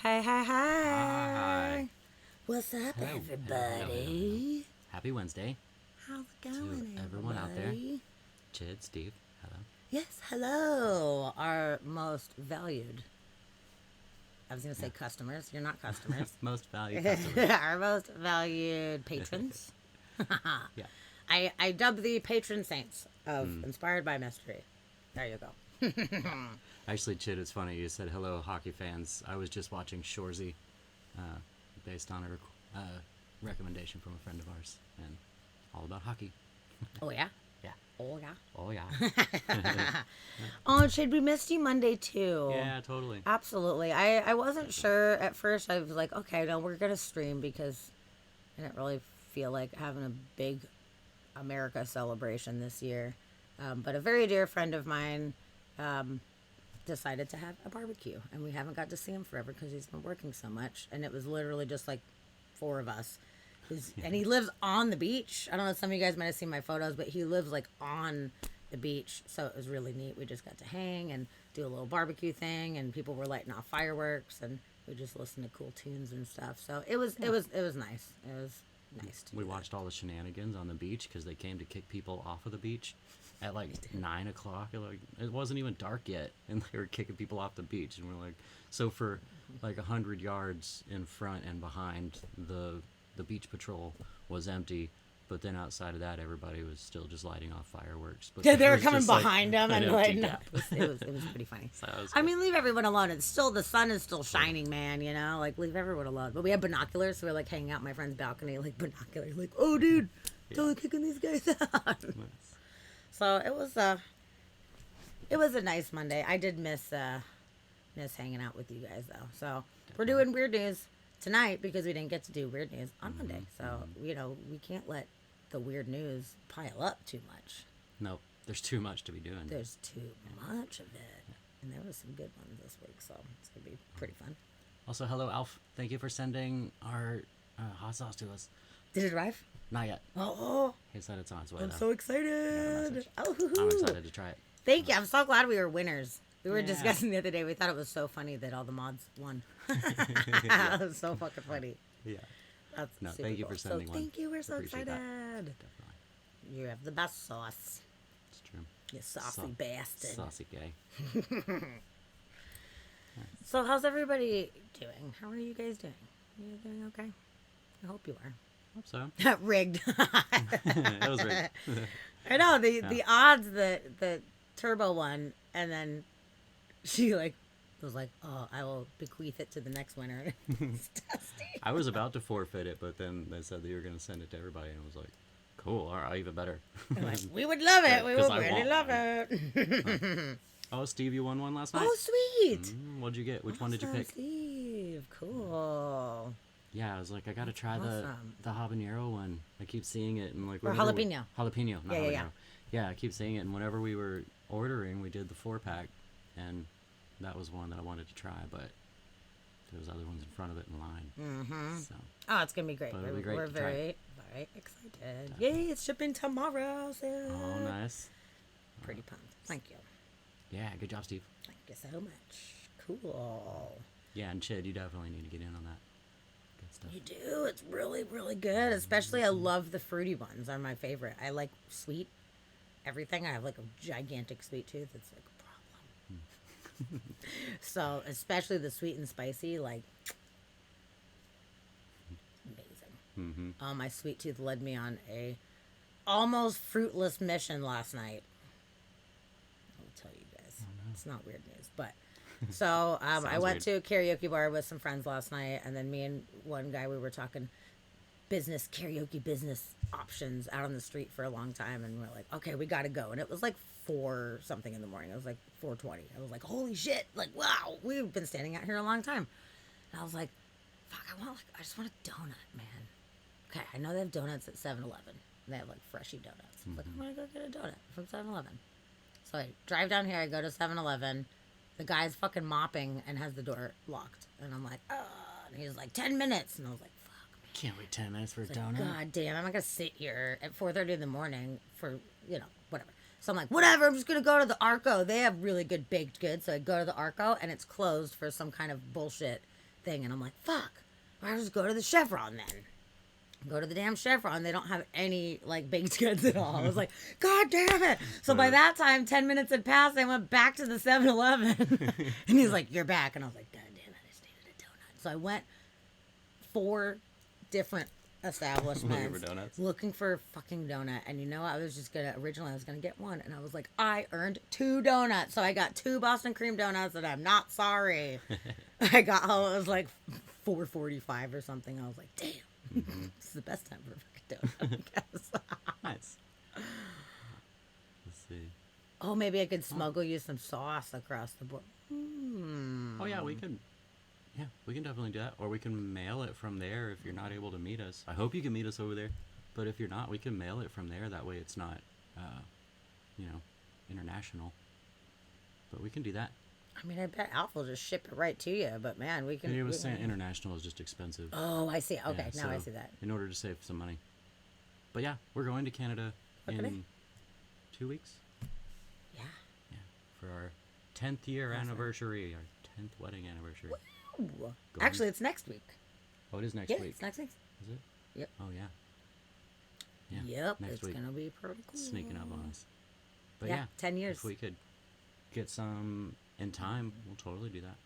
Hi, hi, Hi. hi. What's up, Hello. Hello. Hello. Hello. Hello. everybody? Happy Wednesday How's it to going, everyone out there. everybody? Chid, Steve. Hello. Yes, hello, our most valued. I was going to Yeah. say customers. You're not customers. Most valued customers. Our most valued patrons. Yeah. I dub the patron saints of Mm, Inspired by Mystery. There you go. yeah. Actually, Chid, it's funny. You said hello, hockey fans. I was just watching Shorzy uh, based on a recommendation from a friend of ours and all about hockey. Oh, yeah? Yeah. Oh, yeah. Oh, yeah. Oh, Shade, we missed you Monday, too. Yeah, totally. Absolutely. I wasn't sure at first. I was like, okay, no, we're going to stream because I didn't really feel like having a big America celebration this year. But a very dear friend of mine decided to have a barbecue, and we haven't got to see him forever because he's been working so much. And it was literally just like four of us. And he lives on the beach. I don't know, some of you guys might have seen my photos, but he lives like on the beach. So it was really neat. We just got to hang and do a little barbecue thing, and people were lighting off fireworks, and we just listened to cool tunes and stuff. So it was nice. It was nice to We do that. watched all the shenanigans on the beach because they came to kick people off of the beach at like 9 o'clock. Like it wasn't even dark yet, and they were kicking people off the beach. And we're like, so for like 100 yards in front and behind, the beach patrol was empty. But then outside of that, everybody was still just lighting off fireworks. But Yeah, they there were was coming just, like, behind them an and empty like, no, gap. it was pretty funny. So that was I good. mean, leave everyone alone. It's still the sun is still shining, man. You know, like leave everyone alone. But we had binoculars, so we're like hanging out in my friend's balcony, like binoculars, like, oh, dude, totally kicking these guys out. Nice. So it was a nice Monday. I did miss hanging out with you guys though. So we're doing weird news tonight because we didn't get to do weird news on Monday. So we can't let the weird news pile up too much. Nope, there's too much to be doing. There's too much of it. And there was some good ones this week, so it's going to be pretty fun. Also, hello, Alf. Thank you for sending our hot sauce to us. Did it arrive? Not yet. Oh, He said it's on its way, I'm though. so excited. message. Oh, I'm excited to try it. Thank you. I'm so glad we were winners. We were Yeah. discussing the other day. We thought it was so funny that all the mods won. It was so fucking funny. Yeah, That's No, super thank you cool. for sending so one. Thank you. We're so Appreciate excited. that. Definitely. You have the best sauce. It's true. You saucy Sau- bastard. Saucy gay. So how's everybody doing? How are you guys doing? You doing okay? I hope you are. Hope so. Rigged. That was right. I know the odds that the turbo won, and then she like was like, "Oh, I will bequeath it to the next winner." It's dusty. I was about to forfeit it, but then they said that you were going to send it to everybody, and I was like, cool, all right, even better. I'm like, we would love it. We 'Cause would I really want love one. it. Oh, Steve, you won one last night? Oh, sweet. What'd you get? Which one did you Awesome, pick? Steve, cool. Yeah, I was like, I got to try awesome. the habanero one. I keep seeing it, and like Or whenever we- jalapeno. Jalapeno, not Yeah, habanero. yeah. Yeah, I keep seeing it, and whenever we were ordering, we did the 4-pack, and that was one that I wanted to try, but there was other ones in front of it in line. Mm-hmm. So Oh, it's gonna be great. But it'll be great We're to try very, very excited. Yay! It's shipping tomorrow. So oh, nice. pretty pumped. Thank you. Yeah, good job, Steve. Thank you so much. Cool. Yeah, and Chid, you definitely need to get in on that. Good stuff. You do. It's really, really good. Especially, I love the fruity ones. Are my favorite. I like sweet everything. I have like a gigantic sweet tooth. It's like a problem. So, especially the sweet and spicy, like amazing. My sweet tooth led me on a almost fruitless mission last night. I'll tell you guys. It's not weird news, but so I Sounds went to a karaoke bar with some friends last night, and then me and one guy, we were talking business karaoke business options out on the street for a long time, and we're like, okay, we gotta go. And it was like 4 something in the morning. It was like 4:20. I was like, holy shit, like wow, we've been standing out here a long time. And I was like, fuck, I just want a donut, man. Okay, I know they have donuts at 7-Eleven. They have like freshy donuts. I was like, I'm gonna go get a donut from 7-Eleven. So I drive down here, I go to 7-Eleven. The guy's fucking mopping and has the door locked. And I'm like, and he's like, 10 minutes. And I was like, fuck, man. Can't wait 10 minutes for a Like, donut. God damn, I'm not gonna sit here at 4:30 in the morning for, whatever. So I'm like, whatever, I'm just gonna go to the Arco. They have really good baked goods. So I go to the Arco and it's closed for some kind of bullshit thing, and I'm like, fuck. I'll just go to the Chevron then. Go to the damn Chevron. They don't have any like baked goods at all. I was like, God damn it. So by that time, 10 minutes had passed. I went back to the 7-Eleven. And he's like, you're back. And I was like, God damn it. I just needed a donut. So I went 4 different establishments looking for a fucking donut. And you know, originally I was going to get one. And I was like, I earned 2 donuts. So I got 2 Boston cream donuts, and I'm not sorry. I got home. It was like 4:45 or something. I was like, damn. Mm-hmm. This is the best time for a fucking donut, I guess. Nice. Let's see. Oh, maybe I could smuggle you some sauce across the board. Oh yeah, we can. Yeah, we can definitely do that, or we can mail it from there if you're not able to meet us. I hope you can meet us over there, but if you're not, we can mail it from there. That way, it's not, international. But we can do that. I mean, I bet Alf will just ship it right to you, but man, we can. He was saying international is just expensive. Oh, I see. Okay, Yeah, now I so see that. In order to save some money. But yeah, we're going to Canada in 2 weeks. Yeah. Yeah, for our 10th year anniversary, our 10th wedding anniversary. Ooh. Actually, it's next week. Oh, it is next Yeah, week. it's next week. Is it? Yep. Oh yeah. Yeah. Yep, next it's week. gonna be pretty cool. Sneaking up on us. But Yeah, yeah, 10 years. If we could get some in time, we'll totally do that.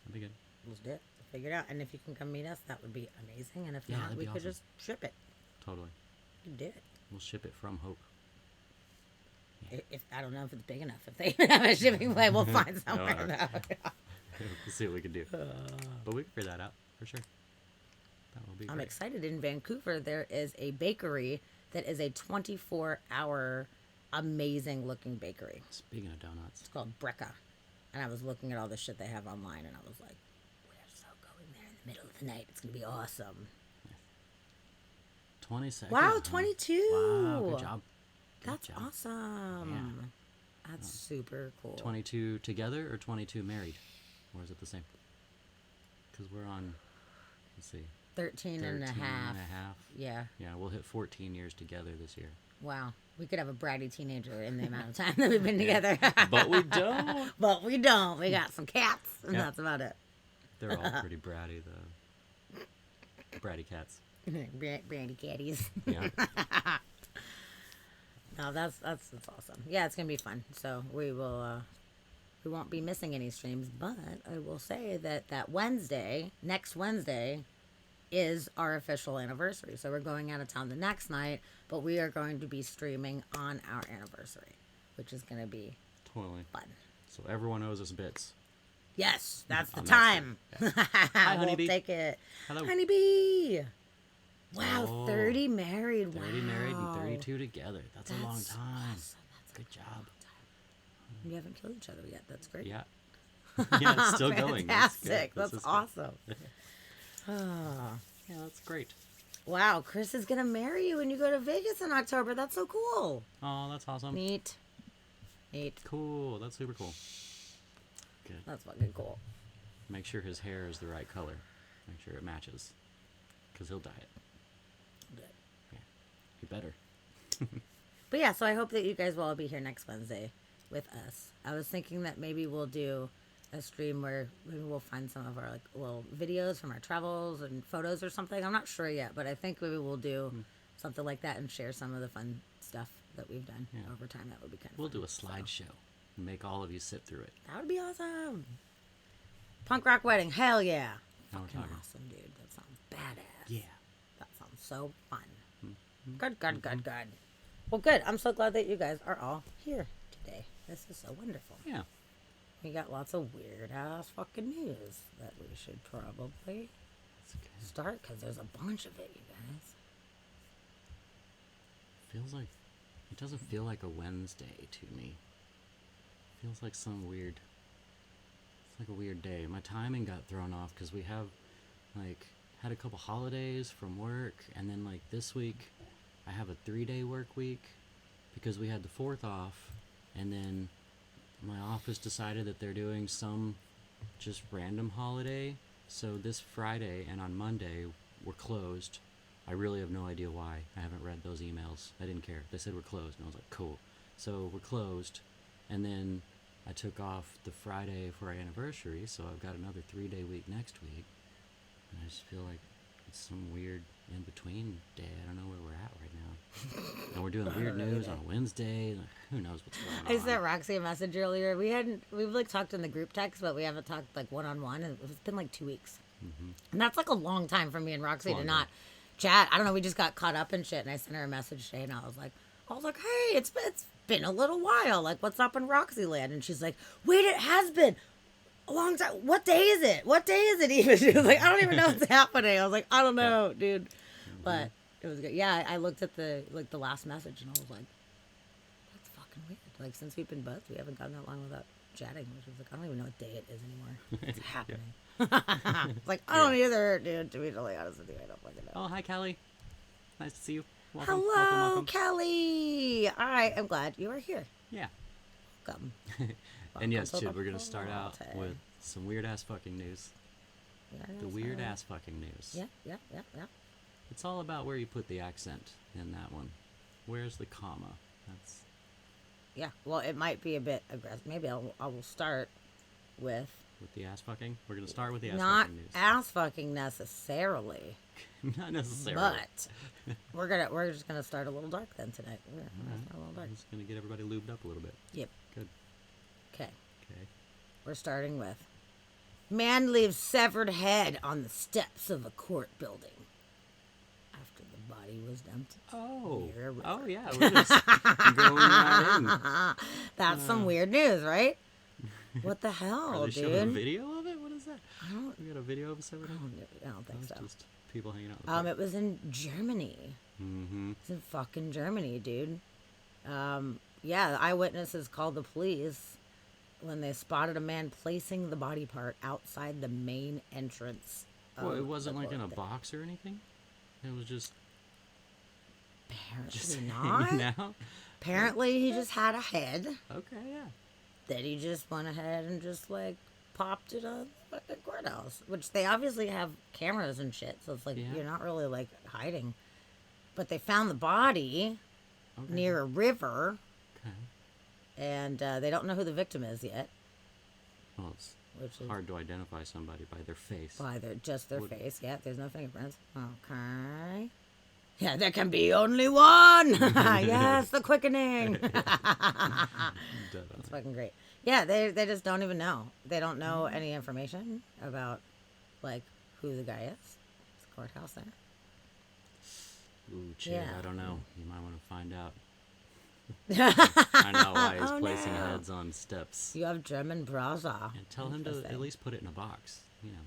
That'd be good. Let's do it. Figure it out. And if you can come meet us, that would be amazing. And if Yeah, not, that'd we be could awesome. just ship it. Totally. We can do it. We'll ship it from Hope. If I don't know if it's big enough. If they even have a shipping plan, we'll find somewhere. though. We'll see what we can do. But we can figure that out for sure. That will be I'm great. excited. In Vancouver, there is a bakery that is a 24-hour, amazing-looking bakery. Speaking of donuts. It's called Brecca. And I was looking at all the shit they have online, and I was like, we're so going there in the middle of the night. It's going to be awesome. 20 seconds. Wow, huh? 22. Wow, good job. Good That's job. awesome. That's super cool. 22 together or 22 married? Or is it the same? Because we're on, let's see. 13 and a 13 half. and a half. Yeah. Yeah, we'll hit 14 years together this year. Wow. We could have a bratty teenager in the amount of time that we've been together. But we don't. But we don't. We got some cats, and Yeah. that's about it. They're all pretty bratty, though. Bratty cats. Brandy catties. Yeah. No, that's awesome. Yeah, it's gonna be fun. So we won't be missing any streams, but I will say that Wednesday, next Wednesday, is our official anniversary. So we're going out of town the next night, but we are going to be streaming on our anniversary, which is gonna be Totally. fun. So everyone owes us bits. Yes, that's the On that time. Hi, we'll honeybee. take it. Hello. Honeybee. Wow, Oh, 30 married. 30 married and Wow. 32 together. That's a long That's time. awesome. That's a Good job. You haven't killed each other yet. That's great. Yeah. Yeah, it's still going. Fantastic. This That's is good. awesome. Oh. Yeah, that's great. Wow, Chris is going to marry you when you go to Vegas in October. That's so cool. Oh, that's awesome. Neat. Neat. Cool. That's super cool. Good. That's fucking cool. Make sure his hair is the right color. Make sure it matches. Because he'll dye it. Good. Yeah. He better. But yeah, so I hope that you guys will all be here next Wednesday with us. I was thinking that maybe we'll do a stream where maybe we'll find some of our like little videos from our travels and photos or something. I'm not sure yet, but I think maybe we'll do something like that and share some of the fun stuff that we've done Yeah. over time. That would be kind of We'll fun. do a slideshow. And make all of you sit through it. That would be awesome. Punk rock wedding, hell yeah! Now we're Fucking talking. awesome, dude. That sounds badass. Yeah. That sounds so fun. Good, good, good, good. Well, good. I'm so glad that you guys are all here today. This is so wonderful. Yeah. We got lots of weird ass fucking news that we should probably It's okay. start because there's a bunch of it, you guys. Feels like it doesn't feel like a Wednesday to me. Feels like some weird. It's like a weird day. My timing got thrown off because we have, like, had a couple holidays from work, and then like this week, I have a 3-day work week because we had the 4th off, and then my office decided that they're doing some just random holiday. So this Friday and on Monday we're closed. I really have no idea why. I haven't read those emails. I didn't care. They said we're closed, and I was like, cool. So we're closed, and then I took off the Friday for our anniversary, so I've got another 3-day week next week. And I just feel like it's some weird in between day. I don't know where we're at right now. And we're doing weird news on a Wednesday. Like, who knows what's going on? I sent Roxy a message earlier. We've like talked in the group text, but we haven't talked like one-on-one. And it's been like 2 weeks. And that's like a long time for me and Roxy to Long not chat. I don't know. We just got caught up in shit. And I sent her a message today and I was like, hey, it's been a little while. Like, what's up in Roxy land? And she's like, wait, it has been a long time. What day is it? What day is it even? She was like, I don't even know what's happening. I was like, I don't know, dude. But it was good. Yeah, I looked at the last message and I was like, that's fucking weird. Like, since we've been buzzed, we haven't gone that long without chatting, which was like, I don't even know what day it is anymore. It's happening. It's like, I don't either, dude, to be totally honest with you. I don't fucking know. Oh, hi, Callie. Nice to see you. Welcome, Hello, welcome, welcome. Kelly. All right, I'm glad you are here. Yeah. Welcome. And yes, Welcome to Chid, we're the going to start out party. with some weird-ass fucking news. The weird-ass fucking news. Yeah. It's all about where you put the accent in that one. Where's the comma? That's Yeah. Well, it might be a bit aggressive. Maybe I will start with the ass fucking. We're going to start with the ass not fucking news. ass fucking necessarily, Not necessarily. but we're just gonna start a little dark then tonight. We're gonna start a little dark. Just going to get everybody lubed up a little bit. Yep. Good. Okay. Okay. We're starting with man leaves severed head on the steps of a court building after the body was dumped. Oh. Near a river. Oh, yeah. We're just going right in. That's some weird news, right? What the hell, Are they showing a dude? video of it? What is that? I don't, We got a video of severed head? I don't think so. Just people hanging out. In the It was in Germany. mm-hmm. It's in fucking Germany, dude. Yeah, eyewitnesses called the police when they spotted a man placing the body part outside the main entrance. Well, of it wasn't the like in a court. box or anything? It was just Apparently hanging not. out? Apparently he just had a head Okay, yeah. that he just went ahead and just like popped it on the fucking courthouse, which they obviously have cameras and shit, so it's like Yeah. you're not really like hiding. But they found the body Okay. near a river, Okay. and they don't know who the victim is yet, Well, it's which is hard to identify somebody by their face. by just their Would- face. Yeah, there's no fingerprints. Okay. Yeah, there can be only one. Yes, the quickening. Duh. It's fucking great. Yeah, they just don't even know. They don't know any information about like who the guy is. It's a courthouse there. Ooh, Chid, Yeah. I don't know. You might want to find out. I know why he's Oh, placing no. heads on steps. You have German Braza. And tell him to Interesting. at least put it in a box. You know.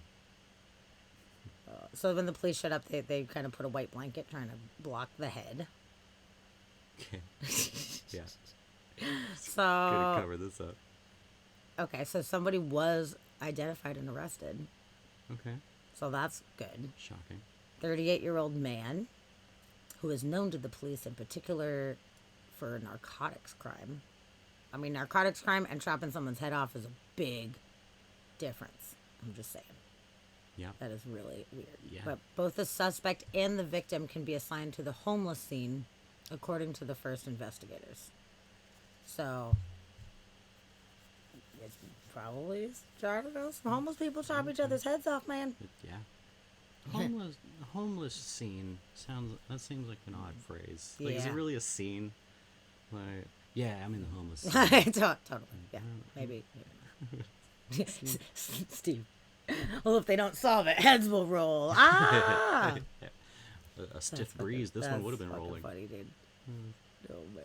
So when the police showed up, they kind of put a white blanket trying to block the head. Okay. Yeah. Gonna So cover this up. okay, so somebody was identified and arrested. Okay. So that's good. Shocking. 38-year-old man who is known to the police in particular for a narcotics crime. I mean, narcotics crime and chopping someone's head off is a big difference. I'm just saying. Yeah. That is really weird. Yeah. But both the suspect and the victim can be assigned to the homeless scene, according to the first investigators. So, it's probably, I don't know, some homeless people chop each other's heads off, man. Yeah. Homeless scene seems like an odd phrase. Like, is Yeah. it really a scene? Like, yeah, I'm in the homeless scene. Totally. Yeah. Maybe. Steve. Well, if they don't solve it, heads will roll. Ah! A stiff breeze. This one would have been That's fucking rolling. funny, dude. Oh, man.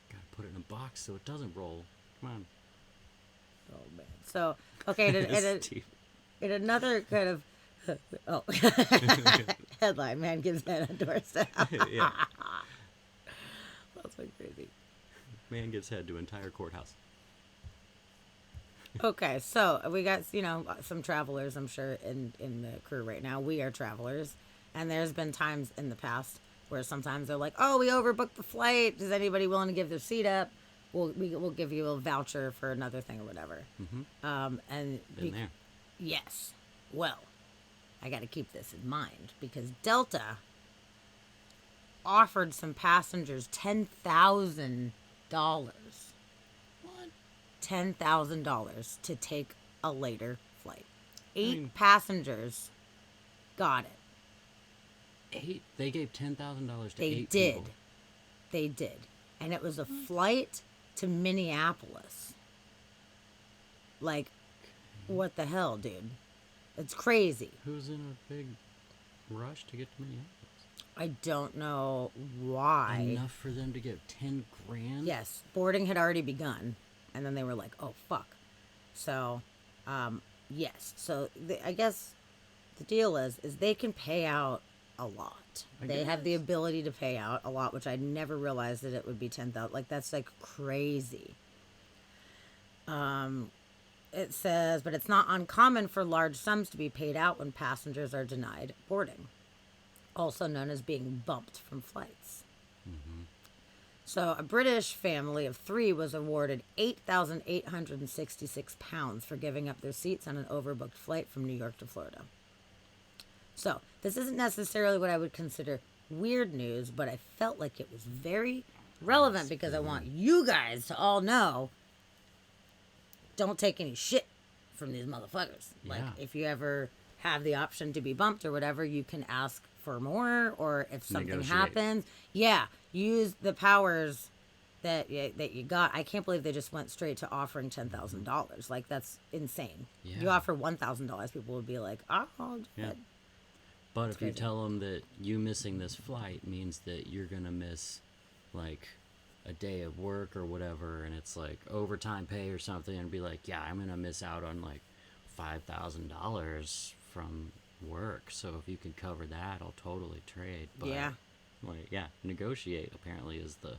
Gotta put it in a box so it doesn't roll. Come on. Oh, man. So, okay, Steve. in another kind of... headline, man gives head on doorstep. Yeah. That's like crazy. Man gives head to entire courthouse. Okay, so we got, some travelers, I'm sure, in the crew right now. We are travelers. And there's been times in the past where sometimes they're like, oh, we overbooked the flight. Is anybody willing to give their seat up? We'll give you a voucher for another thing or whatever. Mm-hmm. And Been there. yes. Well, I got to keep this in mind because Delta offered some passengers $10,000. What? $10,000 to take a later flight. 8 mean- passengers got it. They gave $10,000 to They 8 did. people. They did. And it was a flight to Minneapolis. Like, what the hell, dude? It's crazy. Who's in a big rush to get to Minneapolis? I don't know why. Enough for them to get 10 grand? Yes, boarding had already begun, and then they were like, "Oh fuck!" So, yes. So I guess the deal is they can pay out a lot. They have the guess. ability to pay out a lot, which I never realized that it would be 10,000. Like that's like crazy. It says, but it's not uncommon for large sums to be paid out when passengers are denied boarding, also known as being bumped from flights. So, a British family of 3 was awarded £8,866 for giving up their seats on an overbooked flight from New York to Florida. So, this isn't necessarily what I would consider weird news, but I felt like it was very relevant because I want you guys to all know, don't take any shit from these motherfuckers. Like, Yeah. if you ever have the option to be bumped or whatever, you can ask for more, or if something Negotiate. happens, use the powers that you got. I can't believe they just went straight to offering $10,000. Like, that's insane. Yeah. You offer $1,000, people would be like, "Oh, I'll do Yeah. it." But if you crazy. tell them that you missing this flight means that you're going to miss, like, a day of work or whatever, and it's like overtime pay or something, and be like, yeah, I'm going to miss out on, like, $5,000 from work. So if you can cover that, I'll totally trade. But, Yeah. like, yeah, negotiate apparently is the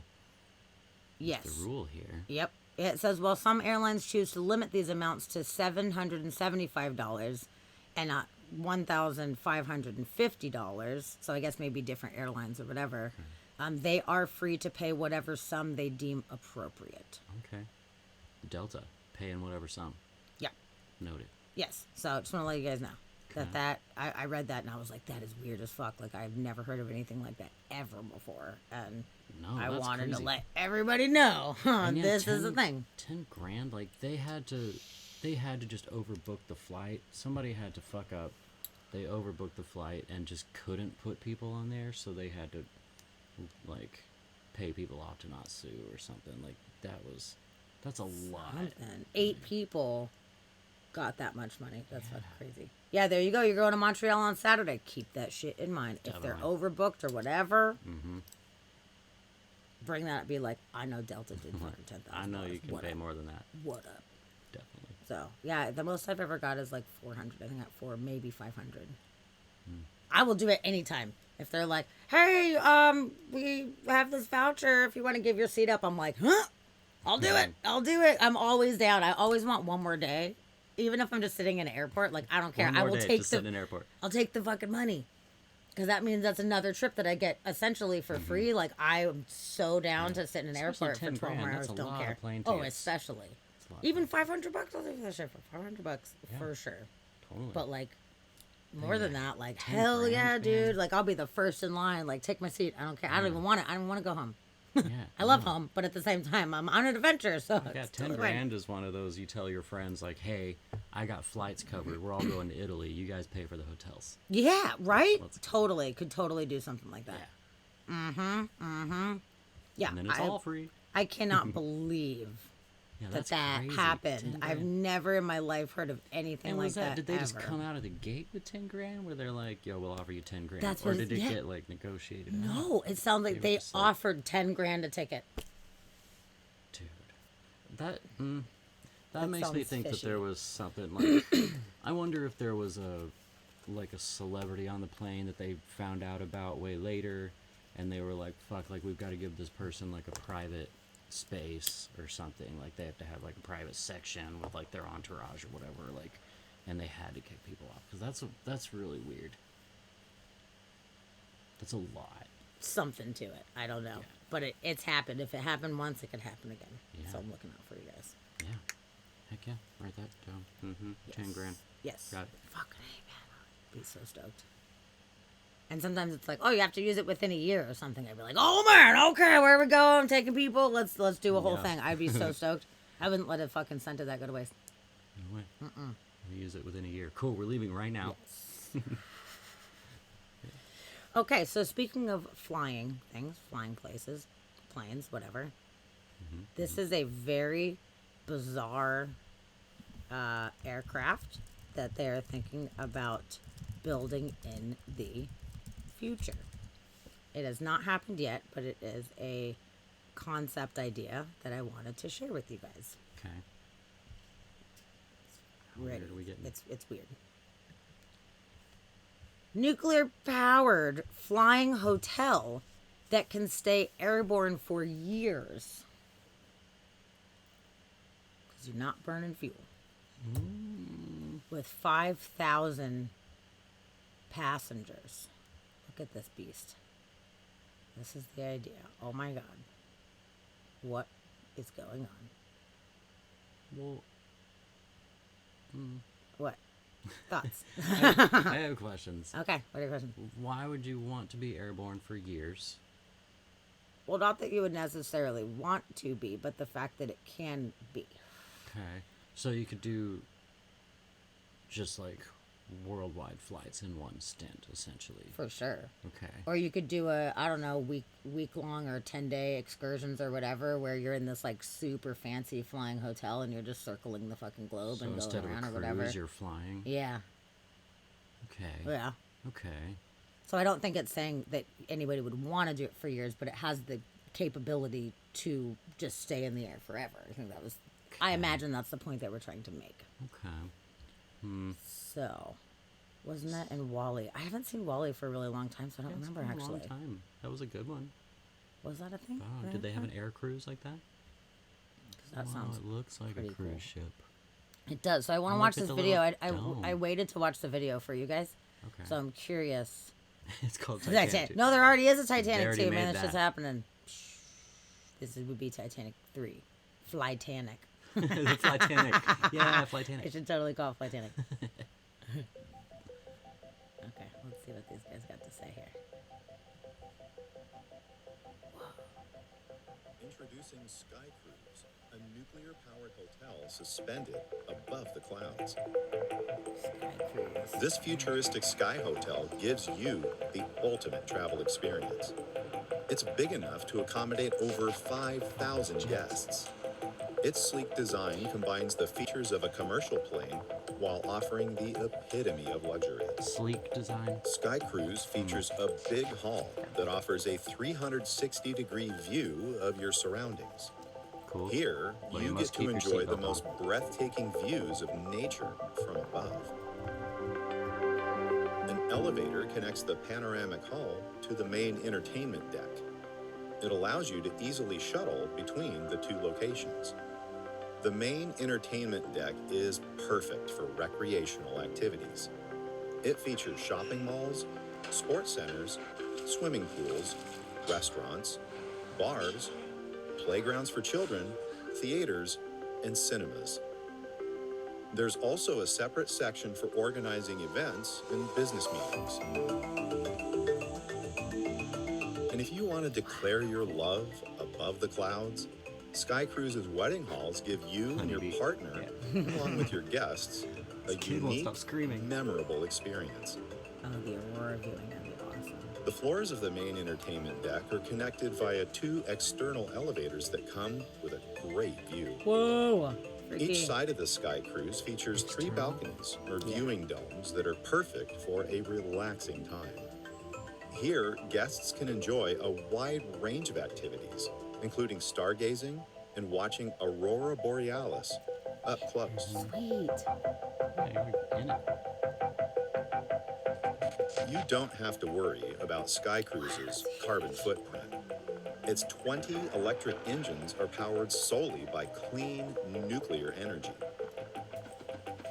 Yes. rule here. Yep. It says, well, some airlines choose to limit these amounts to $775 and not $1,550. So I guess maybe different airlines or whatever. They are free to pay whatever sum they deem appropriate. Okay. Delta, paying whatever sum. Yeah. Noted. Yes. So I just want to let you guys know Okay. that I read that and I was like, that is weird as fuck. Like, I've never heard of anything like that ever before. And No, I that's wanted to crazy. let everybody know And yeah, this is a thing. 10 grand, like they had to just overbook the flight. Somebody had to fuck up. They overbooked the flight and just couldn't put people on there, so they had to like pay people off to not sue or something. Like that's a lot. Something. 8 people got that much money. That's fucking crazy. Yeah, there you go. You're going to Montreal on Saturday. Keep that shit in mind. If they're Definitely. overbooked or whatever, Mm-hmm. bring that up. Be like, I know Delta did fucking $10,000. I know you can What pay up? more than that. What up? Definitely. So yeah, the most I've ever got is like 400. I think at 4, maybe 500. Hmm. I will do it anytime. If they're like, hey, we have this voucher if you want to give your seat up, I'm like, huh? I'll do it. I'll do it. I'm always down. I always want one more day. Even if I'm just sitting in an airport, like, I don't care. One I more will day take to sit in an airport. I'll take the fucking money. Because that means that's another trip that I get essentially for free. Like, I am so down to sit in an Mm-hmm. Especially airport for 10 12 grand, hours. that's a Don't lot care. of plane Oh, tickets. especially. It's a lot. Even $500, I'll take that shit for $500 Yeah. for sure. Totally. But like more than that, like 10 hell grand, yeah, man. dude. Like I'll be the first in line. Like take my seat. I don't care. I don't even want it. I don't want to go home. yeah, I love home, but at the same time, I'm on an adventure. So Yeah, it's 10 totally fine. grand is one of those you tell your friends, like, hey, I got flights covered. We're all going to Italy. You guys pay for the hotels. Yeah, right. Let's go. Totally could totally do something like that. Yeah, And then it's all free. I cannot believe Yeah, that that's crazy. happened. 10 I've grand. never in my life heard of anything And like was that, did they just ever. come out of the gate with 10 grand where they're like, yo, we'll offer you 10 grand? That's or what did it's- it yeah. get like negotiated? out? No, it sounds like were they just like- offered 10 grand a ticket. Dude. That That makes me sounds think that fishy. there was something like, I wonder if there was a celebrity on the plane that they found out about way later, and they were like, fuck, like we've got to give this person like a private space or something. Like they have to have like a private section with like their entourage or whatever, like, and they had to kick people off because that's really weird. That's a lot. Something to it. I don't know. But it's happened. If it happened once, it could happen again. Yeah. So I'm looking out for you guys. Yeah. Heck yeah. Write that down. 10 grand. Yes. Got it. Fucking A, man. I'd be so stoked. And sometimes it's like, oh, you have to use it within a year or something. I'd be like, oh man, okay, where we go? I'm taking people. Let's do a whole Yeah. thing. I'd be so stoked. I wouldn't let a fucking cent of that go to waste. No way. We use it within a year. Cool. We're leaving right now. Yes. Okay, so speaking of flying things, flying places, planes, whatever. This is a very bizarre aircraft that they are thinking about building in the future. It has not happened yet, but it is a concept idea that I wanted to share with you guys. Okay. How Ready? weird are we getting? It's weird. Nuclear powered flying hotel that can stay airborne for years. Because you're not burning fuel. With 5,000 passengers. Look at this beast. This is the idea. Oh my God. What is going on? Well, What? Thoughts? I have questions. Okay, what are your questions? Why would you want to be airborne for years? Well, not that you would necessarily want to be, but the fact that it can be. Okay. So you could do just like worldwide flights in one stint, essentially. For sure. Okay. Or you could do a, I don't know, week long or 10-day excursions or whatever, where you're in this like super fancy flying hotel and you're just circling the fucking globe So and instead going of around a or whatever. cruise, you're flying. Yeah. Okay. Yeah. Okay. So I don't think it's saying that anybody would want to do it for years, but it has the capability to just stay in the air forever. I think that was, I imagine that's the point that we're trying to make. Okay. So, wasn't that in Wall-E? I haven't seen Wall-E for a really long time, so I don't Yeah, it's remember been a long actually. time. That was a good one. Was that a thing? Oh, did they have an air cruise like that? 'Cause that sounds. it looks like a pretty cruise cool. ship. It does. So I want to Look watch at this the video. little I dome. waited to watch the video for you guys, Okay. so I'm curious. It's called Titanic. Titanic. No, there already is a They Titanic already 2, made man. That's just that. happening. Would be Titanic 3. Flytanic. The Flytanic. Yeah, Flytanic. It should totally call it Flytanic. Okay, let's see what these guys got to say here. Introducing Sky Cruise, a nuclear-powered hotel suspended above the clouds. Sky Cruise. This futuristic sky hotel gives you the ultimate travel experience. It's big enough to accommodate over 5,000 guests. Its sleek design combines the features of a commercial plane while offering the epitome of luxury. Sleek design. Sky Cruise features a big hall that offers a 360-degree view of your surroundings. Cool. Here, But you you get must to keep your enjoy the seatbelt most breathtaking views of nature from above. An elevator connects the panoramic hall to the main entertainment deck. It allows you to easily shuttle between the two locations. The main entertainment deck is perfect for recreational activities. It features shopping malls, sports centers, swimming pools, restaurants, bars, playgrounds for children, theaters, and cinemas. There's also a separate section for organizing events and business meetings. And if you want to declare your love above the clouds, Sky Cruise's wedding halls give you and your Honeybee. partner, along with your guests, a kid won't unique, stop screaming. memorable experience. Oh, the Aurora viewing, that'd be awesome. The floors of the main entertainment deck are connected via 2 external elevators that come with a great view. Whoa! Each side of the Sky Cruise features 3 balconies or viewing domes that are perfect for a relaxing time. Here, guests can enjoy a wide range of activities, including stargazing and watching Aurora Borealis up close. Sweet. Yeah, you're in it. You don't have to worry about Sky Cruise's carbon footprint. Its 20 electric engines are powered solely by clean nuclear energy.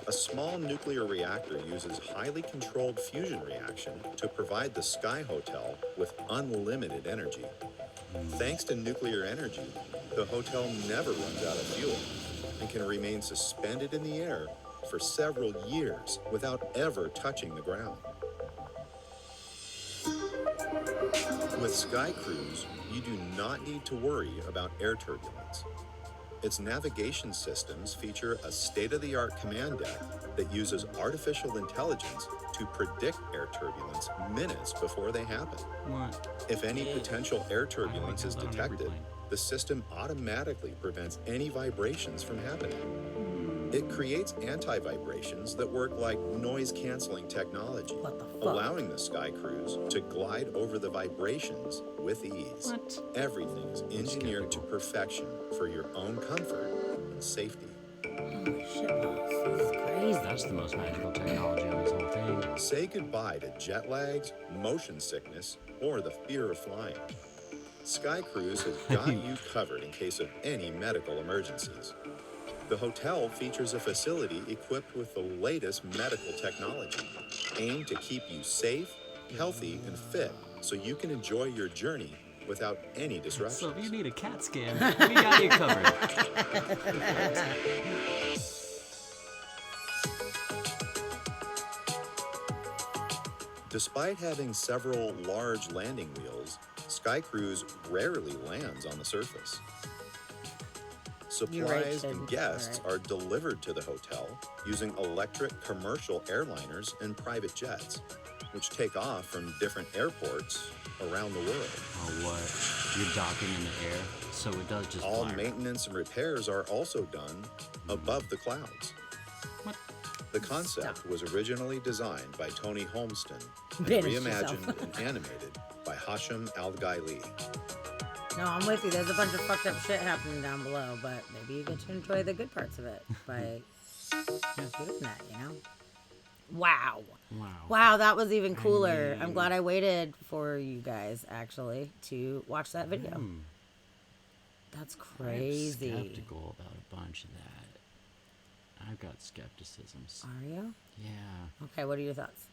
A small nuclear reactor uses highly controlled fusion reaction to provide the Sky Hotel with unlimited energy. Thanks to nuclear energy, the hotel never runs out of fuel and can remain suspended in the air for several years without ever touching the ground. With Sky Cruise, you do not need to worry about air turbulence. Its navigation systems feature a state-of-the-art command deck that uses artificial intelligence to predict air turbulence minutes before they happen. What? If any potential air turbulence have is that on every detected, plane. the system automatically prevents any vibrations from happening. It creates anti-vibrations that work like noise-canceling technology, What the fuck? allowing the Sky Cruise to glide over the vibrations with ease. What? Everything is engineered to skeptical. perfection for your own comfort and safety. Holy shit balls. This is crazy. That's the most magical technology on this whole thing. Say goodbye to jet lags, motion sickness, or the fear of flying. Sky Cruise has got you covered in case of any medical emergencies. The hotel features a facility equipped with the latest medical technology, aimed to keep you safe, healthy, and fit so you can enjoy your journey without any So disruptions. if you need a CAT scan, we got you covered. Despite having several large landing wheels, Sky Cruise rarely lands on the surface. You're right, Supplies Sid. and guests You're are delivered to the hotel using electric commercial airliners and private jets, which take off from different airports around the world. Oh, what? You're docking in the air, so it does just All fly around. maintenance and repairs are also done above the clouds. What? The concept was originally designed by Tony Holmeston and Finish yourself. reimagined and animated by Hashim Al-Ghaili. No, I'm with you. There's a bunch of fucked up shit happening down below, but maybe you get to enjoy the good parts of it by doing that, you know? Wow. Wow. Wow, that was even cooler. I'm glad I waited for you guys, actually, to watch that video. That's crazy. I'm skeptical about a bunch of that. I've got skepticisms. Are you? Yeah. Okay, what are your thoughts?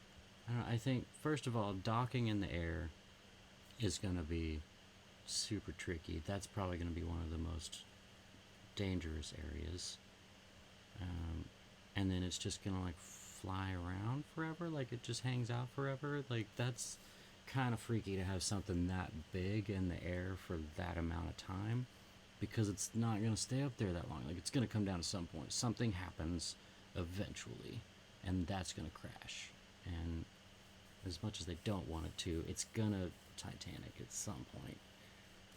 I don't know, I think, first of all, docking in the air is going to be super tricky. That's probably going to be one of the most dangerous areas. And then it's just going to, like, fly around forever. Like, it just hangs out forever. Like, that's kind of freaky to have something that big in the air for that amount of time. Because it's not going to stay up there that long. Like, it's going to come down at some point. Something happens eventually. And that's going to crash. And as much as they don't want it to, it's gonna Titanic at some point.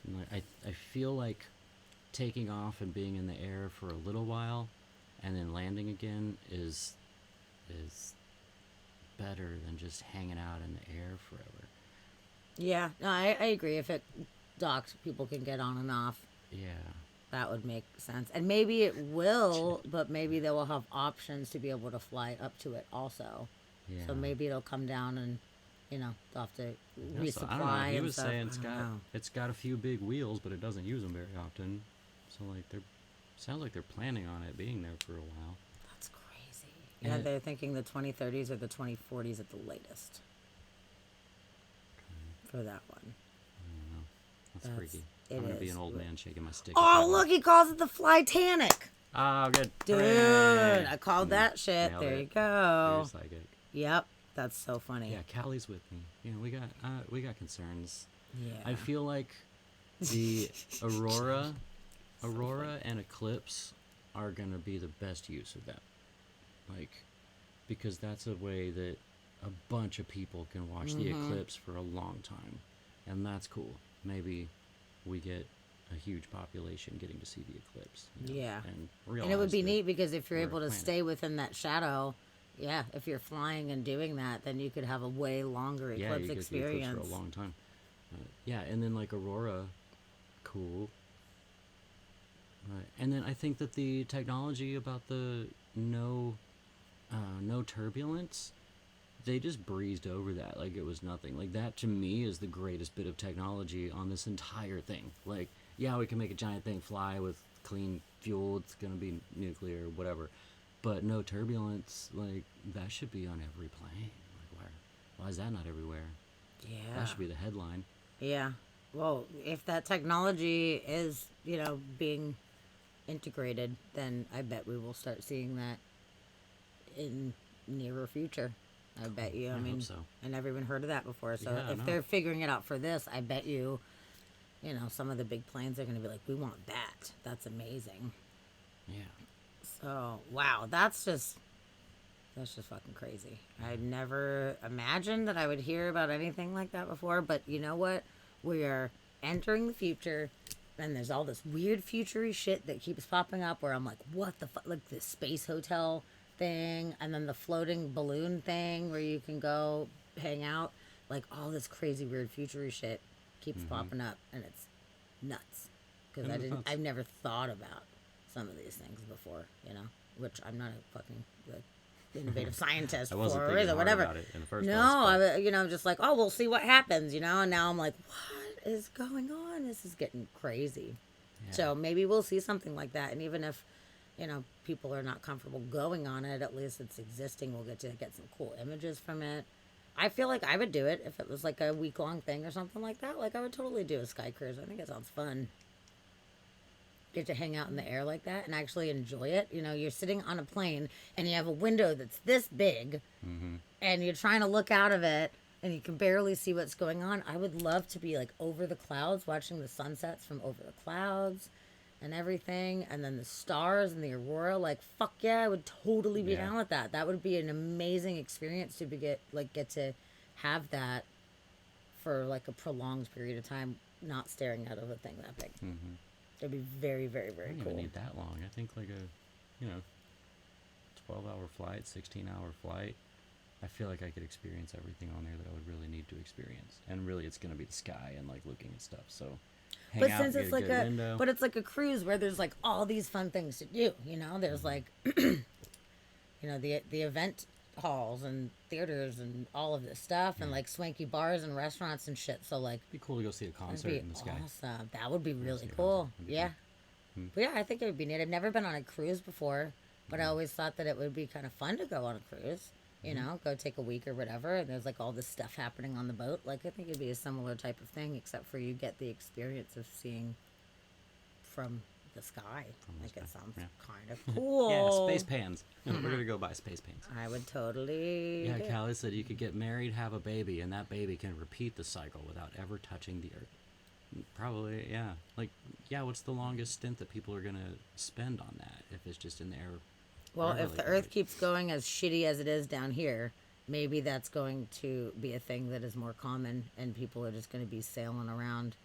And I feel like taking off and being in the air for a little while and then landing again is better than just hanging out in the air forever. Yeah, no, I agree. If it docks, people can get on and off. Yeah. That would make sense. And maybe it will, but maybe they will have options to be able to fly up to it also. Yeah. So maybe it'll come down and, you know, they'll have to Yeah, so resupply I don't know. He and was stuff. saying I don't know. it's got a few big wheels, but it doesn't use them very often. So like sounds like they're planning on it being there for a while. That's crazy. Yeah, And- they're thinking the 2030s or the 2040s at the latest for that one. I don't know. That's That's- freaky. it I'm gonna be is. an old man shaking my stick. Oh, look, he calls it the Flytanic. Oh, good. Dude, Hooray. I called that shit. Nailed There it. you go. You're psychic. Yep, that's so funny. Yeah, Callie's with me. You know, we got concerns. Yeah. I feel like the aurora and eclipse are gonna be the best use of that. Like, because that's a way that a bunch of people can watch the eclipse for a long time, and that's cool. Maybe we get a huge population getting to see the eclipse. You know, Yeah. and it would be realize that neat because if you're we're a able to planet. stay within that shadow, yeah, if you're flying and doing that, then you could have a way longer Yeah, eclipse you get the experience. eclipse for a long time. Yeah, and then like aurora, cool. And then I think that the technology about the no turbulence, they just breezed over that like it was nothing. Like that to me is the greatest bit of technology on this entire thing. Like, yeah, we can make a giant thing fly with clean fuel. It's gonna be nuclear, whatever. But no turbulence, like that should be on every plane. Like, why is that not everywhere? Yeah. That should be the headline. Yeah. Well, if that technology is, you know, being integrated, then I bet we will start seeing that in nearer future. I bet you. I I mean, hope so. I never even heard of that before. So Yeah, if no. they're figuring it out for this, I bet you, you know, some of the big planes are going to be like, we want that. That's amazing. Yeah. So wow, that's just fucking crazy. I'd never imagined that I would hear about anything like that before, but you know what? We are entering the future, and there's all this weird futury shit that keeps popping up where I'm like, what the fuck? Like the space hotel thing, and then the floating balloon thing where you can go hang out. Like all this crazy weird futury shit keeps popping up, and it's nuts. Because It is nuts. I've never thought about some of these things before, you know? Which I'm not a fucking like, innovative scientist I wasn't for, or thinking is it hard whatever. about it in the first No, place. I, you know, I'm just like, oh, we'll see what happens, you know. And now I'm like, what is going on? This is getting crazy. Yeah. So maybe we'll see something like that. And even if, you know, people are not comfortable going on it, at least it's existing. We'll get to get some cool images from it. I feel like I would do it if it was like a week-long thing or something like that. Like I would totally do a sky cruise. I think it sounds fun. Get to hang out in the air like that and actually enjoy it. You know, you're sitting on a plane and you have a window that's this big and you're trying to look out of it and you can barely see what's going on. I would love to be like over the clouds, watching the sunsets from over the clouds and everything. And then the stars and the aurora. Like, fuck yeah, I would totally be Yeah. down with that. That would be an amazing experience to get to have that for like a prolonged period of time, not staring out of a thing that big. It'd be very, very, I very don't cool. even need that long. I think like a, 12-hour flight, 16-hour flight. I feel like I could experience everything on there that I would really need to experience. And really, it's gonna be the sky and like looking at stuff. So, hang But out, since get it's a like good a, window. but it's like a cruise where there's like all these fun things to do. You know, there's like, you know, the event halls and theaters and all of this stuff, and like swanky bars and restaurants and shit. So like, It'd be cool to go see a that'd concert be in the sky. awesome. That would be really see a cool. concert. That'd be Yeah. cool. But yeah, I think it would be neat. I've never been on a cruise before, but I always thought that it would be kind of fun to go on a cruise. You know, go take a week or whatever, and there's like all this stuff happening on the boat. Like I think it'd be a similar type of thing, except for you get the experience of seeing from the sky. From the Like it sky, sounds yeah. kind of cool. Yeah, space pans. We're gonna go buy space pans. I would totally. Yeah, do it. Callie said you could get married, have a baby, and that baby can repeat the cycle without ever touching the earth. Probably, yeah. Like, yeah, what's the longest stint that people are gonna spend on that if it's just in the air? Well, forever if the like Earth that? keeps going as shitty as it is down here, maybe that's going to be a thing that is more common, and people are just going to be sailing around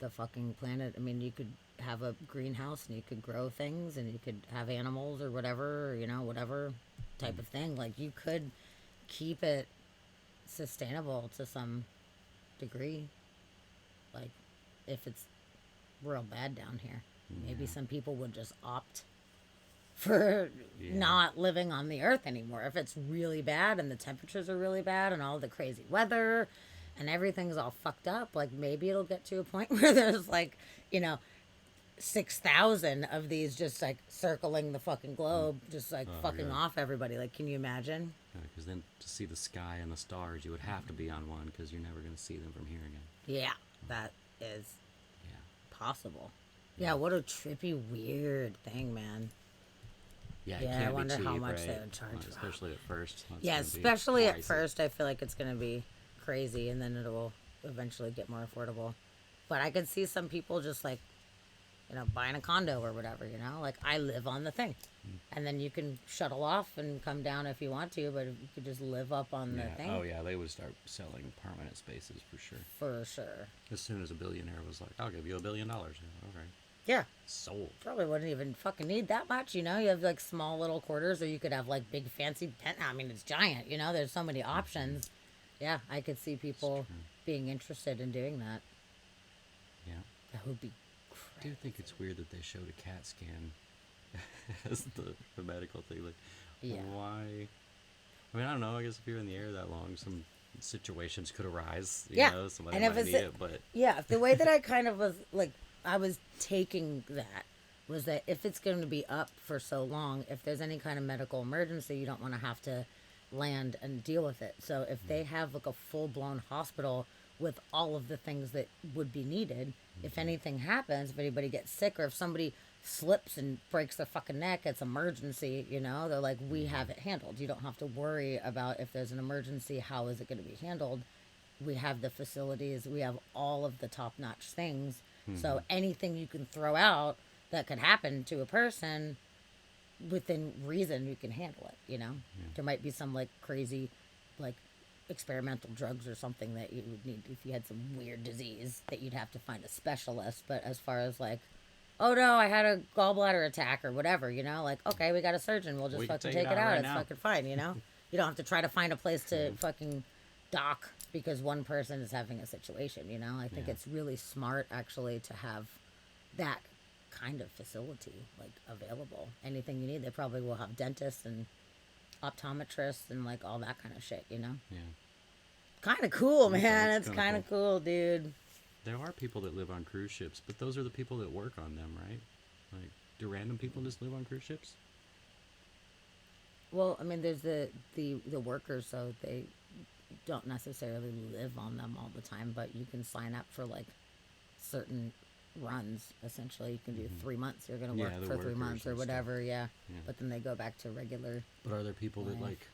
the fucking planet. I mean, you could have a greenhouse and you could grow things, and you could have animals or whatever, or, you know, whatever type of thing. Like, you could keep it sustainable to some degree. Like, if it's real bad down here, maybe some people would just opt for Yeah. not living on the earth anymore. If it's really bad and the temperatures are really bad and all the crazy weather and everything's all fucked up, like maybe it'll get to a point where there's like, you know, 6,000 of these just like circling the fucking globe, just like fucking yeah. off everybody. Like, can you imagine? Because then to see the sky and the stars, you would have to be on one because you're never gonna see them from here again. Yeah, that is Yeah. possible. Yeah, what a trippy, weird thing, man. Yeah, it Yeah, I can't wonder be how cheap, much right? they would charge for that. Especially at first. That's Yeah, gonna be especially at pricey. first, I feel like it's going to be crazy, and then it will eventually get more affordable. But I could see some people just like, you know, buying a condo or whatever, you know, like I live on the thing. And then you can shuttle off and come down if you want to, but you could just live up on the Yeah. thing Oh yeah, they would start selling permanent spaces for sure. for sure. As soon as a billionaire was like, "I'll give you $1 billion," yeah, okay, Yeah, sold. probably wouldn't even fucking need that much, you know. You have like small little quarters, or you could have like big fancy penthouse. I mean, it's giant, you know. There's so many options. Yeah, I could see people being interested in doing that. Yeah. That would be I do think it's weird that they showed a CAT scan as the medical thing. Like, Yeah. why? I mean, I don't know. I guess if you're in the air that long, some situations could arise. You Yeah, know, somebody and if might it's need a- it, but Yeah, the way that I kind of was like, I was taking that was that if it's going to be up for so long, if there's any kind of medical emergency, you don't want to have to land and deal with it. So if they have like a full blown hospital with all of the things that would be needed, if anything happens, if anybody gets sick or if somebody slips and breaks their fucking neck, it's emergency, you know, they're like, we have it handled. You don't have to worry about if there's an emergency, how is it going to be handled? We have the facilities, we have all of the top-notch things. So anything you can throw out that could happen to a person, within reason you can handle it, you know? There might be some like crazy like experimental drugs or something that you would need if you had some weird disease that you'd have to find a specialist. But as far as like, oh no, I had a gallbladder attack or whatever, you know, like, okay, we got a surgeon, we'll just We can fucking take take it it out out. right It's now. fucking fine, you know? You don't have to try to find a place to fucking dock because one person is having a situation, you know? I think Yeah. it's really smart actually to have that kind of facility like available. Anything you need, they probably will have dentists and optometrists and like all that kind of shit, you know? Yeah. Kind of cool, Okay, man. it's It's kinda kind of cool, dude. There are people that live on cruise ships, but those are the people that work on them, right? Like, do random people just live on cruise ships? Well, I mean, there's the workers, so they don't necessarily live on them all the time, but you can sign up for like certain runs. Essentially, you can do 3 months. You're gonna work Yeah, the for 3 workers months or and stuff. whatever. Yeah. Yeah. But then they go back to regular. But are there people that, Life. like,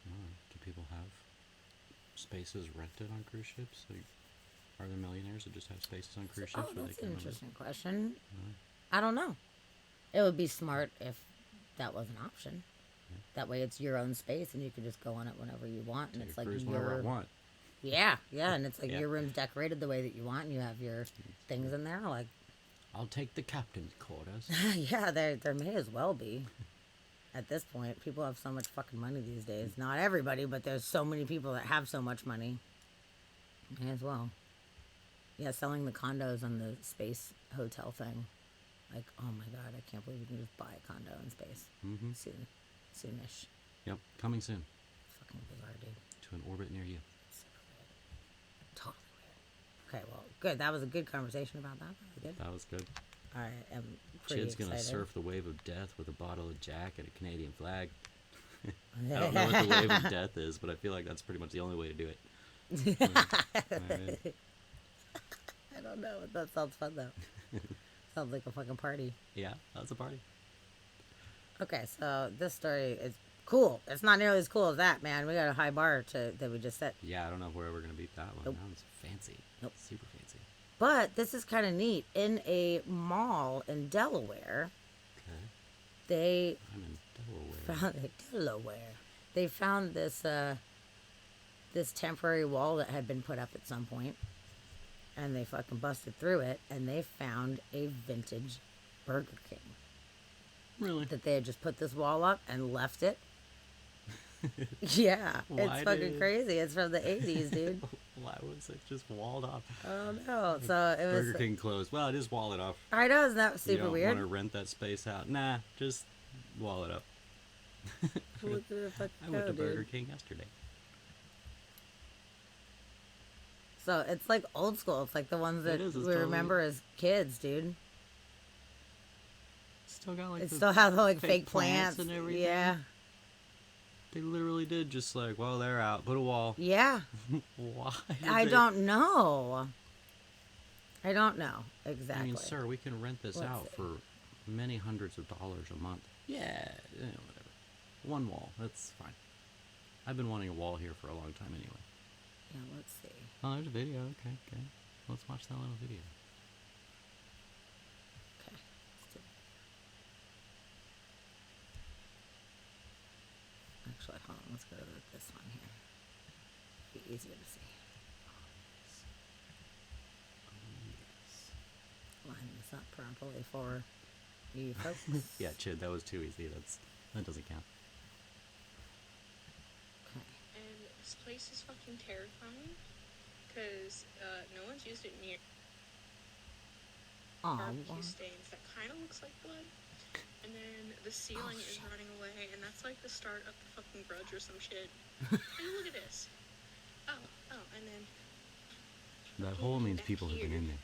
I don't know, do people have spaces rented on cruise ships? Like, are there millionaires that just have spaces on cruise ships Oh, where they that's can an rent it? interesting question. I don't know. It would be smart if that was an option. That way, it's your own space, and you can just go on it whenever you want, and Take it's a like cruise whenever I your want. yeah, and it's like Yeah. your room's decorated the way that you want, and you have your things in there. Like, I'll take the captain's quarters. yeah, there may as well be. At this point, people have so much fucking money these days. Not everybody, but there's so many people that have so much money. May as well. Yeah, selling the condos on the space hotel thing. Like, oh my god, I can't believe you can just buy a condo in space. Mm-hmm. Soonish. Yep, coming soon Fucking bizarre, dude. to an orbit near you. Super weird. Totally weird. Okay, well, good. That was a good conversation about that. That was good. That was good. I am pretty Chid's gonna excited. surf the wave of death with a bottle of Jack and a Canadian flag. I don't know what the wave of death is, but I feel like that's pretty much the only way to do it. Alright. I don't know. That sounds fun though. Sounds like a fucking party. Yeah, that's a party. Okay, so this story is cool. It's not nearly as cool as that, man. We got a high bar that we just set. Yeah, I don't know if we're ever gonna beat that one. Nope. That was fancy. Nope. Super fancy. But this is kind of neat. In a mall in Delaware, Okay. they I'm in Delaware. They found this this temporary wall that had been put up at some point, and they fucking busted through it, and they found a vintage Burger King Really? that they had just put this wall up and left it. Yeah, Why it's fucking did- crazy. It's from the 80s, dude. Why was it just walled off? Oh no! So it was. Burger King closed. Well, just wall it off. I know, isn't that You super don't weird? want to rent that space out. Nah, just wall it up. Look at the fucking I went to go, Burger dude. King yesterday. So it's like old school. It's like the ones that It is, it's we totally- remember as kids, dude. Still got like It the still has the like fake fake plants plants and everything. Yeah, They literally did just like, well, they're out. Put a wall. yeah. Why? I did they- don't know. I don't know exactly. I mean, sir, we can rent this Let's out see. for many hundreds of dollars a month. Yeah, whatever. One wall. That's fine. I've been wanting a wall here for a long time anyway. Yeah, let's see. Oh, there's a video. Okay, okay. Let's watch that little video. Okay. Let's do it. Actually, hold on. Let's go to this one here. Be easier to see. Line this up properly for you folks. Yeah, Chid, that was too easy. That doesn't count. Okay. And this place is fucking terrifying because no one's used it near Aw, barbecue stains that kind of looks like blood. And then the ceiling is shit. running away, and that's like the start of the fucking Grudge or some shit. And look at this. Oh, and then That hole means back people have been here. in there.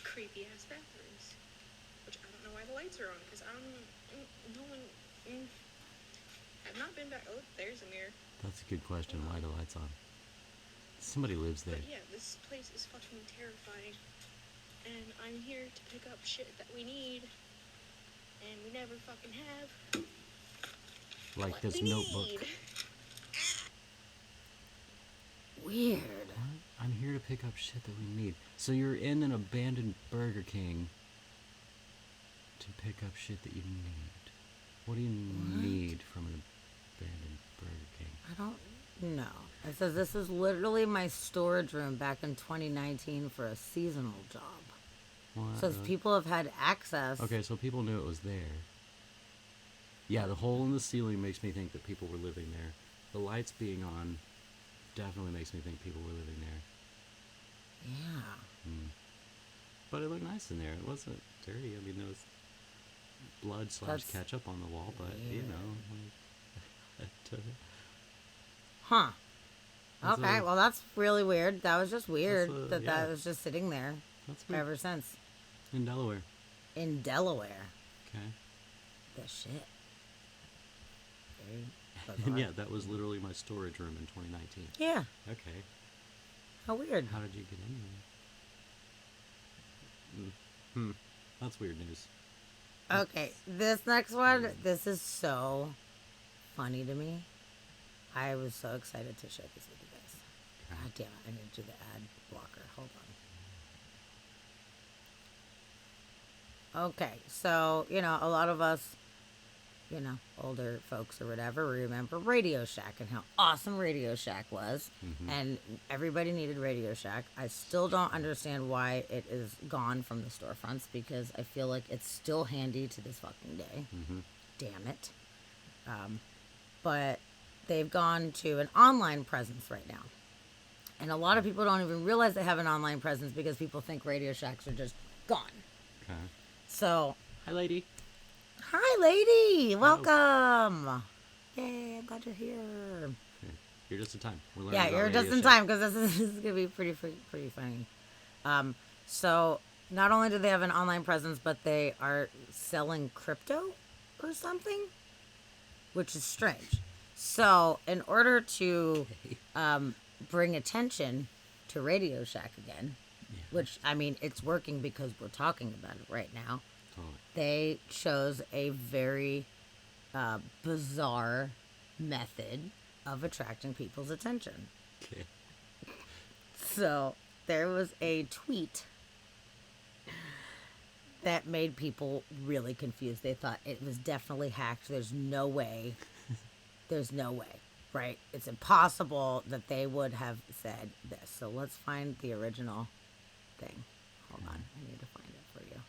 creepy ass bathrooms, which I don't know why the lights are on because I don't. No one. I've not been back. Oh, there's a mirror. That's a good question. Why are the lights on? Somebody lives there. But yeah, this place is fucking terrifying. And I'm here to pick up shit that we need. And we never fucking have. Like What this we notebook. need. weird. What? I'm here to pick up shit that we need. So you're in an abandoned Burger King To pick up shit that you need. What do you need from an abandoned Burger King? I don't know. It says this is literally my storage room back in 2019 for a seasonal job. What? So people have had access. Okay, so people knew it was there. Yeah, the hole in the ceiling makes me think that people were living there. The lights being on definitely makes me think people were living there. Yeah. But it looked nice in there. It wasn't dirty. I mean, there was blood / That's ketchup on the wall, but you weird. know. Huh. That's Okay, a- well that's really weird. That was just weird That's that yeah. was just sitting there That's weird. ever since. In Delaware. In Delaware. Okay. The shit. Very And bizarre. yeah, that was literally my storage room in 2019. Yeah. Okay. How weird. How did you get in there? That's weird news. Okay, this next one, this is so funny to me. I was so excited to share this with you guys. Okay. God damn it, I need to do the ad blocker. Hold on. Okay, so, a lot of us, older folks or whatever, remember Radio Shack and how awesome Radio Shack was. And everybody needed Radio Shack. I still don't understand why it is gone from the storefronts because I feel like it's still handy to this fucking day. Damn it. But they've gone to an online presence right now. And a lot of people don't even realize they have an online presence because people think Radio Shacks are just gone. Okay. So, Hi, lady. hi, lady. Welcome. Yay, I'm glad you're here. You're just in time. We're learning Yeah, about you're just Radio in Shack. time because this is going to be pretty funny. So, not only do they have an online presence, but they are selling crypto or something, which is strange. So, in order to bring attention to Radio Shack again, which, I mean, it's working because we're talking about it right now, Totally. they chose a very bizarre method of attracting people's attention. Okay. So there was a tweet that made people really confused. They thought it was definitely hacked. There's no way. Right? It's impossible that they would have said this. So let's find the original thing. Hold on. I need to find it for you.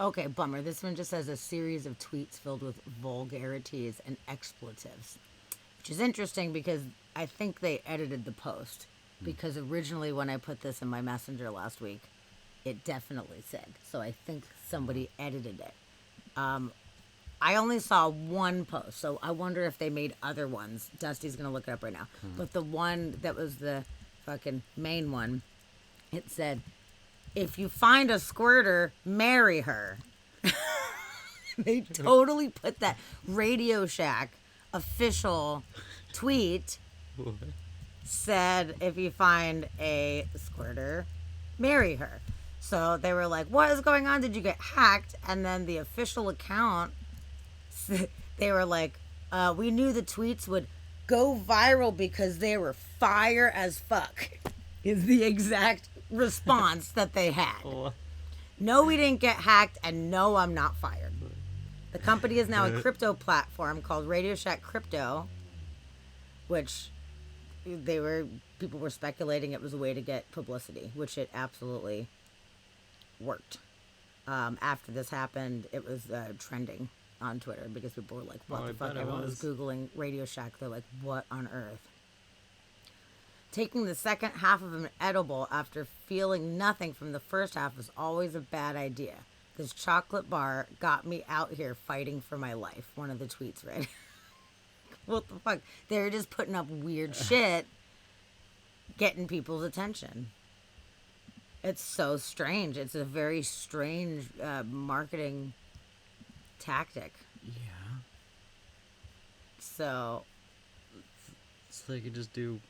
Okay, bummer. This one just says a series of tweets filled with vulgarities and expletives, which is interesting because I think they edited the post. Because originally, when I put this in my messenger last week, it definitely said. So I think somebody edited it. I only saw one post, so I wonder if they made other ones. Dusty's gonna look it up right now. But the one that was the fucking main one, it said, "If you find a squirter, marry her." They totally put that Radio Shack official tweet What? said, "If you find a squirter, marry her." So they were like, "What is going on? Did you get hacked?" And then the official account, they were like, "We knew the tweets would go viral because they were fire as fuck," is the exact response that they had. Oh, No, we didn't get hacked, and no, I'm not fired. The company is now a crypto platform called Radio Shack Crypto, which people were speculating it was a way to get publicity, which it absolutely worked. After this happened, it was trending on Twitter because people were like, "What Oh, the I fuck?" bet it Everyone was was. Googling Radio Shack. They're like, "What on earth?" Taking the second half of an edible after feeling nothing from the first half is always a bad idea. This chocolate bar got me out here fighting for my life. One of the tweets read. What the fuck? They're just putting up weird shit, getting people's attention. It's so strange. It's a very strange marketing tactic. yeah. So, So they could just do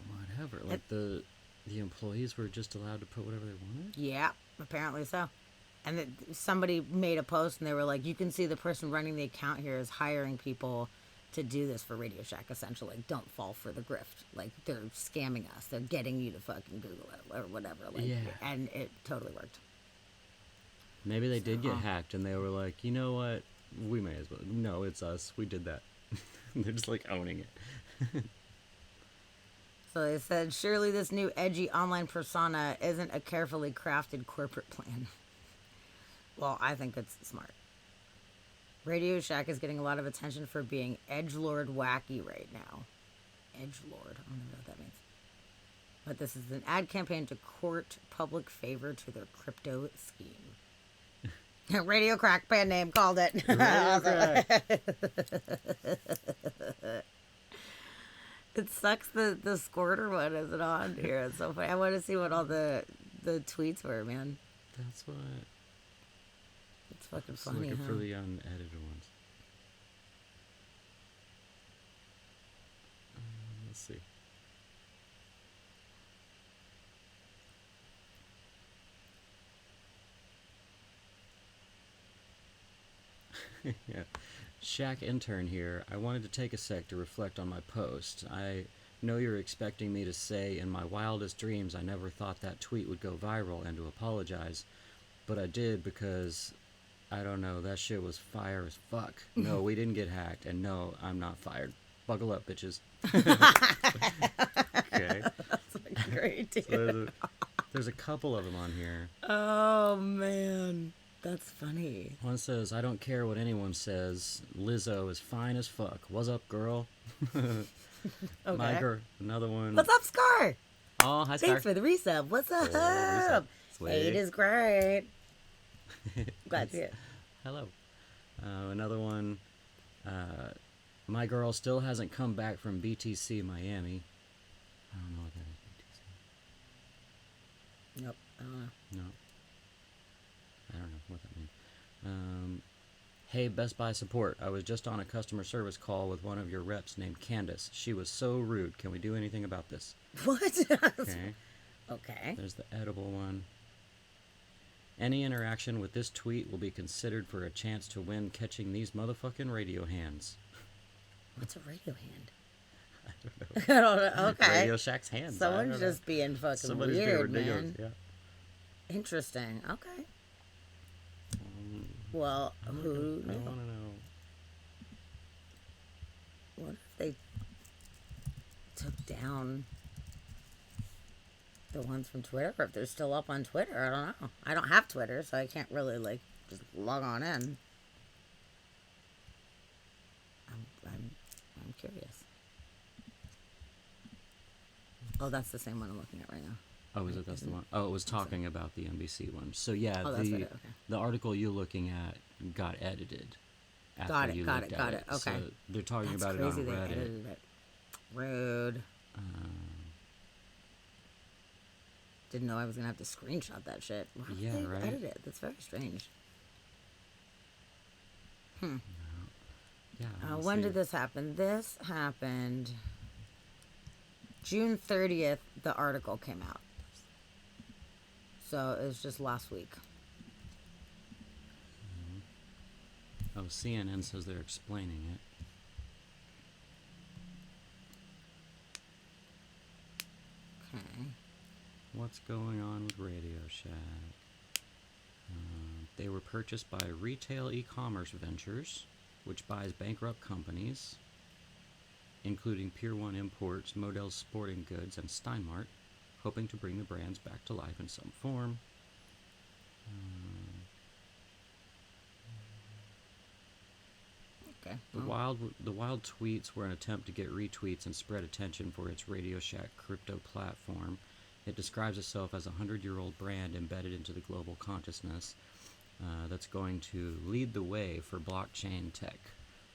whatever. Like the employees were just allowed to put whatever they wanted. yeah, apparently so. And somebody made a post and they were like, "You can see the person running the account here is hiring people to do this for Radio Shack, essentially. Like, don't fall for the grift. Like, they're scamming us. They're getting you to fucking Google it or whatever. Like, Yeah. And it totally worked. Maybe they did get hacked and they were like, you know what? We may as well. No, it's us. We did that. They're just like owning it. So they said, surely this new edgy online persona isn't a carefully crafted corporate plan. Well, I think it's smart. Radio Shack is getting a lot of attention for being edgelord wacky right now. Edgelord, I don't know what that means. But this is an ad campaign to court public favor to their crypto scheme. Radio Crack band name called it. Radio Crack. It sucks that the Squirter one isn't on here. It's so funny. I want to see what all the tweets were, man. That's what. It's fucking Just funny, looking huh? for the unedited ones. Let's see. Yeah. Shack intern here. I wanted to take a sec to reflect on my post. I know you're expecting me to say in my wildest dreams I never thought that tweet would go viral and to apologize, but I did because I don't know, that shit was fire as fuck. No, we didn't get hacked, and no, I'm not fired. Buckle up, bitches. Okay. That's like great, dude. So there's a couple of them on here. Oh, man. That's funny. One says, I don't care what anyone says. Lizzo is fine as fuck. What's up, girl? Okay. My girl. Another one. What's up, Scar? Oh, hi, Scar. Thanks for the resub. What's up? resub. Sweet. 8 is great. Glad to see it. Hello. Another one. My girl still hasn't come back from BTC Miami. I don't know what that is. Nope. I don't know. BTC. No. I don't know what that means. Hey, Best Buy support. I was just on a customer service call with one of your reps named Candace. She was so rude. Can we do anything about this? What? Okay. Okay. There's the edible one. Any interaction with this tweet will be considered for a chance to win catching these motherfucking radio hands. What's a radio hand? I don't know. I don't know. Okay. Radio Shack's hands. I Someone's don't know. just being fucking Somebody's weird, being ridiculous. man. Yeah. Interesting. Okay. Well, who I knew? want to know. What if they took down the ones from Twitter? Or if they're still up on Twitter? I don't know. I don't have Twitter, so I can't really, like, just log on in. I'm curious. Oh, that's the same one I'm looking at right now. Oh, is it? That's the one. Oh, it was talking about the NBC one. So yeah, Oh, that's right, okay. the article you're looking at got edited. After Got it, you got looked it, at got it. Okay. So they're talking That's about crazy it on they Reddit. edited it. Rude. Didn't know I was gonna have to screenshot that shit. Why would Yeah, they right? edit it? That's very strange. Yeah. let's When see. did this happen? This happened June 30th. The article came out, so it was just last week. Oh, CNN says they're explaining it. Okay. What's going on with Radio Shack? They were purchased by Retail E-Commerce Ventures, which buys bankrupt companies, including Pier 1 Imports, Modell's Sporting Goods, and Steinmart, hoping to bring the brands back to life in some form. Okay. The wild tweets were an attempt to get retweets and spread attention for its Radio Shack crypto platform. It describes itself as a 100-year-old brand embedded into the global consciousness that's going to lead the way for blockchain tech.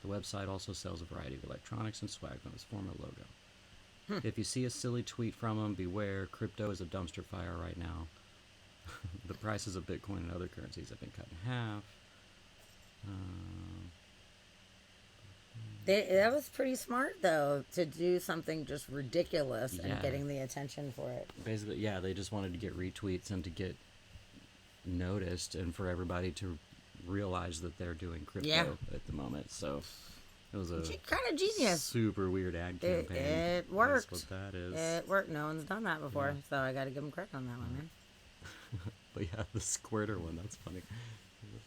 The website also sells a variety of electronics and swag from its former logo. If you see a silly tweet from them, beware. Crypto is a dumpster fire right now. The prices of Bitcoin and other currencies have been cut in half. That was pretty smart, though, to do something just ridiculous and Yeah. getting the attention for it. Basically, yeah, they just wanted to get retweets and to get noticed and for everybody to realize that they're doing crypto Yeah. at the moment. So It was a She kind of genius. super weird ad It, campaign. it worked. That's what that is. It worked. No one's done that before, Yeah. so I got to give him credit on that one, man. But yeah, the squirter one, that's funny.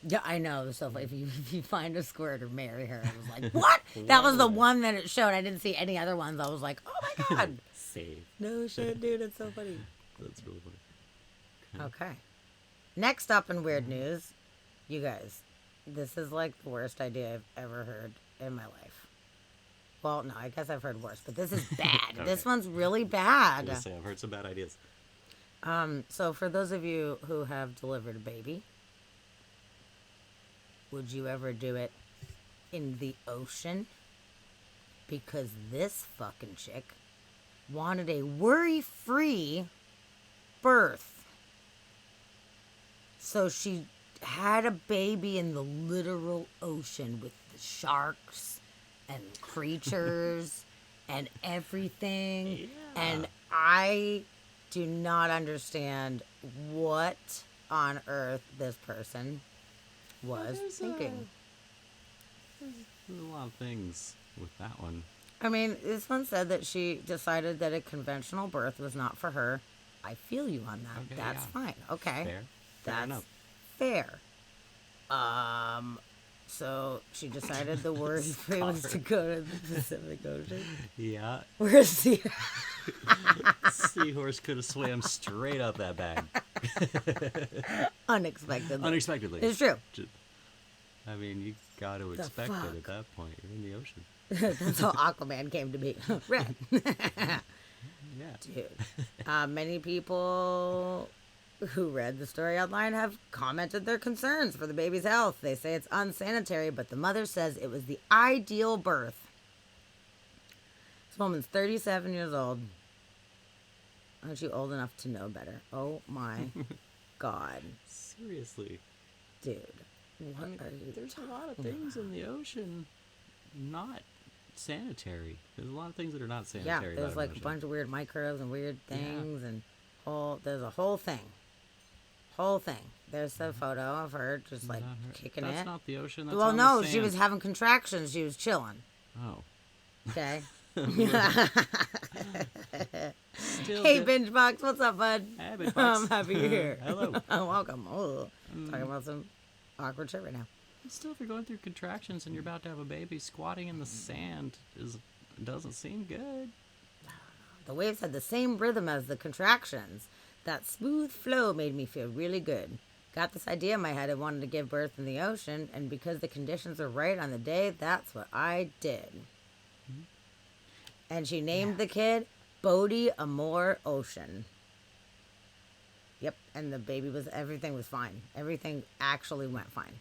Yeah, I know. So if you find a squirter, marry her. I was like, what? That was the one that it showed. I didn't see any other ones. I was like, oh my god. Save. No shit, dude. It's so funny. That's really funny. Okay. Next up in weird news, you guys, this is like the worst idea I've ever heard in my life. Well, no, I guess I've heard worse, but this is bad. Okay. This one's really I bad. was say, I've heard some bad ideas. So for those of you who have delivered a baby, would you ever do it in the ocean? Because this fucking chick wanted a worry-free birth. So she had a baby in the literal ocean with the sharks and creatures and everything. Yeah. And I do not understand what on earth this person was There's thinking. There's a lot of things with that one. I mean, this one said that she decided that a conventional birth was not for her. I feel you on that. Okay, That's yeah. fine. Okay. Fair. Fair That's enough. fair. So she decided the word free was to go to the Pacific Ocean. Yeah. Where's the Seahorse could have swam straight up that bag. unexpectedly? Unexpectedly. It's true. Ju- I mean, you got to expect it fuck? at that point. You're in the ocean. That's how Aquaman came to be. Red. Yeah. Dude. Many people who read the story online have commented their concerns for the baby's health. They say it's unsanitary, but the mother says it was the ideal birth. This woman's 37 years old. Aren't you old enough to know better? Oh my God. Seriously. Dude. What I mean, are you there's a lot of things in the ocean not sanitary. There's a lot of things that are not Yeah, sanitary. there's about like an a ocean. bunch of weird microbes and weird things and there's a whole thing. Whole thing. There's a photo of her just Is like that her- kicking That's it. not the ocean. That's Well, on no, the she was sand. having contractions. She was chilling. Oh. Okay. Still Hey, good. Binge Box, what's up, bud? Hey, Binge I'm Box. happy you're here. Hello. Welcome. Oh, talking about some awkward shit right now. Still, if you're going through contractions and you're about to have a baby, squatting in the sand doesn't seem good. The waves had the same rhythm as the contractions. That smooth flow made me feel really good. Got this idea in my head. I wanted to give birth in the ocean, and because the conditions were right on the day, that's what I did. And she named the kid Bodhi Amor Ocean. Yep, and the baby everything was fine. Everything actually went fine.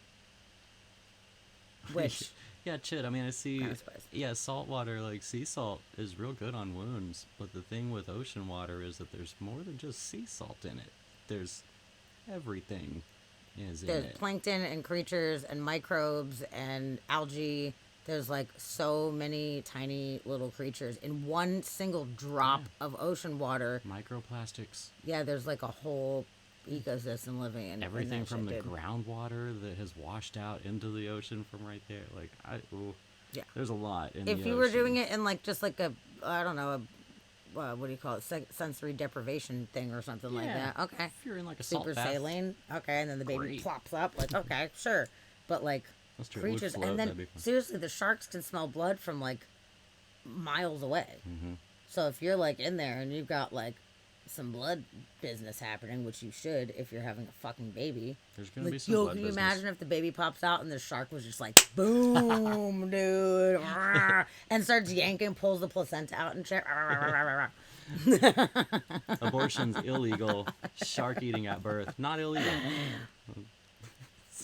Which, Yeah, chit. I mean, I see. Kinda surprised. Yeah, salt water, like sea salt, is real good on wounds. But the thing with ocean water is that there's more than just sea salt in it. There's everything is in there's it. plankton and creatures and microbes and algae. There's like so many tiny little creatures in one single drop of ocean water. Microplastics. Yeah, there's like a whole ecosystem living in Everything that from the shit, dude. groundwater that has washed out into the ocean from right there. Like, Yeah. there's a lot in If the you were ocean. doing it in like just like a, I don't know, what do you call it, sensory deprivation thing or something like Yeah. that. Okay. If you're in like a salt Super bath, saline. Okay, and then the baby Great. plops up. Like, okay, sure. But like That's true, it would creatures, float, and that'd be then fun. seriously, the sharks can smell blood from like miles away. Mhm. So if you're like in there and you've got like some blood business happening, which you should if you're having a fucking baby. There's gonna be Like, some yo, blood can you business. imagine if the baby pops out and the shark was just like, boom, dude, and starts yanking, pulls the placenta out and shit. Abortion's illegal. Shark eating at birth, not illegal.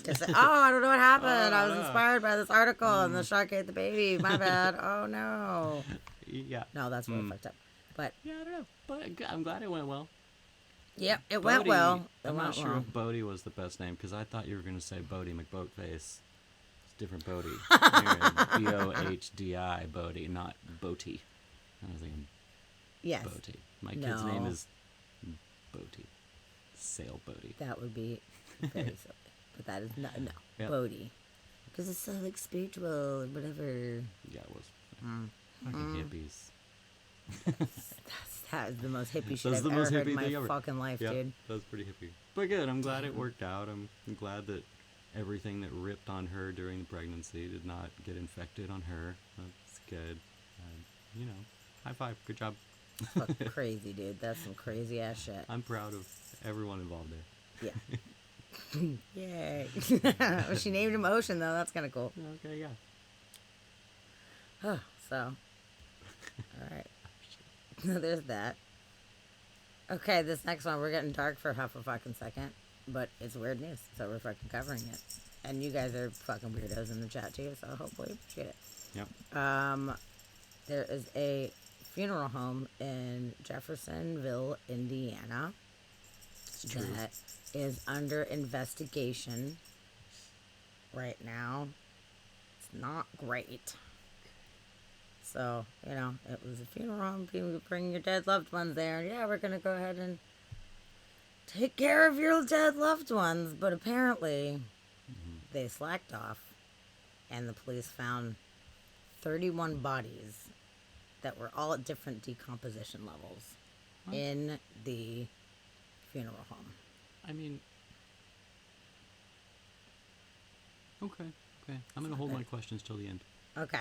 Just like, oh, I don't know what happened. I was no. inspired by this article and the shark ate the baby. My bad. Oh, no. Yeah. No, that's really fucked up. But, Yeah, I don't know, but I'm glad it went well. yep, it went Bodhi- well. It I'm went not sure well. if Bodhi was the best name because I thought you were going to say Bodhi McBoatface. It's different Bodhi. Bohdi, Bodhi, not Boaty. I was thinking Yes, Boaty. My kid's name No. is Boaty. Sailboaty. that would be very silly. But that is no. Yep. Bodhi. Because it's so like spiritual or whatever. Yeah, it was. Fucking hippies. That is the most hippie shit That's I've the ever most heard hippie in my thing ever. fucking life, Yeah, dude. that was pretty hippie. But good, I'm glad it worked out. I'm glad that everything that ripped on her during the pregnancy did not get infected on her. That's good. You know, high five. Good job. Fucking crazy, dude. That's some crazy ass shit. I'm proud of everyone involved there. Yeah. Yay. She named him Ocean, though. That's kind of cool. Okay, yeah. So, all right. There's that. Okay, this next one, we're getting dark for half a fucking second, but it's weird news, so we're fucking covering it. And you guys are fucking weirdos in the chat too, so hopefully you appreciate it. Yep. There is a funeral home in Jeffersonville, Indiana, True. that is under investigation right now. It's not great. So, you know, it was a funeral home. People bring your dead loved ones there. And yeah, we're going to go ahead and take care of your dead loved ones. But apparently, they slacked off. And the police found 31 bodies that were all at different decomposition levels in the funeral home. I mean, okay. I'm going to hold my questions till the end. Okay.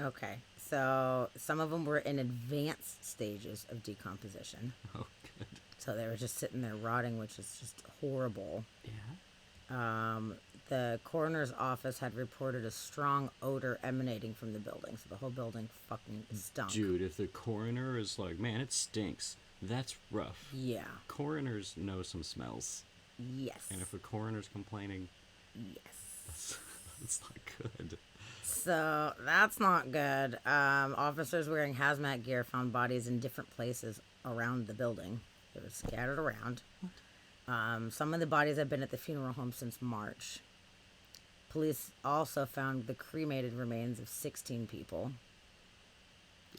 Okay. So some of them were in advanced stages of decomposition. Oh, good. So they were just sitting there rotting, which is just horrible. Yeah. The coroner's office had reported a strong odor emanating from the building. So the whole building fucking stunk. Dude, if the coroner is like, man, it stinks, that's rough. Yeah. Coroners know some smells. Yes. And if a coroner's complaining, Yes. that's not good. So that's not good. Officers wearing hazmat gear found bodies in different places around the building. They were scattered around. Some of the bodies have been at the funeral home since March. Police also found the cremated remains of 16 people.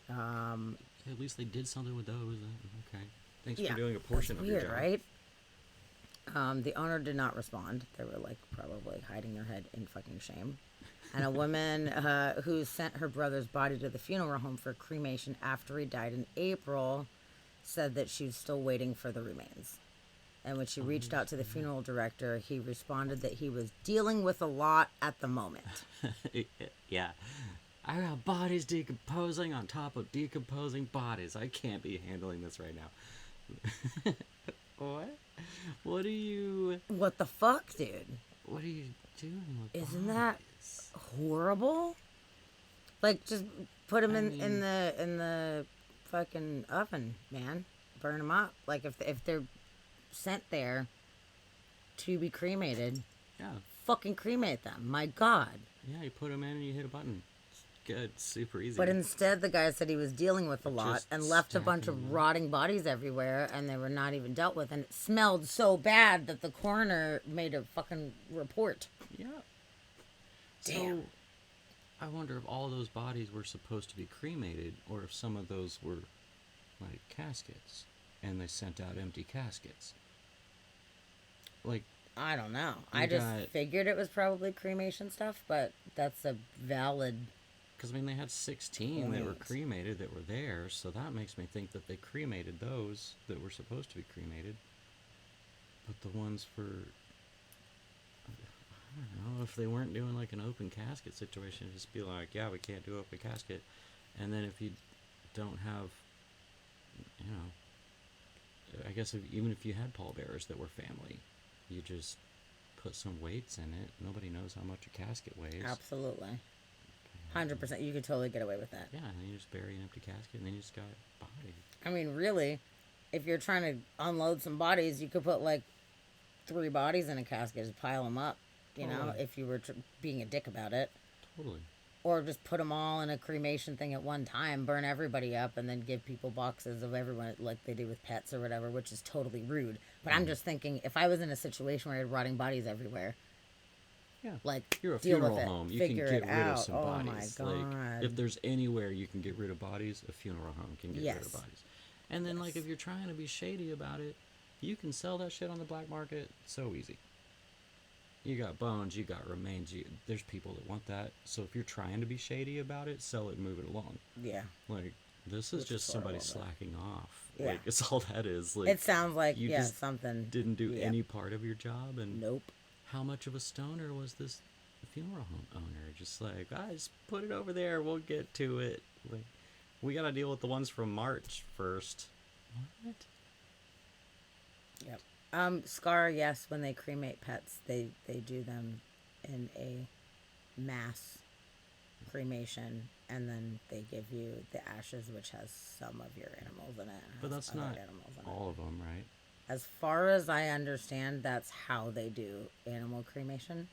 Yeah, at least they did something with those. Okay. Thanks Yeah, for doing a portion that's of weird, your job. right? The owner did not respond. They were like probably hiding their head in fucking shame. And a woman who sent her brother's body to the funeral home for cremation after he died in April said that she was still waiting for the remains. And when she reached out to the funeral director, he responded that he was dealing with a lot at the moment. Yeah. I got bodies decomposing on top of decomposing bodies. I can't be handling this right now. What? What are you What the fuck, dude? What are you doing with Isn't that bodies? horrible? Like, just put them in mean- the fucking oven, man. Burn them up. Like, if they're sent there to be cremated, Yeah. fucking cremate them. My God. Yeah, you put them in and you hit a button. It's good. Super easy. But instead, the guy said he was dealing with a lot Just and left a bunch stacking of them. rotting bodies everywhere, and they were not even dealt with. And it smelled so bad that the coroner made a fucking report. Yeah. Damn. So, I wonder if all those bodies were supposed to be cremated, or if some of those were, like, caskets, and they sent out empty caskets. Like, I don't know. You I just got- figured it was probably cremation stuff, but that's a valid. because, I mean, they had 16 that were Point. cremated that were there, so that makes me think that they cremated those that were supposed to be cremated. But the ones for, I don't know, if they weren't doing like an open casket situation, just be like, yeah, we can't do open casket. And then if you don't have, you know, I guess even if you had pallbearers that were family, you just put some weights in it. Nobody knows how much a casket weighs. Absolutely. 100%. You could totally get away with that. Yeah, and then you just bury an empty casket, and then you just got body. I mean, really, if you're trying to unload some bodies, you could put like 3 bodies in a casket, just pile them up, you know, Totally. if you were being a dick about it. Totally. Or just put them all in a cremation thing at one time, burn everybody up, and then give people boxes of everyone like they do with pets or whatever, which is totally rude. But I'm just thinking, if I was in a situation where I had rotting bodies everywhere, Yeah. like, You're a deal funeral with it, home. You figure can get it rid out. of some Oh bodies. my Like, God. if there's anywhere you can get rid of bodies, a funeral home can get rid Yes. of bodies. And then, like, if you're trying to be shady about it, you can sell that shit on the black market so easy. you got bones, you got remains. There's people that want that. So if you're trying to be shady about it, sell it and move it along. Yeah. Like, this is Which just is somebody horrible, but- slacking off. Yeah. Like, it's all that is. Like, It sounds like, you yeah, just something. didn't do yeah. any part of your job. And Nope. how much of a stoner was this funeral home owner? Just like, guys, put it over there. We'll get to it. Like, we got to deal with the ones from March first. What? Yep. Scar, yes, when they cremate pets, they do them in a mass cremation, and then they give you the ashes, which has some of your animals in it. and But has that's other not animals in it. all of them, right? As far as I understand, that's how they do animal cremation.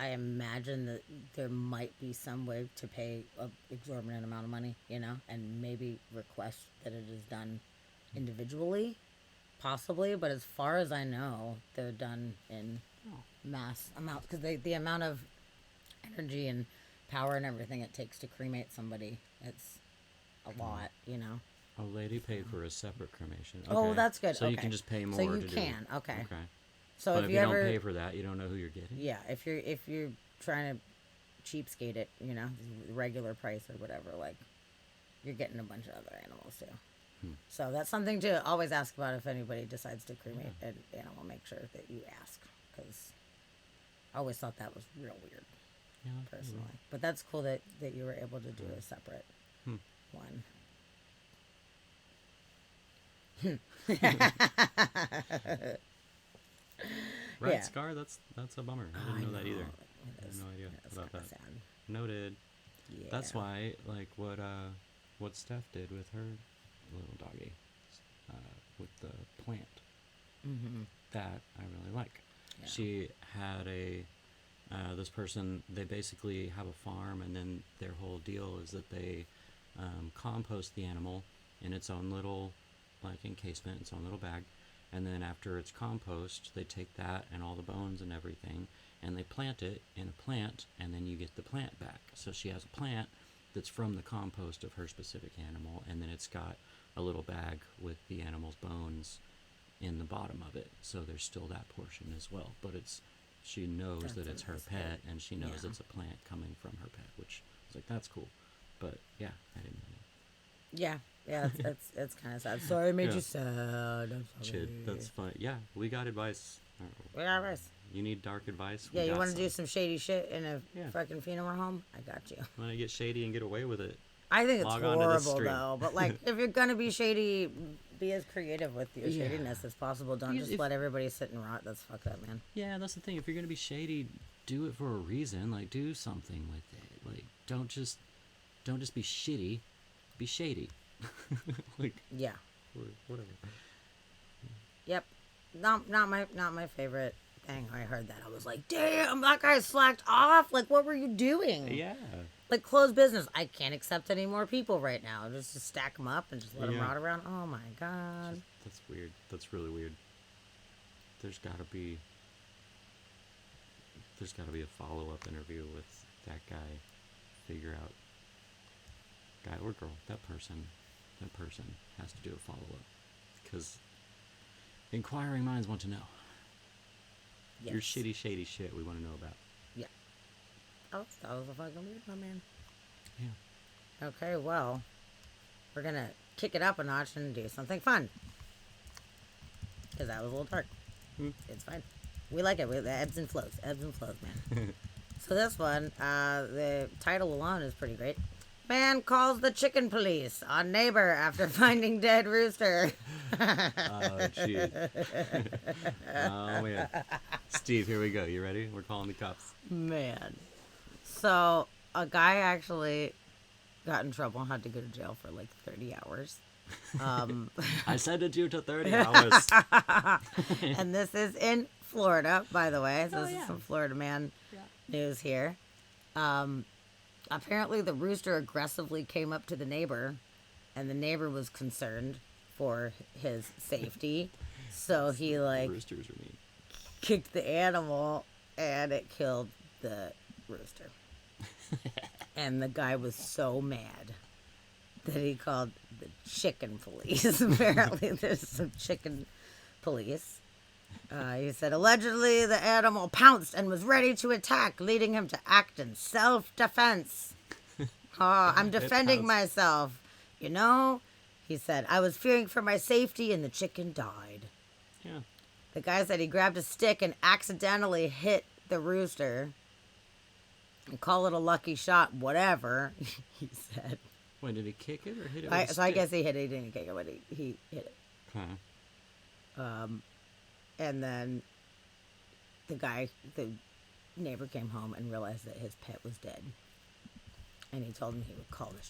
I imagine that there might be some way to pay an exorbitant amount of money, and maybe request that it is done individually, possibly. But as far as I know, they're done in mass amounts because the amount of energy and power and everything it takes to cremate somebody, it's a lot, A lady paid for a separate cremation. Oh, Okay. that's good. So you Okay. can just pay more So you to do can, it. okay. Okay. So But if if you you ever, don't pay for that, you don't know who you're getting. yeah, if you're trying to cheapskate it, regular price or whatever, like you're getting a bunch of other animals too. So that's something to always ask about if anybody decides to cremate an animal. Make sure that you ask, because I always thought that was real weird Yeah. personally. But that's cool that you were able to do a separate one. Right, Yeah. Scar. That's a bummer. I didn't know that either. I had no idea It's about kinda that. sad. Noted. Yeah. That's why, like, what Steph did with her little doggy, with the plant. Mm-hmm. That I really like. Yeah. She had this person. They basically have a farm, and then their whole deal is that they compost the animal in its own little, like, encasement, its own little bag. And then after it's compost, they take that and all the bones and everything, and they plant it in a plant, and then you get the plant back. So she has a plant that's from the compost of her specific animal, and then it's got a little bag with the animal's bones in the bottom of it. So there's still that portion as well. But she knows That's that it's her nice. pet, and she knows Yeah. it's a plant coming from her pet, which is like, that's cool. But yeah, I didn't know. Yeah, it's kind of sad. Sorry, I made Yeah. you sad. I'm sorry. Chid, that's fine. Yeah, we got advice. We got advice. You need dark advice? Yeah, you want to do some shady shit in a Yeah. fucking funeral home? I got you. Want to get shady and get away with it? I think it's Log on to this horrible stream. though. But like, if you're gonna be shady, be as creative with your Yeah. shadiness as possible. Don't Because just if- let everybody sit and rot. That's fucked up, man. Yeah, that's the thing. If you're gonna be shady, do it for a reason. Like, do something with it. Like, don't just be shitty. Be shady. Like, Yeah. or whatever. Yep. Not my favorite thing. I heard that. I was like, damn, that guy slacked off. Like, what were you doing? Yeah. Like, close business. I can't accept any more people right now. Just to stack them up and just let them Yeah. rot around. Oh my god. That's weird. That's really weird. There's gotta be a follow-up interview with that guy. Figure out, guy or girl, that person has to do a follow-up, because inquiring minds want to know. Your Yes. shitty shit we want to know about. Yeah. Oh, that was a fucking weird one, man. Yeah. Okay, well, we're gonna kick it up a notch and do something fun. Because that was a little dark. It's fine. We like it. The ebbs and flows, man. So this one, the title alone is pretty great. Man calls the chicken police on neighbor after finding dead rooster. Oh, shit. Oh, man. Steve, here we go. You ready? We're calling the cops. Man. So, a guy actually got in trouble and had to go to jail for like 30 hours. I sentenced you to 30 hours. And this is in Florida, by the way. So this is some Florida man news here. Apparently, the rooster aggressively came up to the neighbor, and the neighbor was concerned for his safety. So he like Roosters are mean. kicked the animal, and it killed the rooster. And the guy was so mad that he called the chicken police. Apparently, there's some chicken police. He said, allegedly, the animal pounced and was ready to attack, leading him to act in self-defense. I'm defending pounced. myself. You know, he said, I was fearing for my safety and the chicken died. Yeah. The guy said he grabbed a stick and accidentally hit the rooster. And call it a lucky shot, whatever, he said. Wait, did he kick it or hit it with a So I stick? guess he hit it. He didn't kick it, but he hit it. Huh. And then the neighbor came home and realized that his pet was dead. And he told him he would call the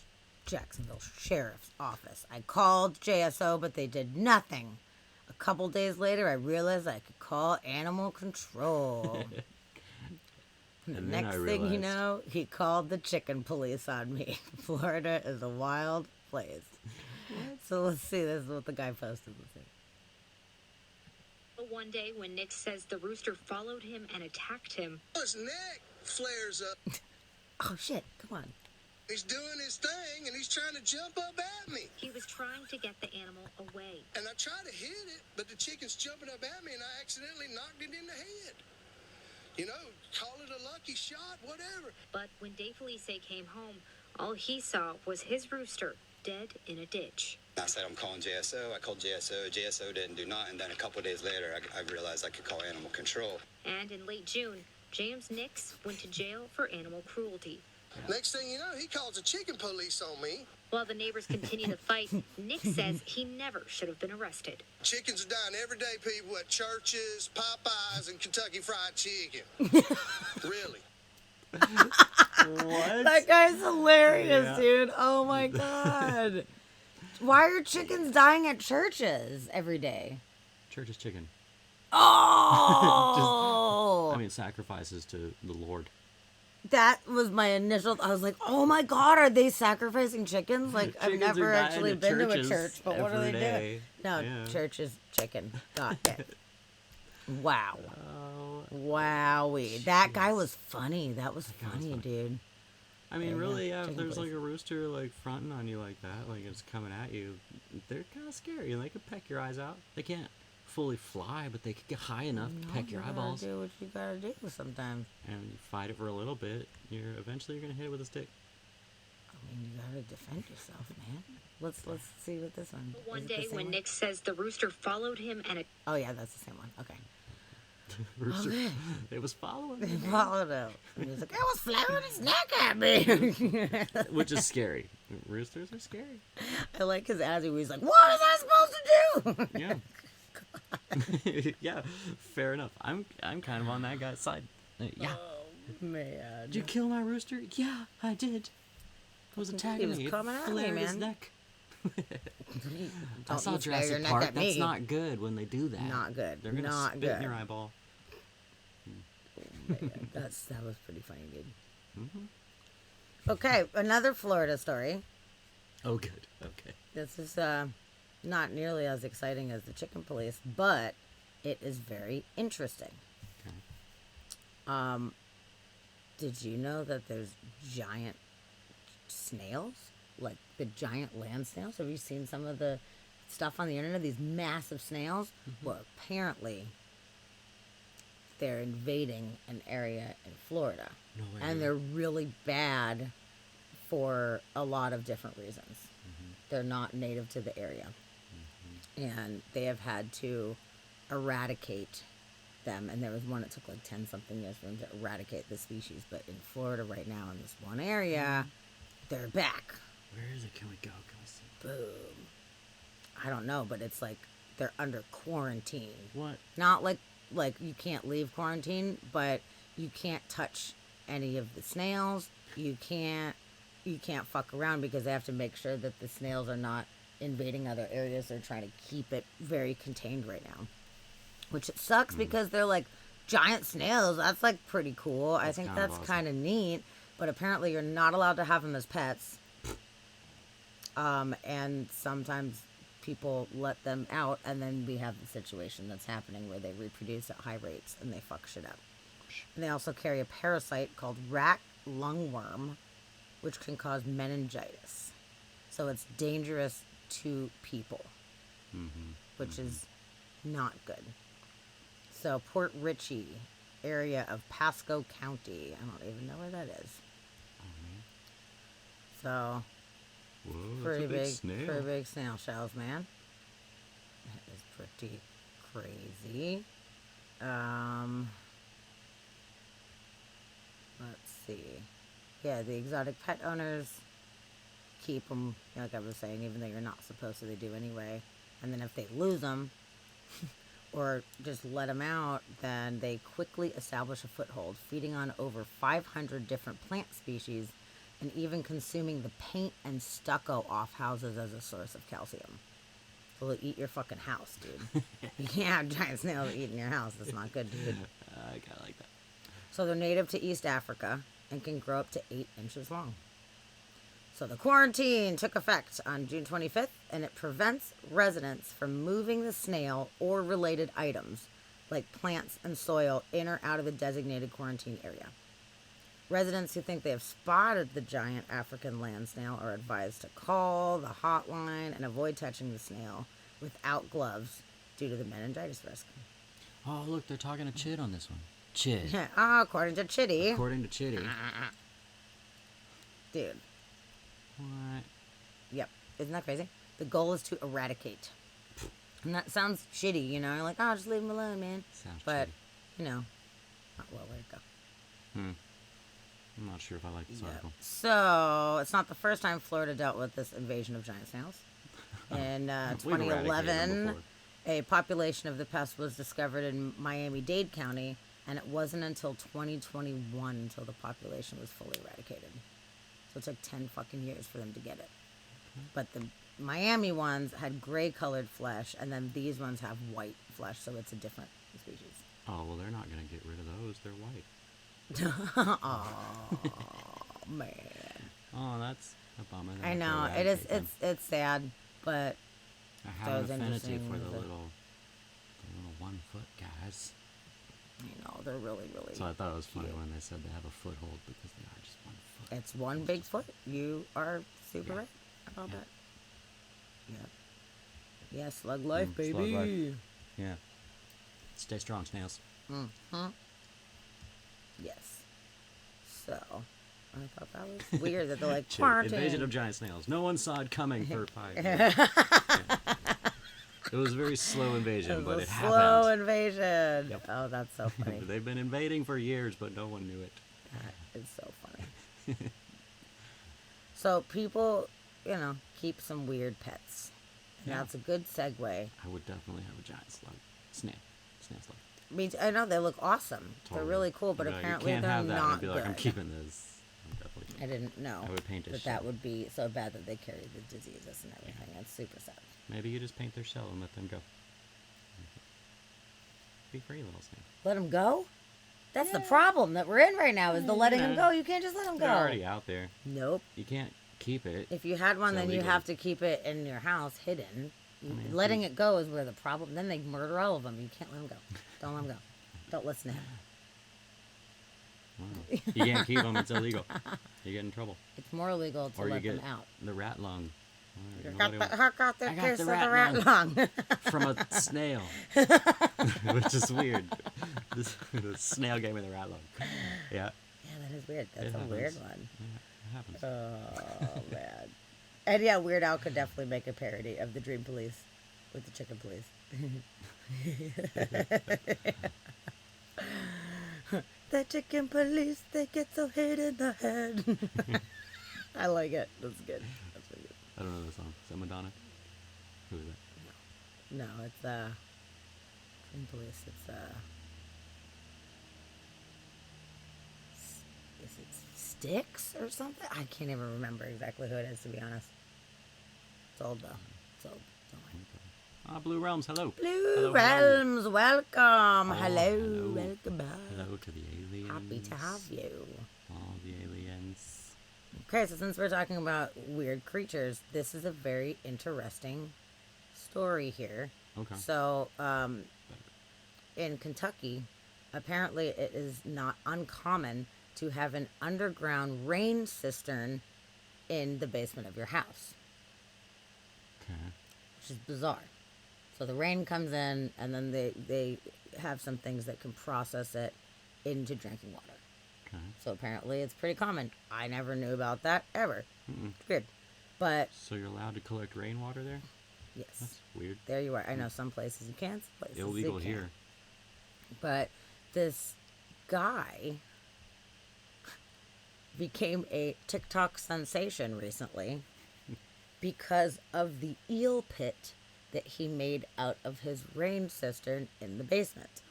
Jacksonville Sheriff's Office. I called JSO, but they did nothing. A couple days later, I realized I could call animal control. The And then next I thing you realized- know, he called the chicken police on me. Florida is a wild place. So let's see. This is what the guy posted. Let's see. One day when Nick says the rooster followed him and attacked him, His neck flares up. Oh, shit. Come on. He's doing his thing and he's trying to jump up at me. he was trying to get the animal away. And I try to hit it, but the chicken's jumping up at me and I accidentally knocked it in the head. You know, call it a lucky shot, whatever. But when Dave Felice came home, all he saw was his rooster dead in a ditch. I said, I'm calling JSO. I called JSO. JSO didn't do nothing. Then a couple of days later, I realized I could call animal control. And in late June, James Nix went to jail for animal cruelty. Next thing you know, he calls the chicken police on me. While the neighbors continue to fight, Nick says he never should have been arrested. Chickens are dying every day, people, at churches, Popeyes, and Kentucky Fried Chicken. Really? What? That guy's hilarious, Yeah. dude. Oh my god. Why are chickens dying at churches every day? Church is chicken. Oh, I mean, sacrifices to the Lord. that was my initial. I was like, "Oh my god, are they sacrificing chickens?" Like I've Chickens are never dying actually at been to a churches church, but what are they every doing? day. No, Yeah. church is chicken. Got it. Wow, Oh, wowie. That guy was funny. That was guy was funny, funny. dude. I mean, Yeah, really, yeah. If chicken there's place. like a rooster like fronting on you like that, like it's coming at you, they're kind of scary. They could peck your eyes out. They can't fully fly, but they could get high enough to peck your You eyeballs. gotta do what you gotta do sometimes. And you fight it for a little bit. You're gonna hit it with a stick. I mean, you gotta defend yourself, man. Let's see what this one. One is it the day same when one? Nick says the rooster followed him and Oh yeah, that's the same one. Okay. Rooster, Okay. it was following He me, followed him. And he was like, "I was flaring his neck at me." which is scary. Roosters are scary. I like his attitude. He's like, "What was I supposed to do?" Yeah. Yeah, fair enough. I'm kind of on that guy's side. Yeah. Man. Did you kill my rooster? Yeah, I did. It was attacking was me. It coming at me, flared his man. neck. I Don't saw you flare your Jurassic neck Park. at That's me. not good when they do that. Not good. They're gonna Not spit good. in your eyeball. Man, that was pretty funny, dude. Mm-hmm. Okay, another Florida story. Oh, good. Okay. This is not nearly as exciting as the chicken police, but it is very interesting. Okay. Did you know that there's giant snails? Like the giant land snails? Have you seen some of the stuff on the internet? These massive snails? Well, apparently they're invading an area in Florida. No way. And they're really bad for a lot of different reasons. They're not native to the area. And they have had to eradicate them. And there was one that took like 10 something years for them to eradicate the species. But in Florida right now, in this one area, they're back. Where is it? Can we go? Can we see? Boom. I don't know, but it's like they're under quarantine. What? Not like you can't leave quarantine, but you can't touch any of the snails. You can't fuck around because they have to make sure that the snails are not invading other areas. They're trying to keep it very contained right now, which it sucks because they're like giant snails. That's like pretty cool. I think kind of that's awesome. kind of neat, but apparently you're not allowed to have them as pets. And sometimes people let them out, and then we have the situation that's happening where they reproduce at high rates and they fuck shit up. And they also carry a parasite called rat lungworm, which can cause meningitis. So it's dangerous to people, which is not good. So Port Richey area of Pasco County. I don't even know where that is. So Whoa, pretty that's a big big, snail. pretty big snail shells, man. That is pretty crazy. Let's see. Yeah, the exotic pet owners keep them, like I was saying, even though you're not supposed to, they do anyway. And then if they lose them or just let them out, then they quickly establish a foothold, feeding on over 500 different plant species and even consuming the paint and stucco off houses as a source of calcium. So they'll eat your fucking house, dude. You can't have giant snails eating your house. That's not good, dude. I kind of like that. So they're native to East Africa and can grow up to 8 inches long. So the quarantine took effect on June 25th, and it prevents residents from moving the snail or related items, like plants and soil, in or out of the designated quarantine area. Residents who think they have spotted the giant African land snail are advised to call the hotline and avoid touching the snail without gloves due to the meningitis risk. Oh, look, they're talking to Chid on this one. Chid. According to Chitty. According to Chitty. Dude, What? yep. Isn't that crazy? The goal is to eradicate. And that sounds shitty, you know? You're like, oh, just leave him alone, man. Sounds But, shitty. you know, not well, where'd it go? I'm not sure if I like this article. So, it's not the first time Florida dealt with this invasion of giant snails. In We've eradicated them 2011, before. a population of the pest was discovered in Miami-Dade County, and it wasn't until 2021 until the population was fully eradicated. So it took 10 fucking years for them to get it. But the Miami ones had gray-colored flesh, and then these ones have white flesh, so it's a different species. Oh, well, they're not going to get rid of those. They're white. Oh, man. Oh, that's a bummer. They I have to know, it is. eradicate them. It's sad, but I that have was an affinity interesting for that- the little 1 foot guys. you know they're really, really. So I thought it was funny cute. when they said they have a foothold because they are just 1 foot. It's one big foot. You are super Yeah. right about Yeah. that. Yeah. Yeah, slug life, baby. Slug life. Yeah. Stay strong, snails. Yes. So, I thought that was weird that they're like Chid, Invasion quarantine. of giant snails. No one saw it coming for 5 years. Yeah. It was a very slow invasion, but it slow happened. invasion. Yep. Oh, that's so funny. They've been invading for years, but no one knew it. That is so funny. So people, keep some weird pets. And Yeah. that's a good segue. I would definitely have a giant slug. Snail slug. I know they look awesome. They're Totally. really cool, but You'd be like, apparently you can't they're have that. And not I'd be like, I'm good. keeping this. I'm definitely I keeping didn't know I would paint his that shell. would be so bad that they carry the diseases and everything. It's super sad. Maybe you just paint their shell and let them go. Be free, little snail. Let them go? That's the problem that we're in right now is the letting them go. You can't just let them go. They're already out there. Nope. You can't keep it. If you had one, It's then you illegal. have to keep it in your house hidden. mean, Letting it go is where the problem. Then they murder all of them. You can't let them go. Don't let them go. Don't listen to him. Wow. You can't keep them. It's illegal. You get in trouble. It's more illegal to Or you let them get out. the rat lung. I Nobody got wants- the I got case the of the rat rat lung. from a snail, which is weird. The snail gave me the rat lung. Yeah, Yeah, that is weird. That's It a weird happens. one. yeah, it happens. Oh, man. And yeah, Weird Al could definitely make a parody of the Dream Police with the Chicken Police. The Chicken Police, they get so hit in the head. I like it. That's good. That's really good. I don't know the song. Is that Madonna? Who is that? No, it's Dream Police. It's is it Styx or something? I can't even remember exactly who it is, to be honest. It's old though. It's old. Don't worry. Ah, Blue Realms. Hello. Blue Hello, hello. Realms, welcome. hello, hello. welcome back. Hello to the aliens. Happy to have you. All the aliens. Okay, so since we're talking about weird creatures, this is a very interesting story here. Okay. So, in Kentucky, apparently it is not uncommon to have an underground rain cistern in the basement of your house, Okay. which is bizarre. So the rain comes in, and then they have some things that can process it into drinking water. Okay. So apparently it's pretty common. I never knew about that ever. It's weird. But So you're allowed to collect rainwater there? yes, That's weird. there you are. I know some places you can, some places Illegal you can't. here. But this guy became a TikTok sensation recently because of the eel pit that he made out of his rain cistern in the basement.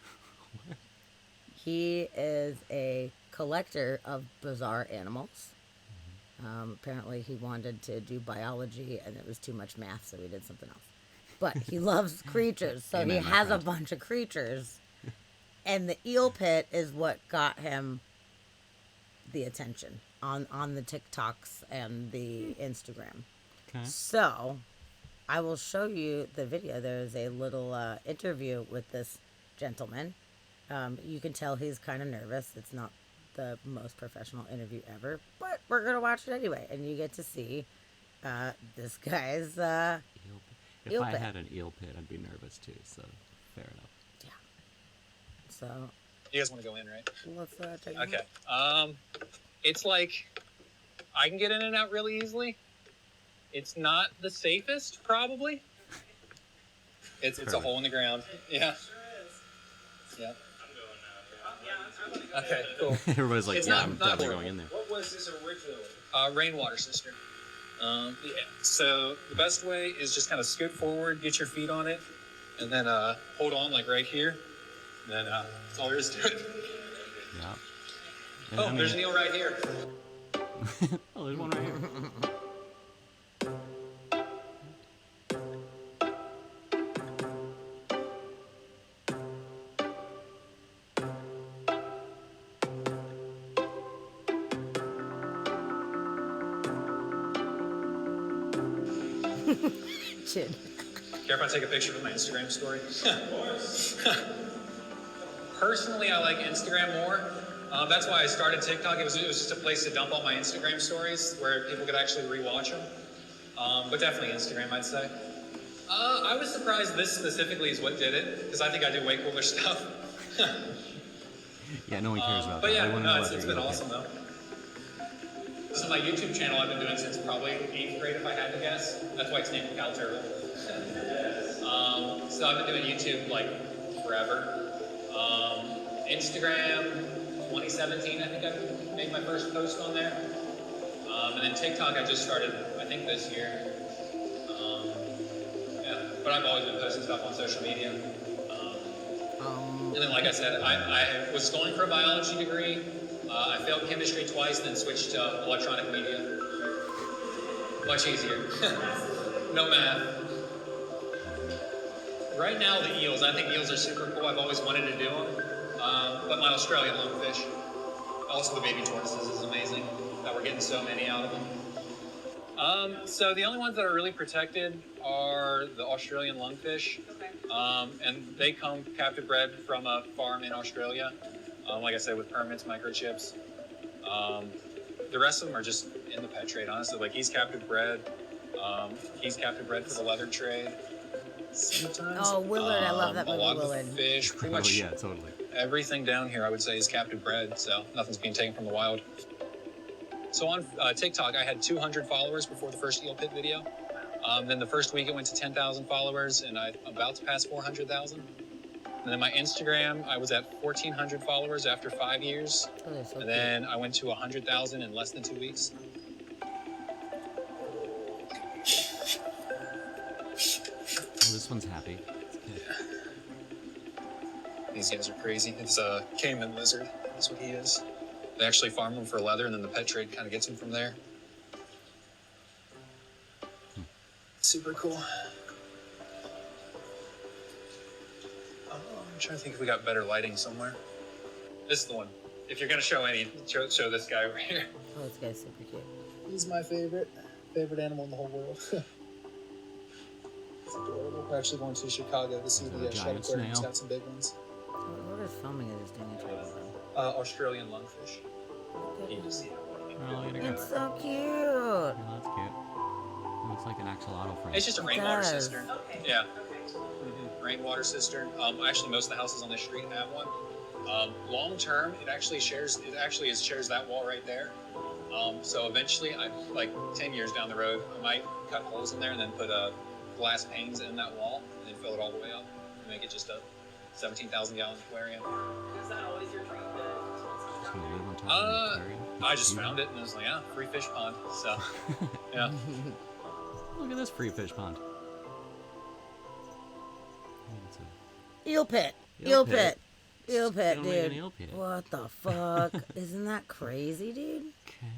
He is a collector of bizarre animals. Apparently, he wanted to do biology, and it was too much math, so he did something else. But he loves creatures, so Amen, he my has a friend. bunch of creatures. And the eel pit is what got him the attention on the TikToks and the Instagram. Okay. So, I will show you the video. There's a little interview with this gentleman. You can tell he's kind of nervous. It's not the most professional interview ever, but we're going to watch it anyway. And you get to see this guy's, Eel pit. If Eel I pit. had an eel pit, I'd be nervous too, so fair enough. so You guys want to go in, right? let's take a Okay. look. It's like I can get in and out really easily. It's not the safest, probably. It's a Perfect. hole in the ground. Yeah. Yeah. Okay, cool. Everybody's like, It's yeah, not- I'm not definitely horrible. going in there. What was this originally? Rainwater cistern. Yeah. So the best way is just kind of scoot forward, get your feet on it, and then hold on like right here. And then that's all there is to it. Yeah. And, Oh, I mean- there's an eel right here. Oh, there's one right here. Chin. Care if I take a picture of my Instagram story? Personally, I like Instagram more. That's why I started TikTok. It was just a place to dump all my Instagram stories where people could actually rewatch them. But definitely Instagram, I'd say. I was surprised this specifically is what did it, because I think I do way cooler stuff. Yeah, no one cares about But that. yeah, They wanna no, know it's about been your eel awesome pit. though. So my YouTube channel I've been doing since probably 8th grade if I had to guess. That's why it's named Cal Turtle. So I've been doing YouTube like forever. Instagram, 2017 I think I made my first post on there. And then TikTok I just started I think this year. Yeah, but I've always been posting stuff on social media. And then, like I said, I was going for a biology degree. I failed chemistry twice, then switched to electronic media. Much easier. No math. Right now, the eels. I think eels are super cool. I've always wanted to do them. But my Australian lungfish, also the baby tortoises, is amazing. That we're getting so many out of them. So the only ones that are really protected are the Australian lungfish. And they come captive bred from a farm in Australia. Like I said, with permits, microchips. The rest of them are just in the pet trade, honestly. Like he's captive bred. He's captive bred for the leather trade. Sometimes. Oh, Willard, I love that A movie, lot of Willard. the fish, pretty Oh, much yeah, totally. everything down here, I would say, is captive bred. So nothing's being taken from the wild. So on TikTok, I had 200 followers before the first eel pit video. Then the first week it went to 10,000 followers, and I'm about to pass 400,000. And then my Instagram, I was at 1,400 followers after 5 years. Oh, they're so And cute. then I went to 100,000 in less than 2 weeks. Oh, this one's happy. It's good. These guys are crazy. It's a Cayman lizard. That's what he is. They actually farm them for leather, and then the pet trade kind of gets them from there. Super cool. I'm trying to think if we got better lighting somewhere. This is the one. If you're gonna show any, show this guy over here. Oh, this guy's super cute. He's my favorite animal in the whole world. It's adorable. We're actually going to Chicago to see Is that the a Shell giant Aquarium. It's snail? got some big ones. What is filming is doing a trouble Australian lungfish. though. You just see it. Oh, look at it It's go. so cute. Oh, that's cute. It looks like an axolotl frame. It's just a It rainwater does. cistern. Yeah. rainwater cistern. Actually, most of the houses on this street have one. Long term, it actually shares that wall right there. So eventually, I like 10 years down the road, I might cut holes in there and then put glass panes in that wall and then fill it all the way up and make it just a 17,000 gallon aquarium. Is that always your dream? So you live on top of an aquarium? I just found it and I was like, yeah, free fish pond. So, yeah. Look at this free fish pond. It's a Eel pit. Eel Eel pit. pit. Eel pit, Gonna make an dude. eel pit. What the fuck? Isn't that crazy, dude? Okay.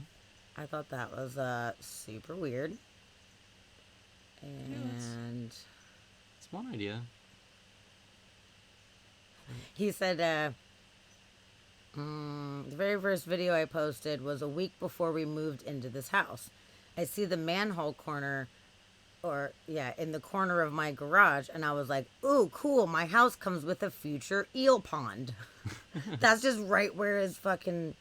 I thought that was super weird. And It's one idea. he said, the very first video I posted was a week before we moved into this house. I see the manhole corner, in the corner of my garage, and I was like, ooh, cool, my house comes with a future eel pond. That's just right where his fucking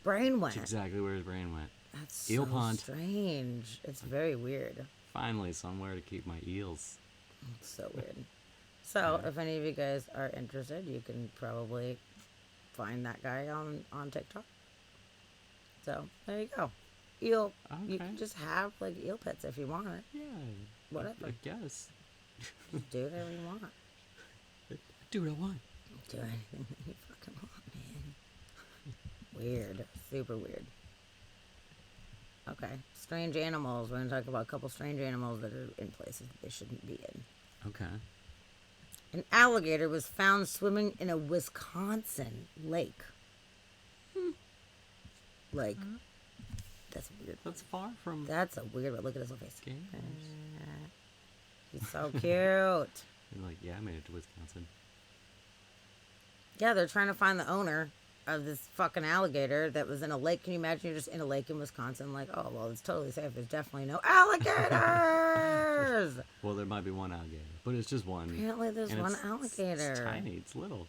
brain went. That's exactly where his brain went. That's Eel so pond. strange. It's very weird. Finally, somewhere to keep my eels. It's so weird. So, if any of you guys are interested, you can probably find that guy on TikTok. So, there you go. Eel. You Okay. can just have, like, eel pits if you want it. Yeah. Whatever. I guess. Just do whatever you want. Do what I want. Do anything that you fucking want, man. Weird. Super weird. Okay. Strange animals. We're going to talk about a couple strange animals that are in places they shouldn't be in. Okay. An alligator was found swimming in a Wisconsin lake. Like, that's weird. That's far from That's a weird one. Look at his little face. gators. He's so cute. And like, yeah, I made it to Wisconsin. Yeah, they're trying to find the owner of this fucking alligator that was in a lake. Can you imagine you're just in a lake in Wisconsin? Like, oh, well, it's totally safe. There's definitely no alligators. Well, there might be one alligator, but it's just one. Apparently there's and one it's alligator. tiny. It's little.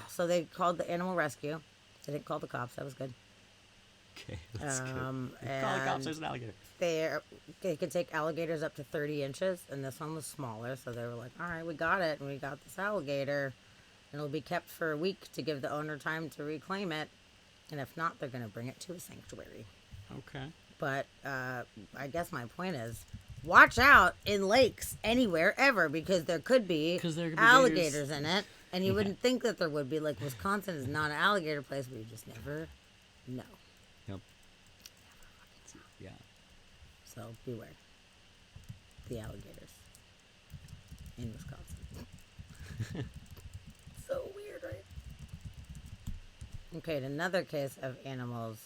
So they called the animal rescue. They didn't call the cops. That was good. Okay, that's good. Call the And cops. There's an alligator. they could take alligators up to 30 inches, and this one was smaller. So they were like, all right, we got it. And we got this alligator. And it'll be kept for a week to give the owner time to reclaim it. And if not, they're going to bring it to a sanctuary. Okay. But I guess my point is, watch out in lakes anywhere ever, because there could be 'Cause there could be alligators gators. in it. And you wouldn't think that there would be. Like, Wisconsin is not an alligator place, but you just never know. Yep. Yeah. So beware. The alligators in Wisconsin. So weird, right? Okay, another case of animals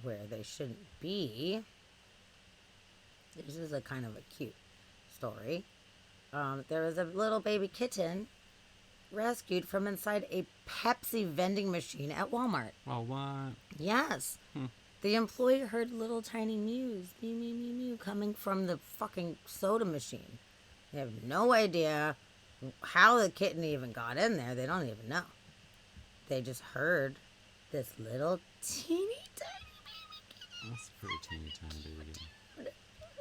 where they shouldn't be. This is a kind of a cute story. There was a little baby kitten rescued from inside a Pepsi vending machine at Walmart. Well, what? Yes. The employee heard little tiny mews, mew, mew, mew, mew, coming from the fucking soda machine. They have no idea how the kitten even got in there. They don't even know. They just heard this little teeny tiny baby kitten. That's a pretty teeny tiny baby kitten.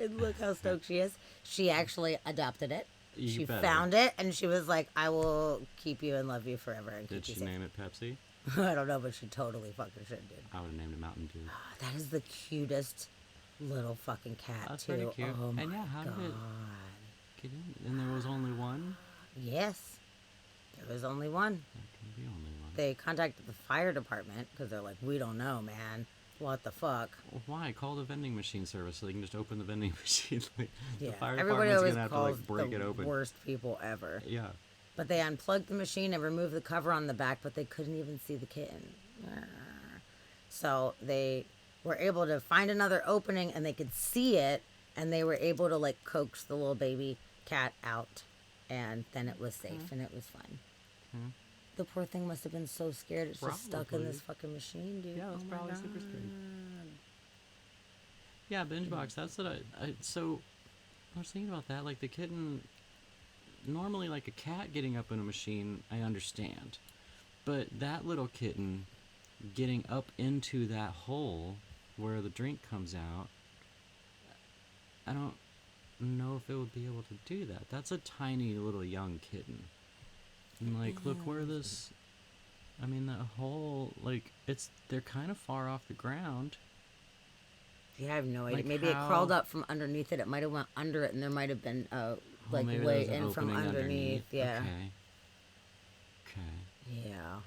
And look how stoked she is. She actually adopted it. You She better. found it, and she was like, I will keep you and love you forever. And Did keep she you name it Pepsi? safe. I don't know, but she totally fucking should, dude. I would have named it Mountain Dew. That is the cutest little fucking cat, That's too. pretty cute. Oh, my And yeah, how did God. it get in? And there was only one? Yes. There was only one. There can be only one. They contacted the fire department because they're like, we don't know, man. What the fuck? Well, why? Call the vending machine service so they can just open the vending machine. Like, Yeah. the fire Everybody department's always gonna have to calls like break the it open. worst people ever. Yeah. But they unplugged the machine and removed the cover on the back, but they couldn't even see the kitten. So they were able to find another opening and they could see it, and they were able to like coax the little baby cat out, and then it was safe and it was fine. The poor thing must have been so scared. It's just stuck in this fucking machine, dude. Yeah, it's Oh my probably super scary. God. Yeah, BingeBox. That's what so I was thinking about that. Like the kitten, normally like a cat getting up in a machine, I understand, but that little kitten getting up into that hole where the drink comes out, I don't. know if it would be able to do that. That's a tiny little young kitten. And like, look where this. I mean, the whole they're kind of far off the ground. Yeah, I have no idea. Like Maybe it crawled up from underneath it. It might have went under it, and there might have been a Maybe way there's an in from opening underneath. Yeah. Okay. Yeah.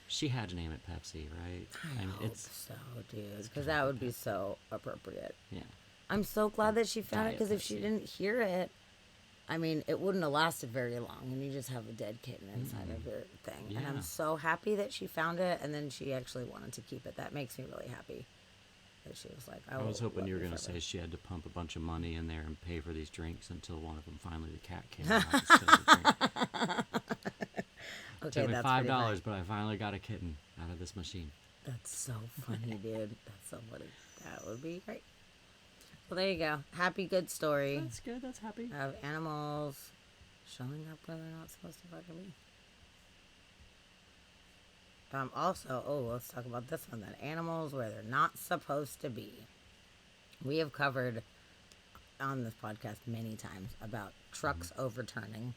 She had to name it Pepsi, right? I mean, hope so, dude, because that would be so appropriate. Yeah. I'm so glad that she found it, Diet because if she Pepsi. didn't hear it, I mean, it wouldn't have lasted very long, and you just have a dead kitten inside of your thing. And Yeah. I'm so happy that she found it, and then she actually wanted to keep it. That makes me really happy. That she was like, I was hoping you were going going to to say she had to pump a bunch of money in there and pay for these drinks until one of them finally, the cat came out and spilled the drink. Okay, Took me that's $5, pretty funny. but I finally got a kitten out of this machine. That's so funny, dude. That's so funny. That would be great. Well, there you go. Happy, good story That's good. That's happy. of animals showing up where they're not supposed to fucking be. Also, let's talk about this one then. Animals where they're not supposed to be. We have covered on this podcast many times about trucks overturning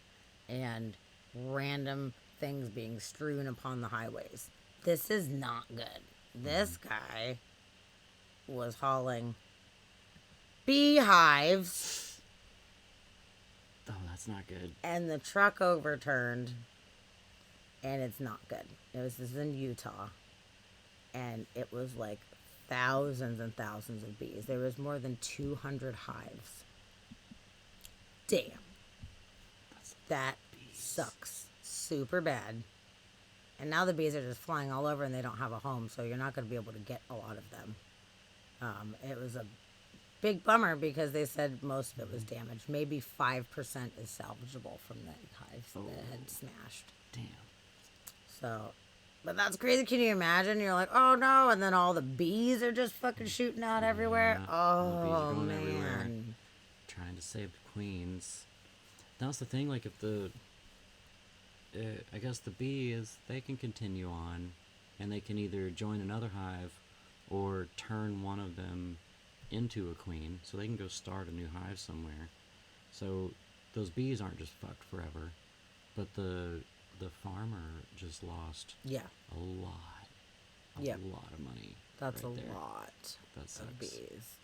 and random things being strewn upon the highways. This is not good. This guy was hauling beehives, Oh, that's not good. and the truck overturned, and it's not good. This is in Utah, and it was like thousands and thousands of bees. There was more than 200 hives. Damn. That sucks super bad. And now the bees are just flying all over, and they don't have a home, so you're not going to be able to get a lot of them. It was a big bummer because they said most of it was damaged. Maybe 5% is salvageable from the hives that had smashed. Damn. So, but that's crazy. Can you imagine? You're like, oh no, and then all the bees are just fucking shooting out everywhere. Yeah, all the bees are Oh going man. everywhere. Trying to save the queens. That's the thing, like if the I guess the bees, they can continue on, and they can either join another hive or turn one of them into a queen, so they can go start a new hive somewhere. So those bees aren't just fucked forever, but the farmer just lost Yeah, a lot of money. that's right a there. lot That sucks. of bees.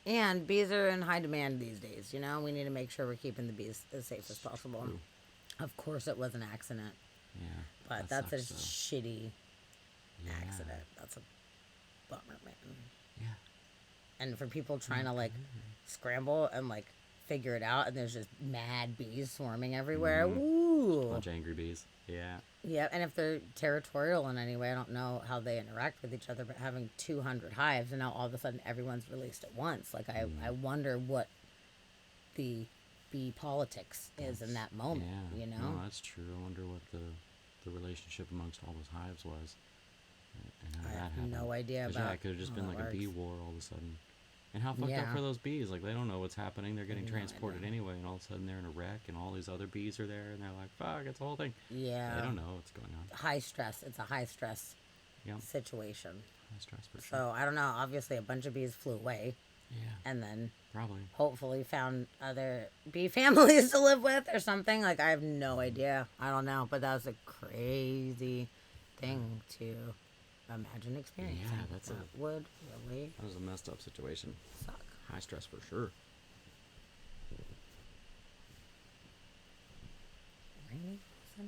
And bees are in high demand these days. You know, we need to make sure we're keeping the bees as safe as possible. True. Of course, it was an accident, Yeah, but that that's a sucks, shitty though. Yeah. accident. That's a bummer, man. Yeah. And for people trying to like scramble and like figure it out, and there's just mad bees swarming everywhere. Ooh. Bunch of angry bees. Yeah. Yeah, and if they're territorial in any way, I don't know how they interact with each other, but having 200 hives and now all of a sudden everyone's released at once. Like, I wonder what the bee politics is in that moment, Yeah. you know? No, that's true. I wonder what the relationship amongst all those hives was. And how I that have happened. no idea 'Cause, about yeah, it could have just how been that like a bee works. war all of a sudden. And how fucked up Yeah. for those bees? Like, they don't know what's happening. They're getting No transported idea. anyway, and all of a sudden they're in a wreck, and all these other bees are there, and they're like, fuck, it's a whole thing. Yeah. They don't know what's going on. High stress. It's a high stress Yep. situation. High stress for sure. So, I don't know. Obviously, a bunch of bees flew away Yeah, and then probably. hopefully found other bee families to live with or something. Like, I have no idea. I don't know. But that was a crazy thing to imagine experiencing. Yeah, that's that would really That was a messed up situation. suck. High stress for sure. Raining? Is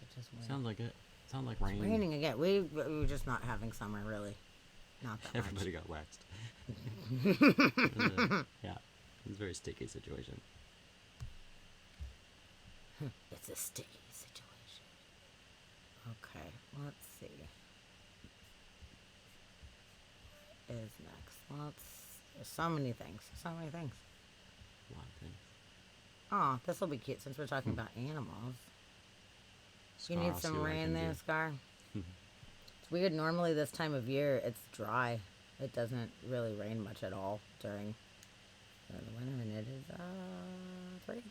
it just raining? Sounds like it. Sounds like rain. Raining again. We were just not having summer, really. Not that Everybody much. got waxed. Yeah, it's a very sticky situation. It's a sticky situation. Okay, let's see. What is next? There's so many things. So many things. A lot of things. Oh, this will be cute since we're talking about animals. You Scar, need I'll see some what I rain can there, do. Scar? It's weird. Normally this time of year, it's dry. It doesn't really rain much at all during the winter, and it is 3.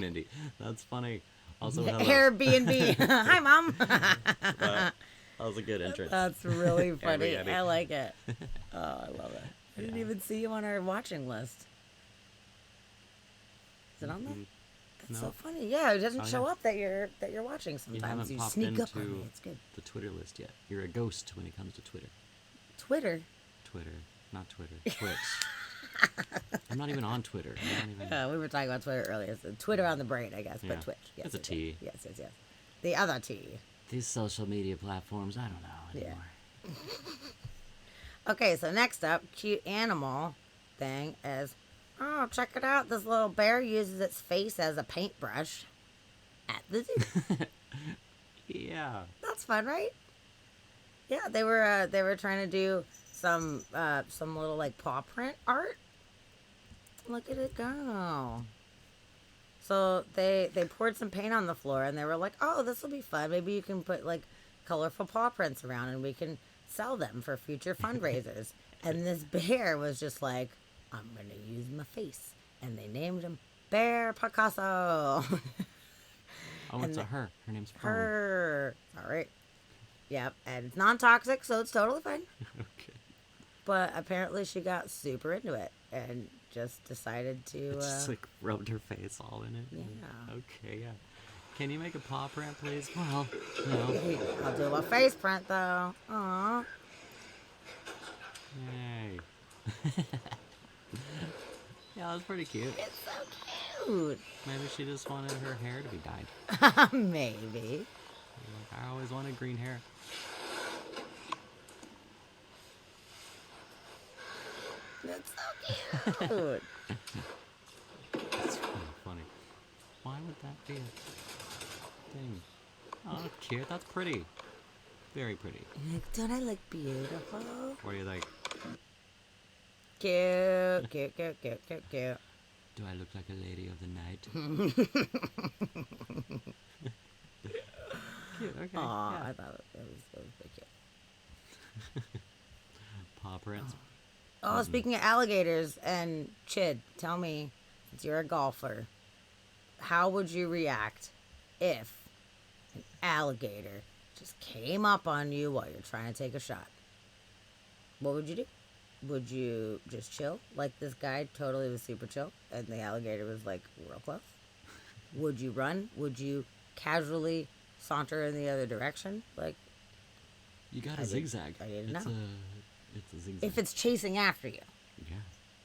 Mindy, that's funny. Also, Airbnb. Hi, Mom. that was a good entrance. That's really funny. Airbnb. I like it. Oh, I love it. I didn't even see you on our watching list. Is it on there? That's so No. funny. Yeah, it doesn't Oh, show yeah. up that you're watching You sometimes. haven't You popped sneak up on into me. It's good. the Twitter list yet. You're a ghost when it comes to Twitter. Twitter. Twitter, not Twitter. Twitch. I'm not even on Twitter. I'm not even... We were talking about Twitter earlier. So Twitter on the brain, I guess, Yeah. but Twitch. Yes, It's a yes, T. Yes, yes, yes. The other T. These social media platforms, I don't know Yeah. anymore. Okay, so next up, cute animal thing is, oh, check it out. This little bear uses its face as a paintbrush at the zoo. Yeah. That's fun, right? Yeah, they were trying to do some little like paw print art. Look at it go. So they poured some paint on the floor and they were like, oh, this will be fun. Maybe you can put like colorful paw prints around and we can sell them for future fundraisers. And this bear was just like, I'm gonna use my face, and they named him Bear Picasso. Oh, And it's the- a her. Her name's Fern. Her. All right. Yep, and it's non-toxic, so it's totally fine. Okay. But apparently she got super into it and just decided to. It just like rubbed her face all in it. Yeah. Okay, yeah. Can you make a paw print, please? Well, no. I'll do a face print though. Aw. Yay. Yeah, that was pretty cute. It's so cute. Maybe she just wanted her hair to be dyed. Maybe. Like, I always wanted green hair. That's so cute. That's really funny. Why would that be a thing? Oh, cute. That's pretty. Very pretty. Like, don't I look beautiful? What are you like? Cute, cute, cute, cute, cute, cute. Do I look like a lady of the night? Cute, okay. Aw, yeah. I thought it was pretty cute. Paw prints. Oh, speaking of alligators and Chid, tell me, since you're a golfer, how would you react if an alligator just came up on you while you're trying to take a shot? What would you do? Would you just chill? Like this guy totally was super chill and the alligator was like real close? Would you run? Would you casually saunter in the other direction? Like, You got I a did- zigzag. I didn't it's know. It's a zigzag. if it's chasing after you. Yeah.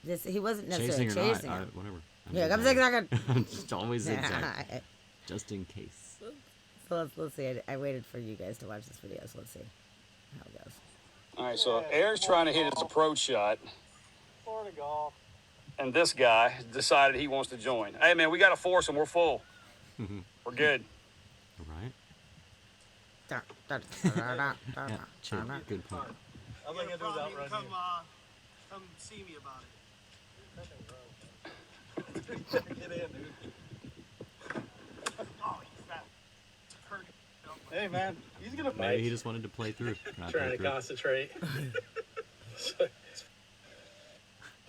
This he wasn't necessarily Chasing or chasing not, him. whatever. Yeah, I'm zigzagging. I'm just always zigzag. Just in case. So let's see. I waited for you guys to watch this video, so let's see how it goes. All right, so Eric's trying to hit his approach shot, Florida golf. and this guy decided he wants to join. Hey, man, we got to force him. We're full. We're good. All right. Yeah, Yeah, chill. Good point. I'm gonna do that right come, come see me about it. Get in, dude. Oh, he's that. Hey, man, he's gonna Maybe he just wanted to play through. Not play through. concentrate.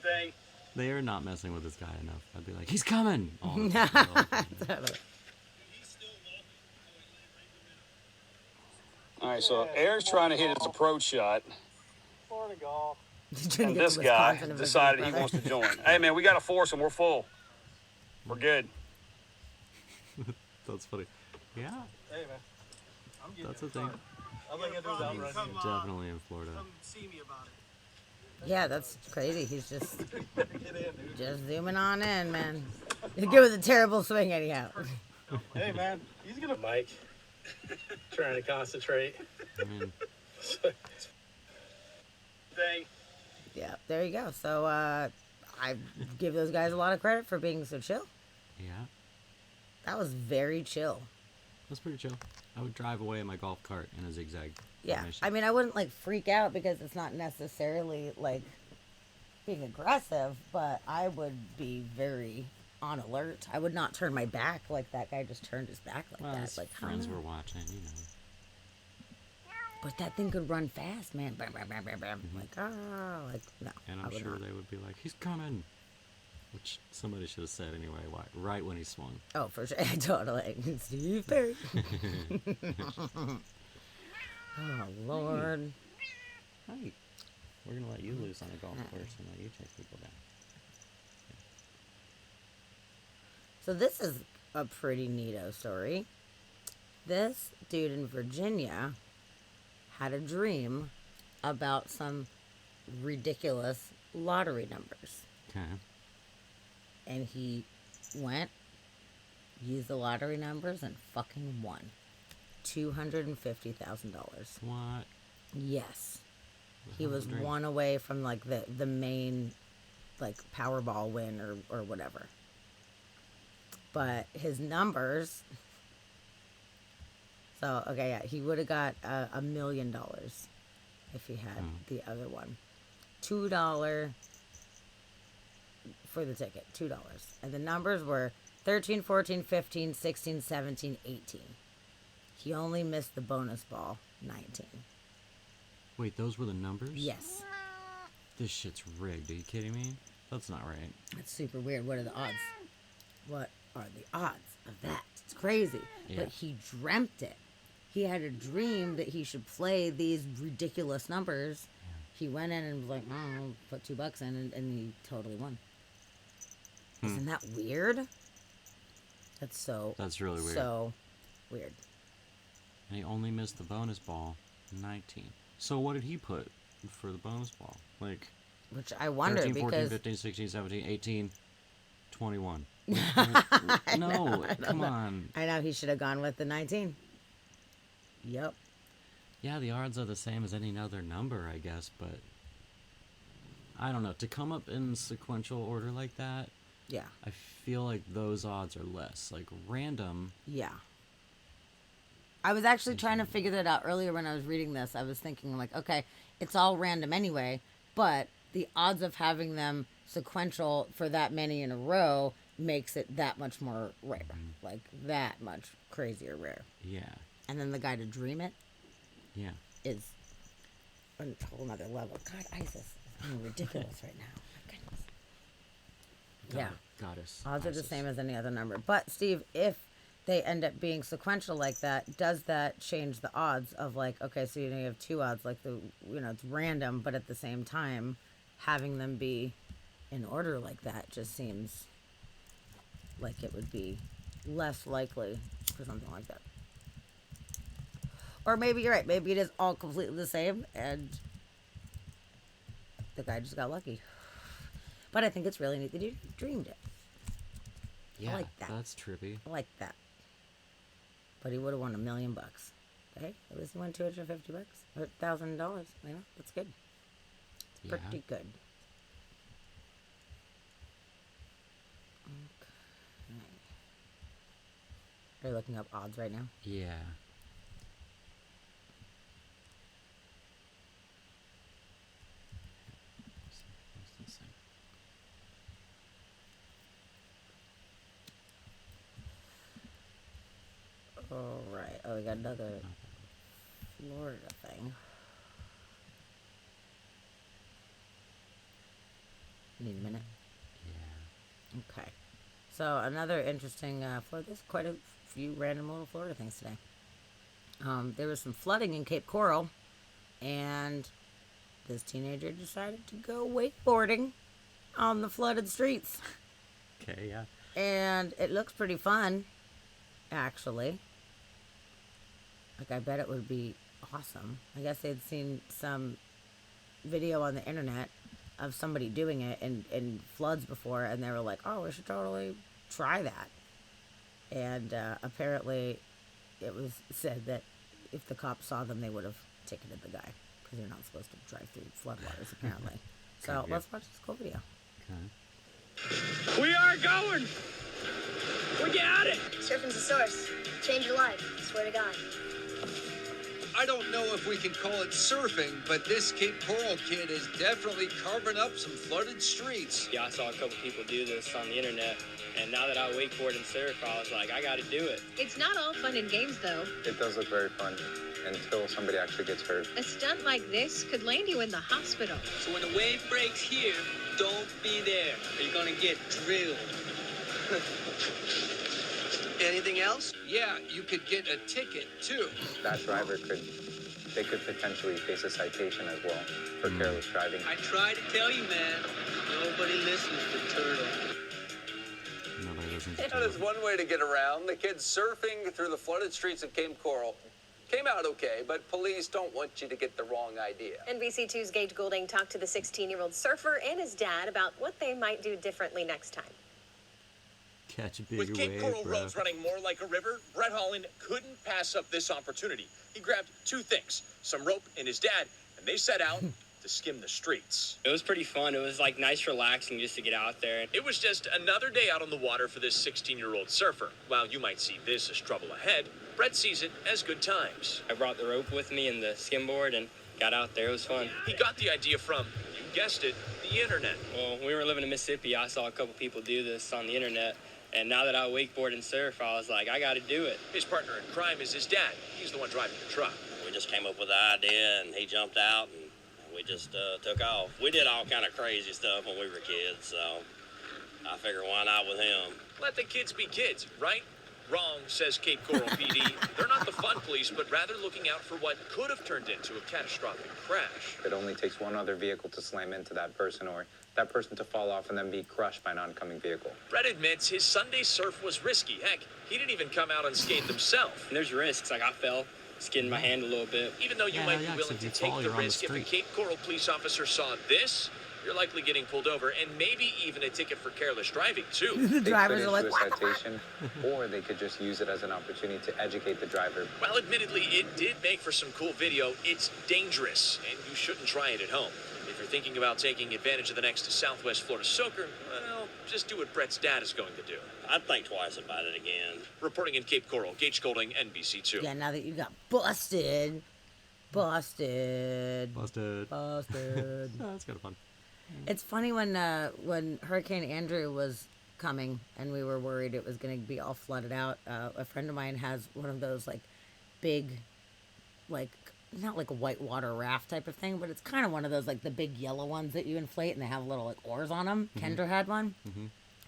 Thing. They are not messing with this guy enough. I'd be like, he's coming. All the time. Totally. All right, so Eric's trying to hit his approach shot, Florida golf. He's trying to and get this to guy Wisconsin and visit his decided he brother. wants to join. Hey, man, we got to force him. We're full. We're good. That's funny. Yeah, Hey, man. I'm getting that's in the the thing. car. I'm gonna do that right He's here. definitely in Florida. Come see me about it. Yeah, that's crazy. He's just Get in, dude. just zooming on in, man. He's good with a terrible swing anyhow. Hey, man, he's gonna. Mike, trying to concentrate. I mean, Thing. Yeah, there you go. So I give those guys a lot of credit for being so chill. yeah, That was very chill. that's pretty chill. I would drive away in my golf cart in a zigzag. Yeah, formation. I mean, I wouldn't like freak out because it's not necessarily like being aggressive, but I would be very on alert. I would not turn my back like that guy just turned his back like Well, that. his Like, friends huh? were watching, you know. But that thing could run fast, man. Bam, bam, bam, bam, bam. Like, like no. And I I'm would sure not. they would be like, he's coming. Which somebody should have said anyway, right when he swung. Oh, for sure. Totally. Steve Perry. Oh, Lord. Right. We're gonna let you loose on a golf course and let you chase people down. So this is a pretty neato story. This dude in Virginia had a dream about some ridiculous lottery numbers. Okay. And he went, used the lottery numbers, and fucking won $250,000. What? Yes. He was one away from like the main like Powerball win or whatever. But his numbers. So okay, yeah, he would have got $1 million if he had the other one. $2 for the ticket, $2. And the numbers were 13, 14, 15, 16, 17, 18. He only missed the bonus ball, 19. Wait, those were the numbers? Yes. This shit's rigged. Are you kidding me? That's not right. That's super weird. What are the odds? What are the odds of that? It's crazy. Yeah. But he dreamt it. He had a dream that he should play these ridiculous numbers. Yeah. He went in and was like, oh, I'll put $2 in, and he totally won. Isn't that weird? That's really weird. So weird. And he only missed the bonus ball, 19. So what did he put for the bonus ball? Like, which I wonder 13, 14, because 15, 16, 17, 18, 21. No, come on. I know he should have gone with the 19. Yep. Yeah, the odds are the same as any other number, I guess, but I don't know. To come up in sequential order like that, yeah, I feel like those odds are less. Like random. Yeah. I was actually trying to figure that out earlier when I was reading this. I was thinking like, okay, it's all random anyway, but the odds of having them sequential for that many in a row makes it that much more rare. Like that much crazier rare. Yeah. And then the guy to dream it. Yeah. Is a whole nother level. God, ISIS is being ridiculous right now. My goodness. Yeah. Goddess. Odds are the same as any other number. But Steve, if they end up being sequential like that, does that change the odds of like, okay, so you have two odds, like it's random, but at the same time, having them be in order like that just seems like it would be less likely for something like that. Or maybe you're right. Maybe it is all completely the same, and the guy just got lucky. But I think it's really neat that you dreamed it. Yeah, I like that. That's trippy. I like that. But he would have won $1 million. Hey, at least he won $250 or $1,000. You know, that's good. It's pretty good. Okay. Are you looking up odds right now? Yeah. All right. Oh, we got another Florida thing. Need a minute? Yeah. Okay. So another interesting Florida. There's quite a few random little Florida things today. There was some flooding in Cape Coral, and this teenager decided to go wakeboarding on the flooded streets. Okay, yeah. And it looks pretty fun, actually. Like, I bet it would be awesome. I guess they'd seen some video on the internet of somebody doing it in floods before, and they were like, oh, we should totally try that. And apparently it was said that if the cops saw them, they would have ticketed the guy, because you're not supposed to drive through floodwaters, apparently. So let's watch this cool video. We are going! We got it! Surfing's the source. Change your life. Swear to God. I don't know if we can call it surfing, but this Cape Coral kid is definitely carving up some flooded streets. Yeah, I saw a couple people do this on the internet, and now that I wakeboard and surf, I was like, I gotta do it. It's not all fun and games, though. It does look very fun until somebody actually gets hurt. A stunt like this could land you in the hospital. So when the wave breaks here, don't be there, or you're gonna get drilled. Anything else? Yeah, you could get a ticket, too. That driver could they could potentially face a citation as well for careless driving. I try to tell you, man. Nobody listens to Turtle. Nobody listens You know, there's one way to get around. The kids surfing through the flooded streets of Cape Coral came out okay, but police don't want you to get the wrong idea. NBC2's Gage Goulding talked to the 16-year-old surfer and his dad about what they might do differently next time. Catch a big With Cape wave, Coral bro. roads running more like a river, Brett Holland couldn't pass up this opportunity. He grabbed two things, some rope and his dad, and they set out to skim the streets. It was pretty fun. It was like nice, relaxing just to get out there. It was just another day out on the water for this 16-year-old surfer. While you might see this as trouble ahead, Brett sees it as good times. I brought the rope with me and the skimboard and got out there. It was fun. He got the idea from, you guessed it, the internet. Well, when we were living in Mississippi, I saw a couple people do this on the internet. And now that I wakeboard and surf, I was like, I got to do it. His partner in crime is his dad. He's the one driving the truck. We just came up with the idea, and he jumped out, and we just took off. We did all kind of crazy stuff when we were kids, so I figured why not with him. Let the kids be kids, right? Wrong, says Cape Coral PD. They're not the fun police, but rather looking out for what could have turned into a catastrophic crash. It only takes one other vehicle to slam into that person or that person to fall off and then be crushed by an oncoming vehicle. Brett admits his Sunday surf was risky. Heck, he didn't even come out unscathed himself. And there's risks. Like I fell, skinned my hand a little bit. Even though you might be willing to take the risk, if a Cape Coral police officer saw this, you're likely getting pulled over and maybe even a ticket for careless driving, too. The drivers are like, a citation, or they could just use it as an opportunity to educate the driver. While admittedly it did make for some cool video, it's dangerous, and you shouldn't try it at home. If you're thinking about taking advantage of the next Southwest Florida Soaker, well, just do what Brett's dad is going to do. I'd think twice about it again. Reporting in Cape Coral, Gage Golding, NBC2. Yeah, now that you got busted. Busted. Busted. Oh, that's kind of fun. It's funny when Hurricane Andrew was coming and we were worried it was going to be all flooded out. A friend of mine has one of those like big, like not like a whitewater raft type of thing, but it's kind of one of those like the big yellow ones that you inflate and they have little like oars on them. Kendra had one,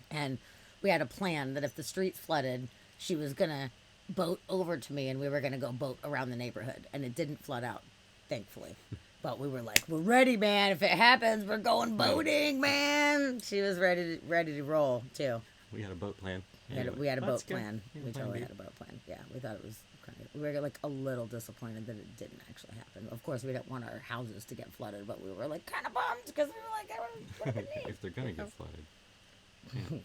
and we had a plan that if the streets flooded, she was gonna boat over to me and we were gonna go boat around the neighborhood, and it didn't flood out, thankfully. But we were like, we're ready, man. If it happens, we're going boating, man. She was ready to roll, too. We had a boat plan. We had a boat good. plan. Yeah, We plan totally B. had a boat plan. Yeah, we thought it was kind of... We were, like, a little disappointed that it didn't actually happen. Of course, we didn't want our houses to get flooded, but we were, like, kind of bummed because we were like, what have been neat. If they're going to get flooded. Yeah.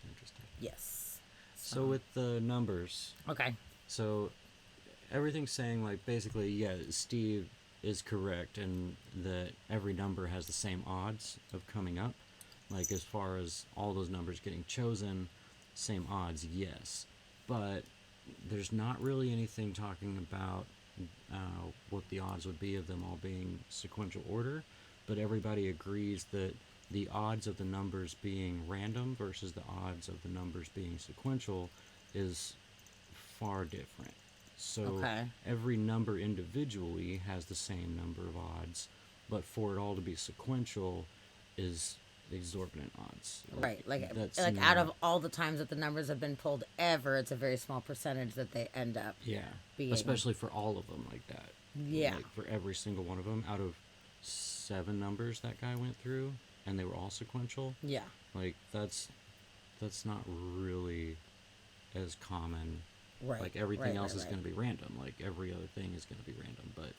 Interesting. Yes. So with the numbers. Okay. So everything's saying, like, basically, yeah, Steve is correct in that every number has the same odds of coming up. Like, as far as all those numbers getting chosen, same odds, yes. But there's not really anything talking about what the odds would be of them all being sequential order. But everybody agrees that the odds of the numbers being random versus the odds of the numbers being sequential is far different. So every number individually has the same number of odds, but for it all to be sequential is exorbitant odds. Right, like that's out of all the times that the numbers have been pulled ever, it's a very small percentage that they end up being. Especially for all of them like that. Yeah. Like for every single one of them, out of 7 numbers that guy went through, and they were all sequential. Yeah. Like that's not really as common. Right. Like everything else is going to be random. Like every other thing is going to be random. But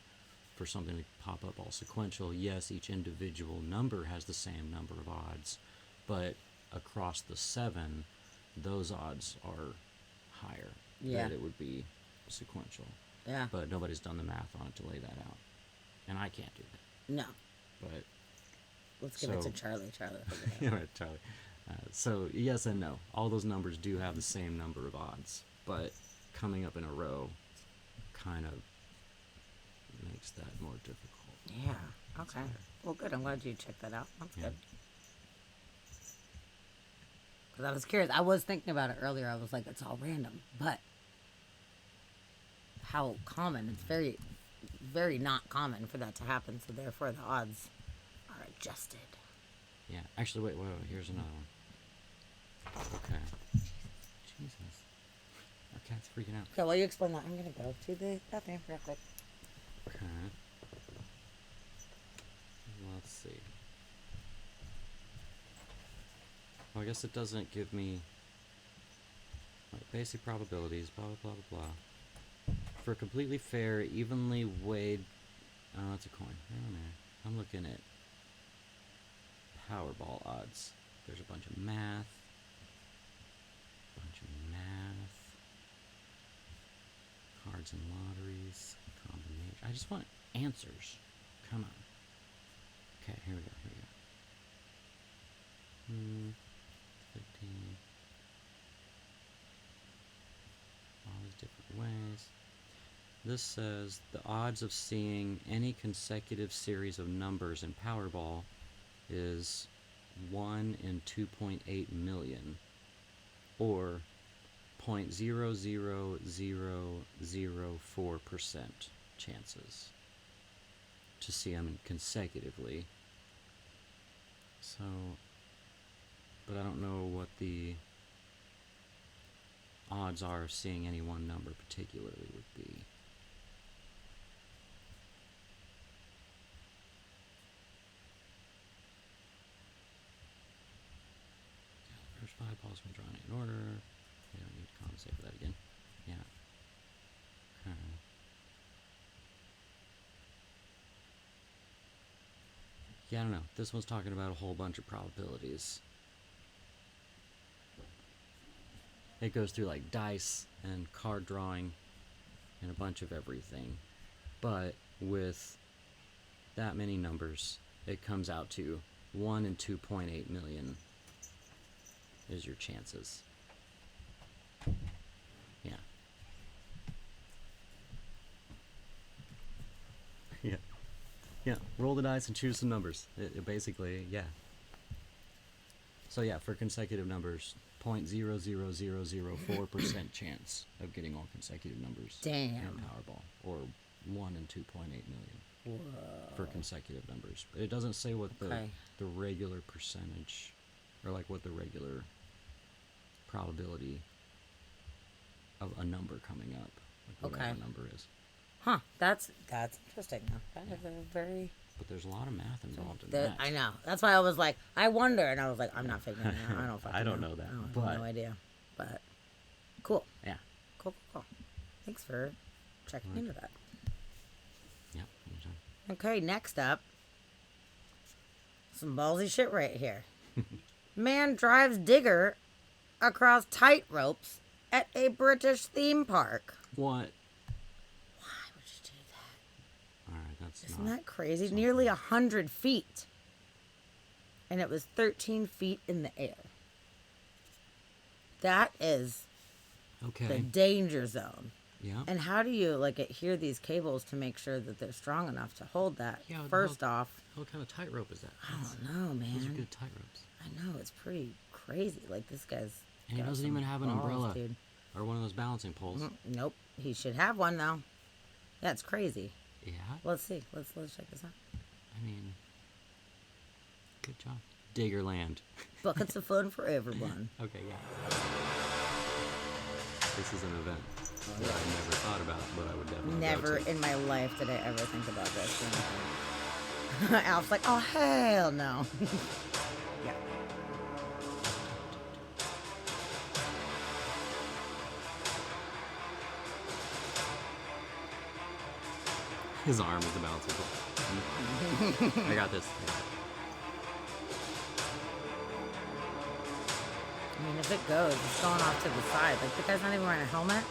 for something to pop up all sequential, yes, each individual number has the same number of odds, but across the 7, those odds are higher. Yeah. That it would be sequential. Yeah. But nobody's done the math on it to lay that out, and I can't do that. No. But let's give it to Charlie. Yeah, right, Charlie. So yes and no. All those numbers do have the same number of odds, but coming up in a row kind of makes that more difficult. Yeah. Okay. Well, good. I'm glad you checked that out. That's good. Because I was curious. I was thinking about it earlier. I was like, it's all random, but how common? It's very, very not common for that to happen. So therefore, the odds are adjusted. Yeah. Actually, wait. Here's another one. Okay. Jesus. Our cat's freaking out. Okay, while you explain that, I'm going to go to the bathroom real quick. Okay. Let's see. Well, I guess it doesn't give me basic probabilities, blah, blah, blah, blah, blah. For a completely fair, evenly weighed... Oh, that's a coin. Oh, man. I'm looking at Powerball odds. There's a bunch of math. Cards and lotteries. Combination. I just want answers. Come on. Okay, here we go. 15. All these different ways. This says the odds of seeing any consecutive series of numbers in Powerball is 1 in 2.8 million, or 0.00004% chances to see them consecutively. So, but I don't know what the odds are of seeing any one number particularly would be. First 5 balls been drawn in order. We don't need to compensate for that again. Yeah. Okay. Yeah, I don't know. This one's talking about a whole bunch of probabilities. It goes through like dice and card drawing and a bunch of everything. But with that many numbers, it comes out to 1 in 2.8 million is your chances. Yeah. Yeah. Yeah. Roll the dice and choose some numbers. It basically, yeah. So yeah, for consecutive numbers, 0.00004% chance of getting all consecutive numbers. Damn. In Powerball, or 1 in 2.8 million. Whoa. For consecutive numbers. But it doesn't say what the regular percentage, or like what the regular probability of a number coming up, like whatever number is. Huh? That's interesting. That is a very. But there's a lot of math involved in that. I know. That's why I was like, I wonder, and I was like, I'm not figuring it out. I don't. I don't know that. I have no idea. But cool. Yeah. Cool. Thanks for checking into that. Yep. Anytime. Okay. Next up, some ballsy shit right here. Man drives digger across tight ropes at a British theme park. What? Why would you do that? Alright, that's Isn't that crazy? Nearly 100 feet. And it was 13 feet in the air. That is the danger zone. Yeah. And how do you adhere these cables to make sure that they're strong enough to hold that? Yeah, First off. What kind of tightrope is that? I don't know, man. Those are good tightropes. I know, it's pretty crazy. Like, this guy's. And he doesn't even have an umbrella. Dude. Or one of those balancing poles. Nope. He should have one, though. Yeah, it's crazy. Yeah? Let's see. Let's check this out. I mean, good job. Diggerland. Buckets of fun for everyone. Okay, yeah. This is an event that I never thought about, but I would definitely Never go to. in my life did I ever think about this. Alf's like, oh, hell no. Yeah. His arm is the balancing pole. I got this. I mean, if it goes, it's going off to the side. Like, the guy's not even wearing a helmet.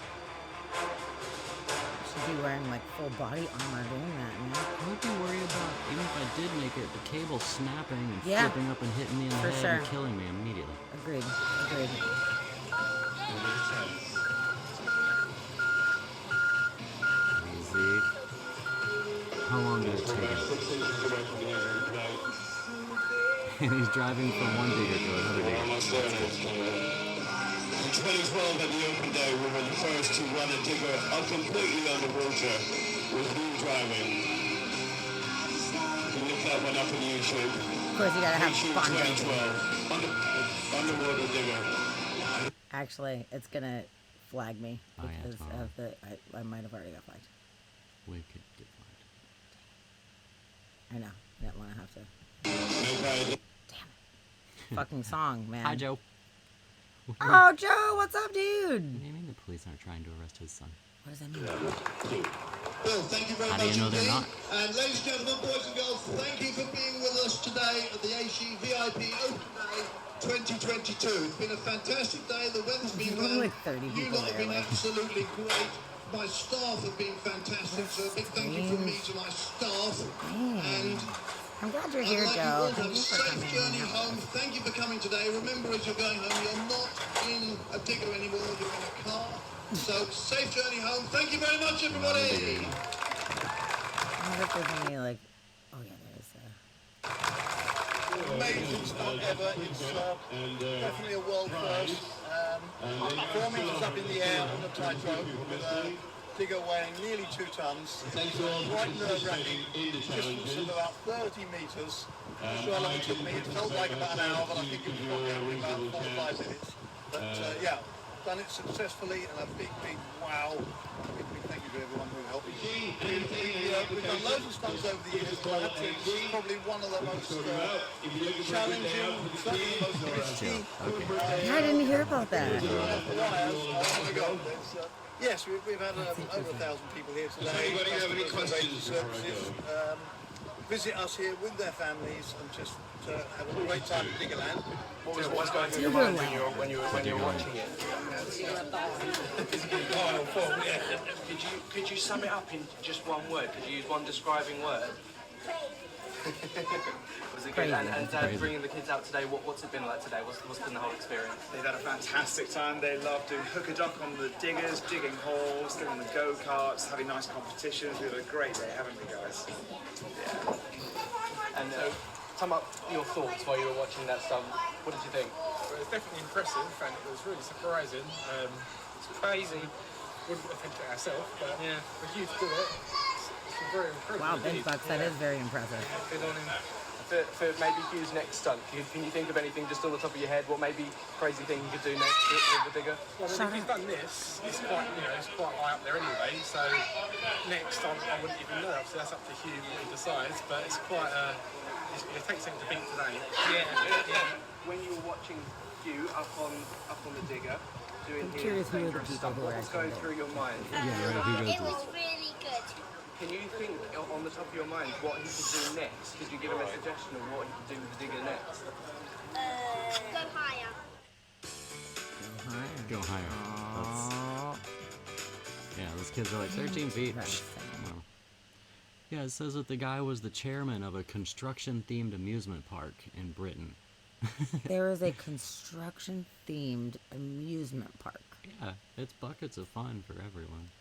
Should be wearing, full body armor doing that, man. I would be worried about, even if I did make it, the cable snapping and Yeah. flipping up and hitting me in the For head sure. and killing me immediately. Agreed. Easy. How long did it take him? And he's driving from one digger to another digger. Almost there. In 2012 at the Open Day, we were the first to run a digger completely underwater with me driving. You can look that one up on YouTube. Of course, you gotta have fun. 2012. Underwater digger. Actually, it's gonna flag me Oh, yeah, because tomorrow. of the. I might have already got flagged. We could get flagged. I know. I didn't want to have to. Damn. Fucking song, man. Hi, Joe. Oh, Joe, what's up, dude? What do you mean the police aren't trying to arrest his son? What does that mean? Well, thank you very How much do you know they're indeed. not? And ladies and gentlemen, boys and girls, thank you for being with us today at the AC VIP Open Day 2022. It's been a fantastic day. The weather's been There's only well. like 30 You people lot have there, been like- absolutely great. My staff have been fantastic. So a big thank you from me to my staff. And I'm glad you're I'd here, like you Joe. all to Thank have a you for safe coming. journey home. Thank you for coming today. Remember, as you're going home, you're not in a digger anymore. You're in a car. So safe journey home. Thank you very much, everybody. I wonder if there's any, like... Oh, yeah, there's... Amazing stuff ever. It's definitely a world first. 4 meters up in the air on the tightrope with a digger weighing nearly 2 tons. Quite nerve-wracking. Distance of about 30 meters. I'm not sure how long it took me. It felt like about an hour, but I think it was probably about 4 or 5 minutes. But yeah, done it successfully, and a big wow. Big thank you to everyone who helped me. We've done loads of stunts over the years, but I have to say this is probably one of the most challenging, certainly the most risky. Yeah, I didn't hear about that. Yes, we've had over 1,000 people here today. Anybody have any questions? Services, visit us here with their families and just have a great time at Diggerland. What was going through your mind when you were watching it? Could you sum it up in just one word? Could you use one describing word? Was it good? And Dad, bringing the kids out today, what's it been like today? What's been the whole experience? They've had a fantastic time. They love doing hook-a-duck on the diggers, digging holes, doing the go-karts, having nice competitions. We had a great day, haven't we, guys? Yeah. And sum up your thoughts while you were watching that stuff. What did you think? Well, it was definitely impressive and it was really surprising. It's crazy. Wouldn't have think it ourselves, but for you to do it, it's very impressive. Wow, Big Bucks, that is very impressive. Good on him. For maybe Hugh's next stunt, can you think of anything just on the top of your head? What maybe crazy thing he could do next with the digger? Well, I mean, if he's done this, it's quite, it's quite high up there anyway. So next, I wouldn't even know. Obviously, that's up to Hugh what he decides. But it's quite, it takes something to beat today. Yeah. When you were watching Hugh up on the digger, doing his dangerous stuff, what was going through your mind? It was really good. Can you think on the top of your mind what he could do next? Could you give him a suggestion of what he could do with the digger next? Go higher. Go higher. Yeah, those kids are like 13 feet. Well, yeah, it says that the guy was the chairman of a construction-themed amusement park in Britain. There is a construction-themed amusement park. Yeah, it's buckets of fun for everyone.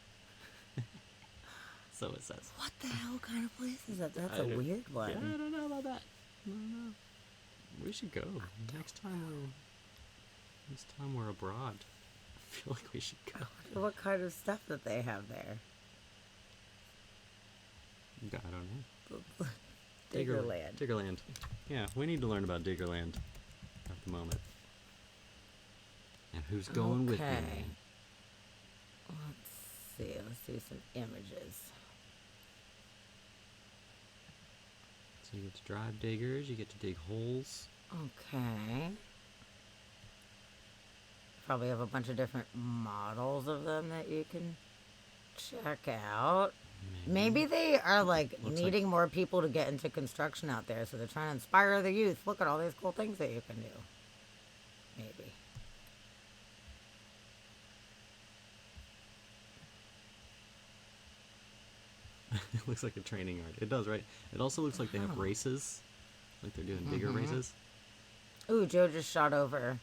So it says. What the hell kind of place is that? That's a weird one. Yeah, I don't know about that. I don't know. We should go next time we're abroad. I feel like we should go. I wonder what kind of stuff that they have there. I don't know. Diggerland. Diggerland. Yeah, we need to learn about Diggerland at the moment. And who's going with me? Let's see. Let's do some images. So you get to drive diggers, you get to dig holes. Okay. Probably have a bunch of different models of them that you can check out. Maybe they are like needing more people to get into construction out there, so they're trying to inspire the youth. Look at all these cool things that you can do. Maybe. It looks like a training yard. It does, right? It also looks like they have races. Like they're doing digger races. Ooh, Joe just shot over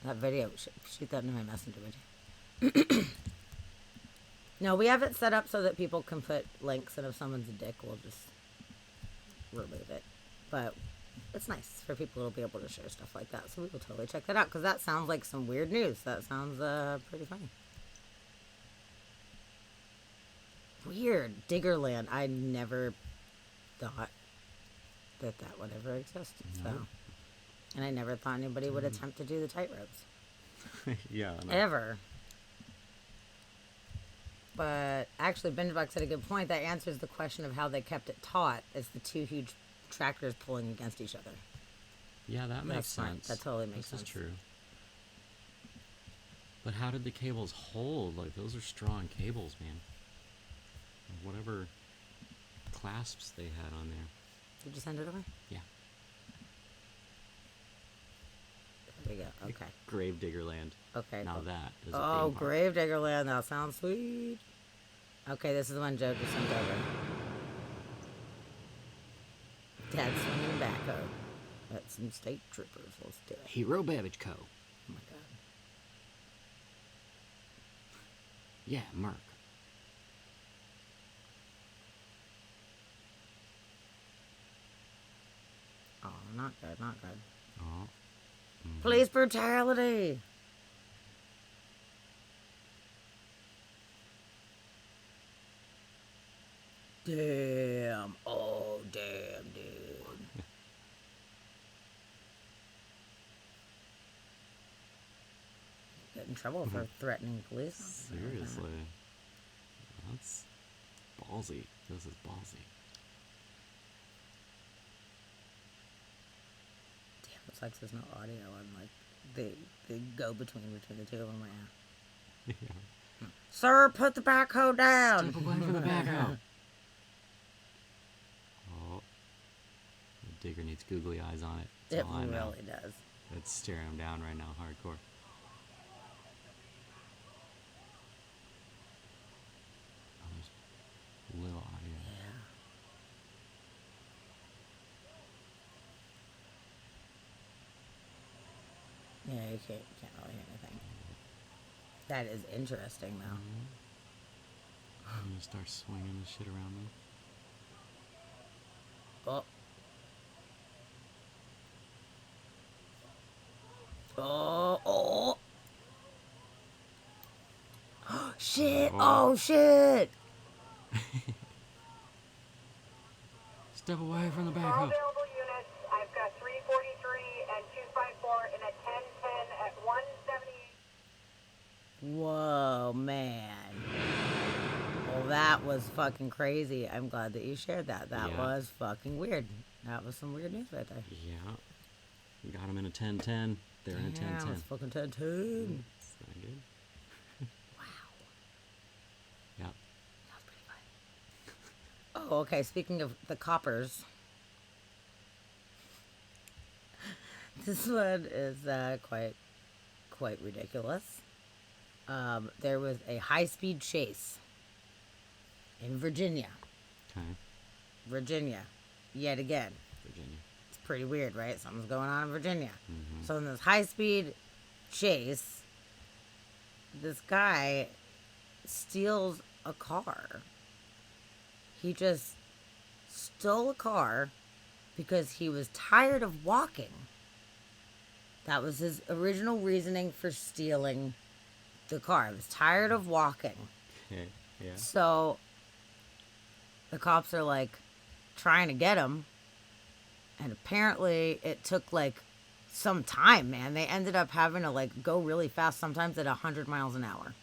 that video. Shoot that into my messenger, would you? No, we have it set up so that people can put links, and if someone's a dick, we'll just remove it. But it's nice for people to be able to share stuff like that, so we will totally check that out, because that sounds like some weird news. That sounds pretty funny. Weird. Diggerland. I never thought that would ever exist. No. So, and I never thought anybody would attempt to do the tightropes. Yeah. No. Ever. But actually, Benjbox had a good point. That answers the question of how they kept it taut. It's the two huge tractors pulling against each other. Yeah, that makes smart. sense. That totally makes sense. This is true. But how did the cables hold? Like, those are strong cables, man. Whatever clasps they had on there. Did you send it over? Yeah. There we go. Okay. Gravedigger Land. Okay. Now cool. that is a Oh, theme park. Gravedigger Land. That sounds sweet. Okay, this is the one Joe just sent over. Dad's swinging backhoe. That's some state troopers. Let's do it. Hero Babbage Co. Oh my god. Yeah, Merc. Oh, not good, not good. Oh. Police brutality. Damn. Oh, damn, dude. Get in trouble for threatening police. Seriously. That's ballsy. This is ballsy. Damn, looks like there's no audio and like they go between the two of them right now. Yeah. Sir, put the backhoe down. Step away from the backhoe. Oh. The digger needs googly eyes on it. That's It all I know. really does. It's staring him down right now, hardcore. Oh, there's little audio. Yeah, you can't really hear anything. That is interesting, though. I'm gonna start swinging this shit around me. Oh. Oh, oh. Shit. Oh, shit. Step away from the All backhoe. available units. I've got 343 and 254 in a 1010 at 178. Whoa, man. Well, that was fucking crazy. I'm glad that you shared that. That Yeah. was fucking weird. That was some weird news right there. Yeah. We got him in a 10-10. They're in a 10-10. Damn, it's fucking 10-10. It's not good. Wow. Yeah. Oh, okay. Speaking of the coppers, this one is quite ridiculous. There was a high-speed chase in Virginia. Okay. Virginia, yet again. Virginia. It's pretty weird, right? Something's going on in Virginia. Mm-hmm. So in this high-speed chase, this guy steals a car. He just stole a car because he was tired of walking. That was his original reasoning for stealing the car. He was tired of walking. Okay. Yeah. So the cops are like trying to get him. And apparently it took like some time, man. They ended up having to like go really fast, sometimes at 100 miles an hour.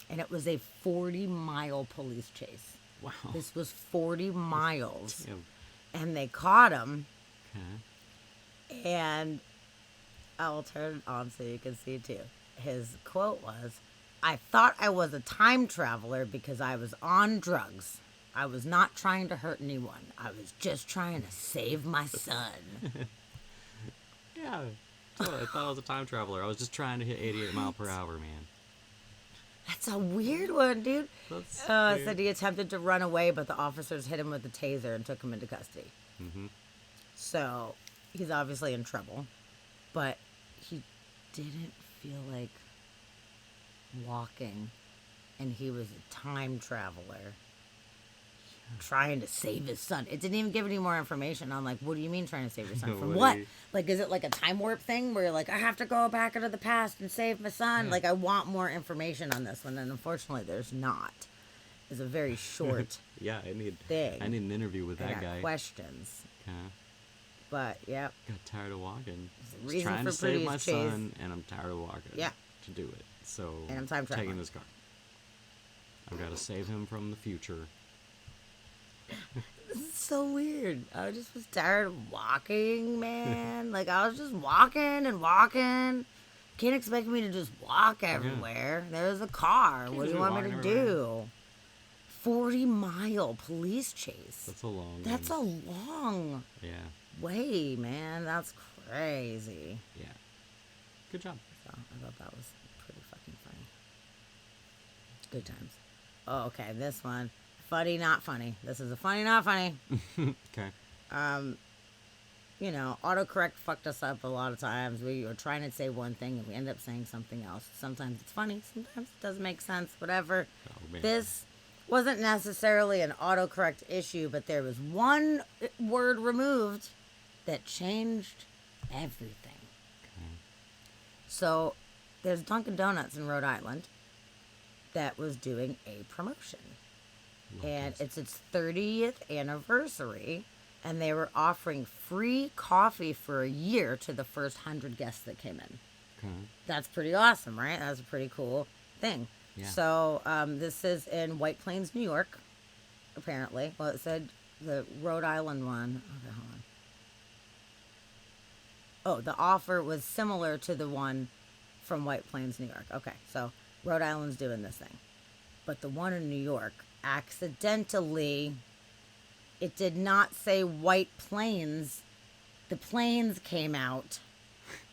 And it was a 40-mile police chase. Wow. This was 40 miles. Damn. And they caught him. Okay. And I'll turn it on so you can see too. His quote was, "I thought I was a time traveler because I was on drugs. I was not trying to hurt anyone. I was just trying to save my son." Yeah. Totally. I thought I was a time traveler. I was just trying to hit 88 mile per hour, man. That's a weird one, dude. That's It weird. said he attempted to run away, but the officers hit him with a taser and took him into custody. Mm-hmm. So he's obviously in trouble, but he didn't feel like walking, and he was a time traveler trying to save his son. It didn't even give any more information on, like, what do you mean trying to save your son? From what? Like, is it like a time warp thing where you're like, I have to go back into the past and save my son? Yeah. Like, I want more information on this one, and unfortunately there's not. It's a very short Yeah, I need thing. an interview with I that got guy. questions. Okay. But, yep. Got tired of walking. The Just reason trying for to save my Purdy's chase- son, and I'm tired of walking. Yeah. To do it. So And I'm time taking traveling. this car. I've got to save him from the future. This is so weird. I just was tired of walking, man. Like, I was just walking and walking. Can't expect me to just walk everywhere. There's a car. What do you want me to do? 40-mile police chase. That's a long That's a long way, man. That's crazy. Yeah. Good job. So I thought that was pretty fucking funny. Good times. Oh, okay. This one. Funny, not funny. This is a funny, not funny. Okay. You know, autocorrect fucked us up a lot of times. We were trying to say one thing and we end up saying something else. Sometimes it's funny. Sometimes it doesn't make sense. Whatever. Oh, This wasn't necessarily an autocorrect issue, but there was one word removed that changed everything. Okay. So there's Dunkin' Donuts in Rhode Island that was doing a promotion. And it's its 30th anniversary, and they were offering free coffee for a year to the first 100 guests that came in. Okay. That's pretty awesome, right? That's a pretty cool thing. Yeah. So this is in White Plains, New York, apparently. Well, it said the Rhode Island one. Okay, hold on. Oh, the offer was similar to the one from White Plains, New York. Okay, so Rhode Island's doing this thing. But the one in New York, accidentally, it did not say White Plains. The Plains came out.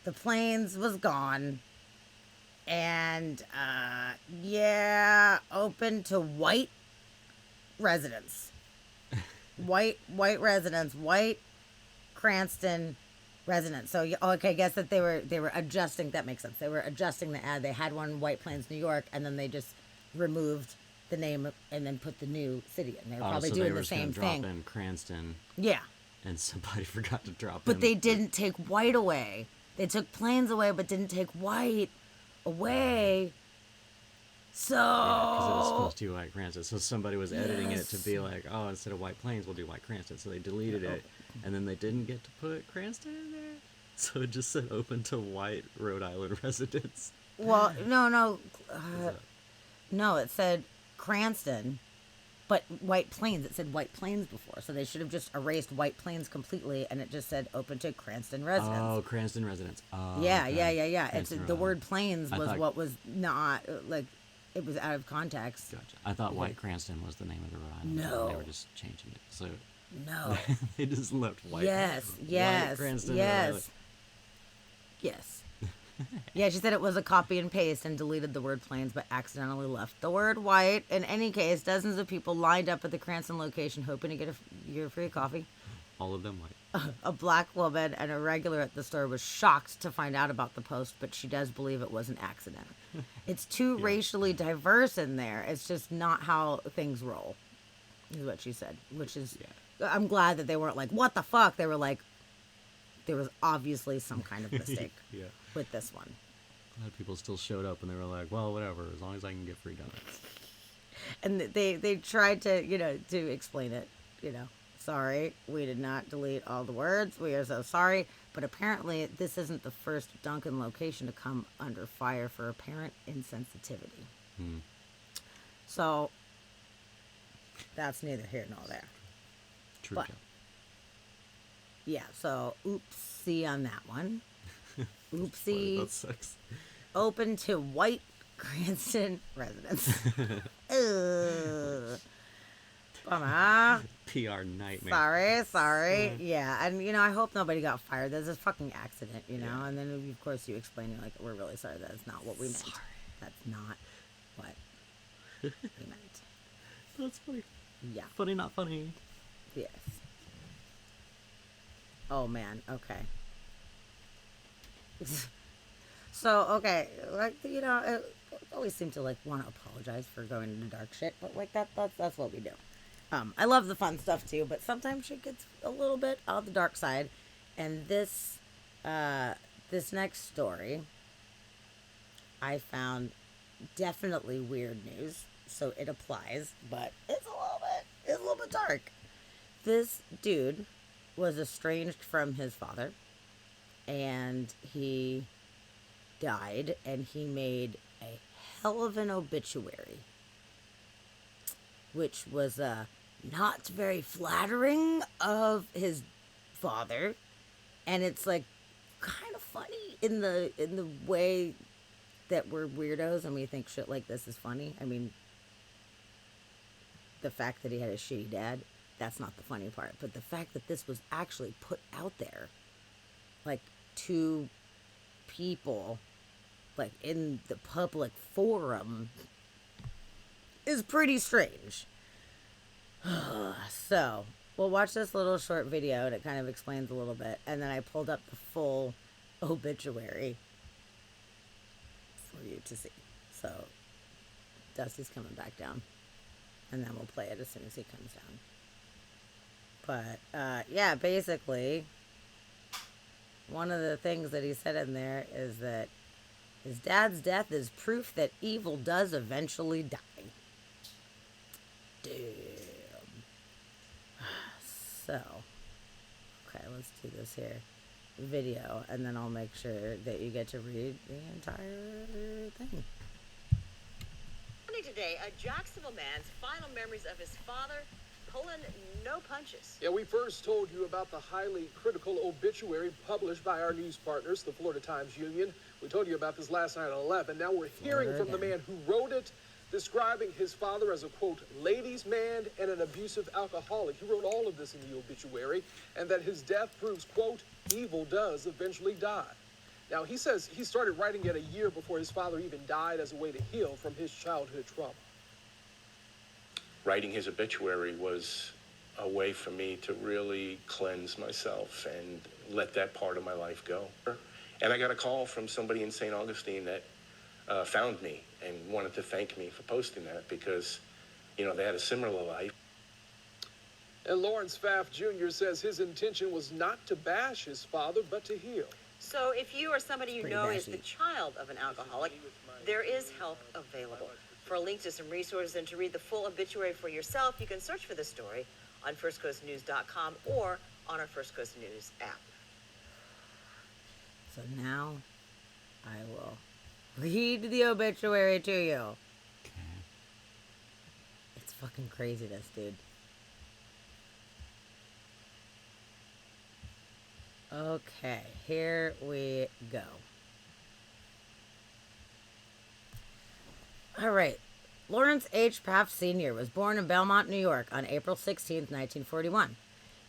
The Plains was gone. And, open to white residents. white residents. White Cranston residents. So, okay, I guess that they were adjusting. That makes sense. They were adjusting the ad. They had one in White Plains, New York, and then they just removed the name and then put the new city in. They were probably doing the same thing. Drop in Cranston. Yeah. And somebody forgot to drop But in. they didn't take white away. They took Plains away, but didn't take white away. So. Because it was supposed to be White Cranston. So somebody was editing it to be like, oh, instead of White Plains, we'll do White Cranston. So they deleted it. And then they didn't get to put Cranston in there. So it just said open to white Rhode Island residents. Well, no. No, it said Cranston, but White Plains. It said White Plains before, so they should have just erased White Plains completely, and it just said open to Cranston residents. Oh, Cranston residents. Oh, yeah, okay. yeah. It's the word Plains was what was not like it was out of context. Gotcha. I thought White Cranston was the name of the Rhode Island. No, they were just changing it. So no, they just left White. Yes. White Cranston. Yes. Yeah, she said it was a copy and paste and deleted the word Plains, but accidentally left the word white. In any case, dozens of people lined up at the Cranston location hoping to get your free coffee. All of them white. A black woman and a regular at the store was shocked to find out about the post, but she does believe it was an accident. It's too racially diverse in there. It's just not how things roll, is what she said, which is, I'm glad that they weren't like, what the fuck? They were like, there was obviously some kind of mistake with this one. Glad people still showed up and they were like, well, whatever, as long as I can get free donuts. And they tried to, to explain it, Sorry, we did not delete all the words. We are so sorry. But apparently this isn't the first Dunkin' location to come under fire for apparent insensitivity. So that's neither here nor there. True. But, yeah, so oopsie on that one. Oopsie. That sucks. Open to white Cranston residents. Bummer. PR nightmare. Sorry. Yeah, and I hope nobody got fired. There's a fucking accident, and then of course you explain, you're like, we're really sorry. That's not what we meant. That's not what we meant. That's funny. Yeah. Funny, not funny. Yes. Oh man. Okay. So okay, like I always seem to want to apologize for going into dark shit, but that's what we do. I love the fun stuff too, but sometimes shit gets a little bit on the dark side, and this next story I found definitely weird news, so it applies, but it's a little bit dark. This dude was estranged from his father, and he died, and he made a hell of an obituary which was not very flattering of his father, and it's like kind of funny in the way that we're weirdos and we think shit like this is funny. I mean, the fact that he had a shitty dad, that's not the funny part, but the fact that this was actually put out there, like, to people, like, in the public forum, is pretty strange. So, we'll watch this little short video, and it kind of explains a little bit, and then I pulled up the full obituary for you to see. So, Dusty's coming back down, and then we'll play it as soon as he comes down. But, yeah, basically, one of the things that he said in there is that his dad's death is proof that evil does eventually die. Damn. So, okay, let's do this here video, and then I'll make sure that you get to read the entire thing. Today, a Jacksonville man's final memories of his father, pulling no punches. Yeah, we first told you about the highly critical obituary published by our news partners, the Florida Times-Union. We told you about this last night at 11. Now we're hearing from the man who wrote it, describing his father as a, quote, ladies' man and an abusive alcoholic. He wrote all of this in the obituary, and that his death proves, quote, evil does eventually die. Now, he says he started writing it a year before his father even died as a way to heal from his childhood trauma. Writing his obituary was a way for me to really cleanse myself and let that part of my life go. And I got a call from somebody in St. Augustine that found me and wanted to thank me for posting that because, you know, they had a similar life. And Lawrence Pfaff Jr. says his intention was not to bash his father, but to heal. So if you or somebody you know is the bashy. child of an alcoholic, there is help available. For a link to some resources and to read the full obituary for yourself, you can search for the story on firstcoastnews.com or on our First Coast News app. So now I will read the obituary to you. Okay. It's fucking crazy, this dude. Okay, here we go. All right. Lawrence H. Pfaff Sr. was born in Belmont, New York on April 16th, 1941.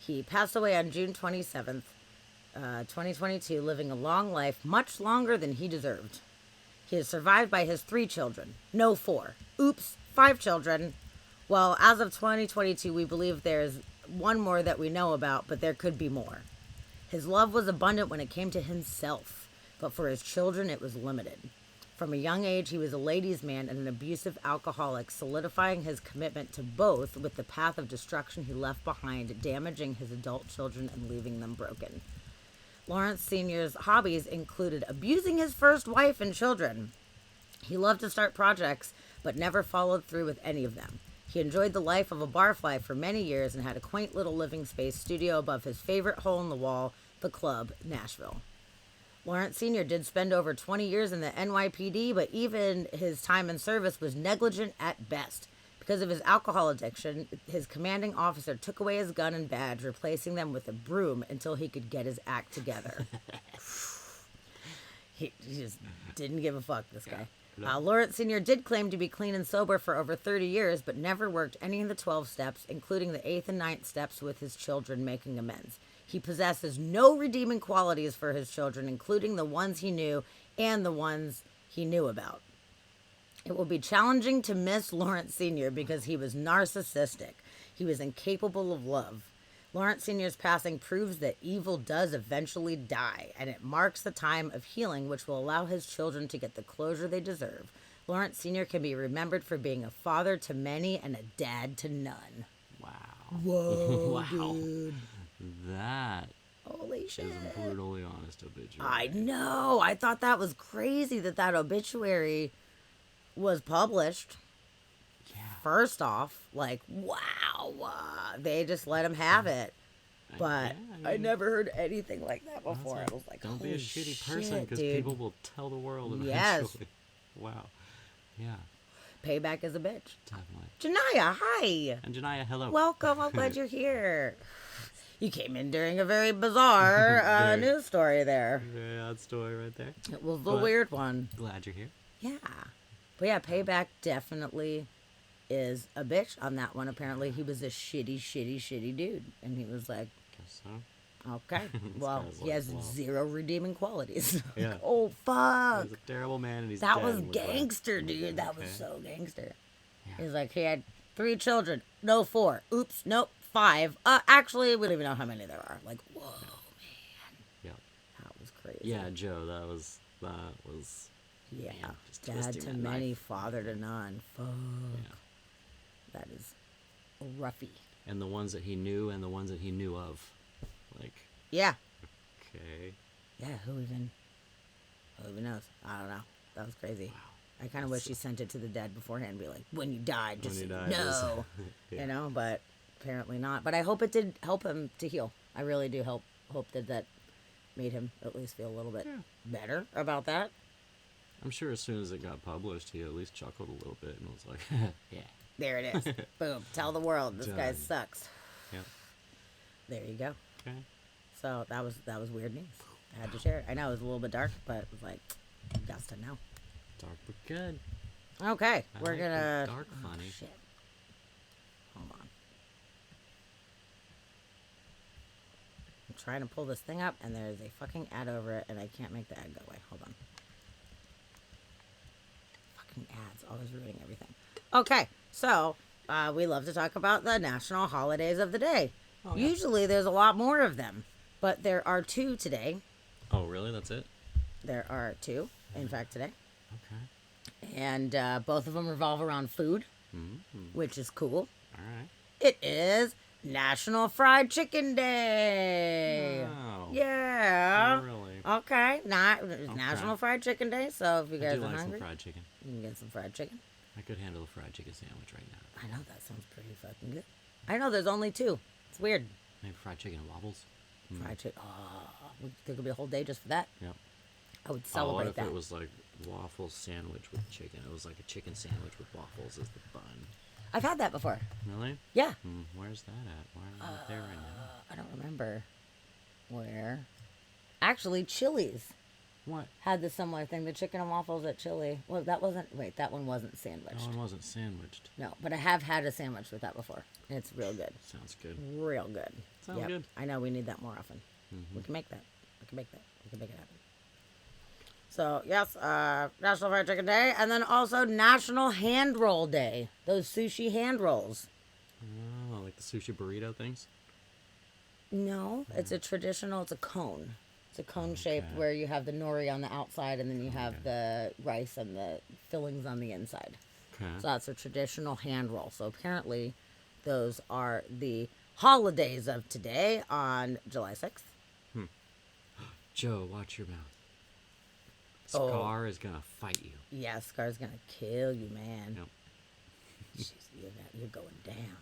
He passed away on June 27th, 2022, living a long life, much longer than he deserved. He is survived by his 3 children. No, 4. Oops, 5 children. Well, as of 2022, we believe there's one more that we know about, but there could be more. His love was abundant when it came to himself, but for his children, it was limited. From a young age, he was a ladies' man and an abusive alcoholic, solidifying his commitment to both with the path of destruction he left behind, damaging his adult children and leaving them broken. Lawrence Sr.'s hobbies included abusing his first wife and children. He loved to start projects, but never followed through with any of them. He enjoyed the life of a barfly for many years and had a quaint little living space studio above his favorite hole in the wall, the club, Nashville. Lawrence Sr. did spend over 20 years in the NYPD, but even his time in service was negligent at best. Because of his alcohol addiction, his commanding officer took away his gun and badge, replacing them with a broom until he could get his act together. He just didn't give a fuck, this guy. Lawrence Sr. did claim to be clean and sober for over 30 years, but never worked any of the 12 steps, including the 8th and 9th steps with his children, making amends. He possesses no redeeming qualities for his children, including the ones he knew and the ones he knew about. It will be challenging to miss Lawrence Sr. because he was narcissistic. He was incapable of love. Lawrence Sr.'s passing proves that evil does eventually die, and it marks the time of healing, which will allow his children to get the closure they deserve. Lawrence Sr. can be remembered for being a father to many and a dad to none. Wow. Whoa, Wow. dude. That Holy shit. is a brutally honest obituary. I know. I thought that was crazy that obituary was published. Yeah. First off, like, wow. They just let him have it. But I never heard anything like that before. I was like, don't be a holy shitty person shit, because dude. people will tell the world eventually. Yes. Wow. Yeah. payback is a bitch. Definitely. Janaya, hi. And Janaya, hello. Welcome. I'm glad you're here. You came in during a very bizarre Very. news story there. Very odd story right there. It was the But weird one. Glad you're here. Yeah. But yeah, payback definitely is a bitch on that one. Apparently, he was a shitty dude. And he was like, Guess so. okay, well, guy's he like, has wow. zero redeeming qualities. Yeah. Oh, fuck. He's a terrible man, and he's That dead was and like, gangster, dude. That was okay. so gangster. He's like, he had 3 children. No, 4. Oops, nope, 5. Actually, we don't even know how many there are. Like, whoa, man. Yeah. That was crazy. Yeah, Joe, that was Yeah. man, just Dad twisting to that many, knife. father to none. Fuck. That is roughy. And the ones that he knew and the ones that he knew of. Like, Yeah. okay. Yeah, who even knows? I don't know. That was crazy. I kind of wish he sent it to the dead beforehand and be like, when you died, just When you died, no. yeah. You know, but apparently not. But I hope it did help him to heal. I really do hope that made him at least feel a little bit better about that. I'm sure as soon as it got published, he at least chuckled a little bit and was like, yeah. There it is. Boom. Tell the world this guy Done. sucks. Yep. There you go. Okay. So that was weird news. I had to share it. I know it was a little bit dark, but it was like, you got to know. Dark but good. Okay, I we're like the gonna. dark oh, funny. shit. Hold on. I'm trying to pull this thing up, and there's a fucking ad over it, and I can't make the ad go away. Hold on. Fucking ads, always ruining everything. Okay, so we love to talk about the national holidays of the day. Oh, yeah. Usually, there's a lot more of them, but there are 2 today. Oh, really? That's it? There are 2, in fact, today. Okay. And both of them revolve around food, which is cool. All right. It is National Fried Chicken Day. Wow. Yeah. Oh, really? Okay. National Fried Chicken Day. So if you I guys do are like hungry, some fried chicken. you can get some fried chicken. I could handle a fried chicken sandwich right now. I know that sounds pretty fucking good. I know there's only 2. It's weird. Maybe fried chicken and waffles. Fried chicken. Oh, there could be a whole day just for that. Yep. I would What celebrate if that. it was like waffle sandwich with chicken? It was like a chicken sandwich with waffles as the bun. I've had that before. Really? Yeah. Where's that at? Why are you there right now? I don't remember where. Actually, Chili's. What? Had the similar thing. The chicken and waffles at Chili. Well, that wasn't. Wait, that one wasn't sandwiched. That one wasn't sandwiched. No, but I have had a sandwich with that before. And it's real good. Sounds good. Real good. Sounds Yep. good. I know we need that more often. We can make that. We can make that. We can make it happen. So, yes, National Fried Chicken Day. And then also National Hand Roll Day. Those sushi hand rolls. Oh, like the sushi burrito things? No, it's a traditional, it's a cone. It's a cone shaped where you have the nori on the outside and then you have the rice and the fillings on the inside. Okay. So that's a traditional hand roll. So apparently those are the holidays of today on July 6th. Joe, watch your mouth. Oh. Scar is gonna fight you. Yeah, Scar's gonna kill you, man. Yep. Jeez, you're going down.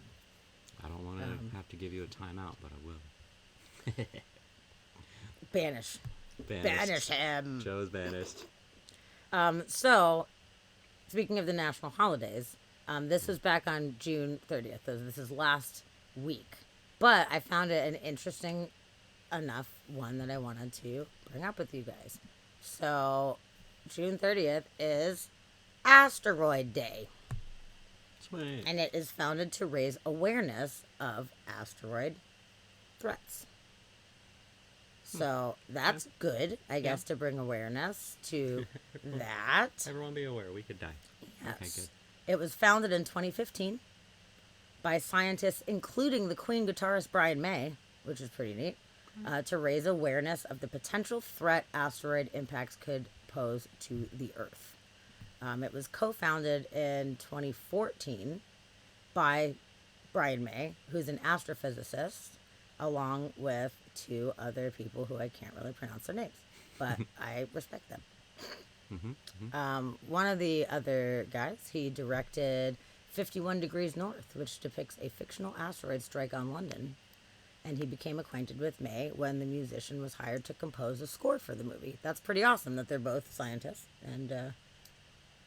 I don't want to have to give you a timeout, but I will. Banish. Banished. Banish him. Joe's banished. So, speaking of the national holidays, this was back on June 30th. So this is last week. But I found it an interesting enough one that I wanted to bring up with you guys. So, June 30th is Asteroid Day. Sweet. And it is founded to raise awareness of asteroid threats. So that's good, I guess, to bring awareness to that. Everyone be aware we could die. Yes. Okay, good. It was founded in 2015 by scientists, including the Queen guitarist Brian May, which is pretty neat, to raise awareness of the potential threat asteroid impacts could pose to the Earth. It was co-founded in 2014 by Brian May, who's an astrophysicist, along with 2 other people who I can't really pronounce their names, but I respect them. One of the other guys, he directed 51 Degrees North, which depicts a fictional asteroid strike on London. And he became acquainted with May when the musician was hired to compose a score for the movie. That's pretty awesome that they're both scientists and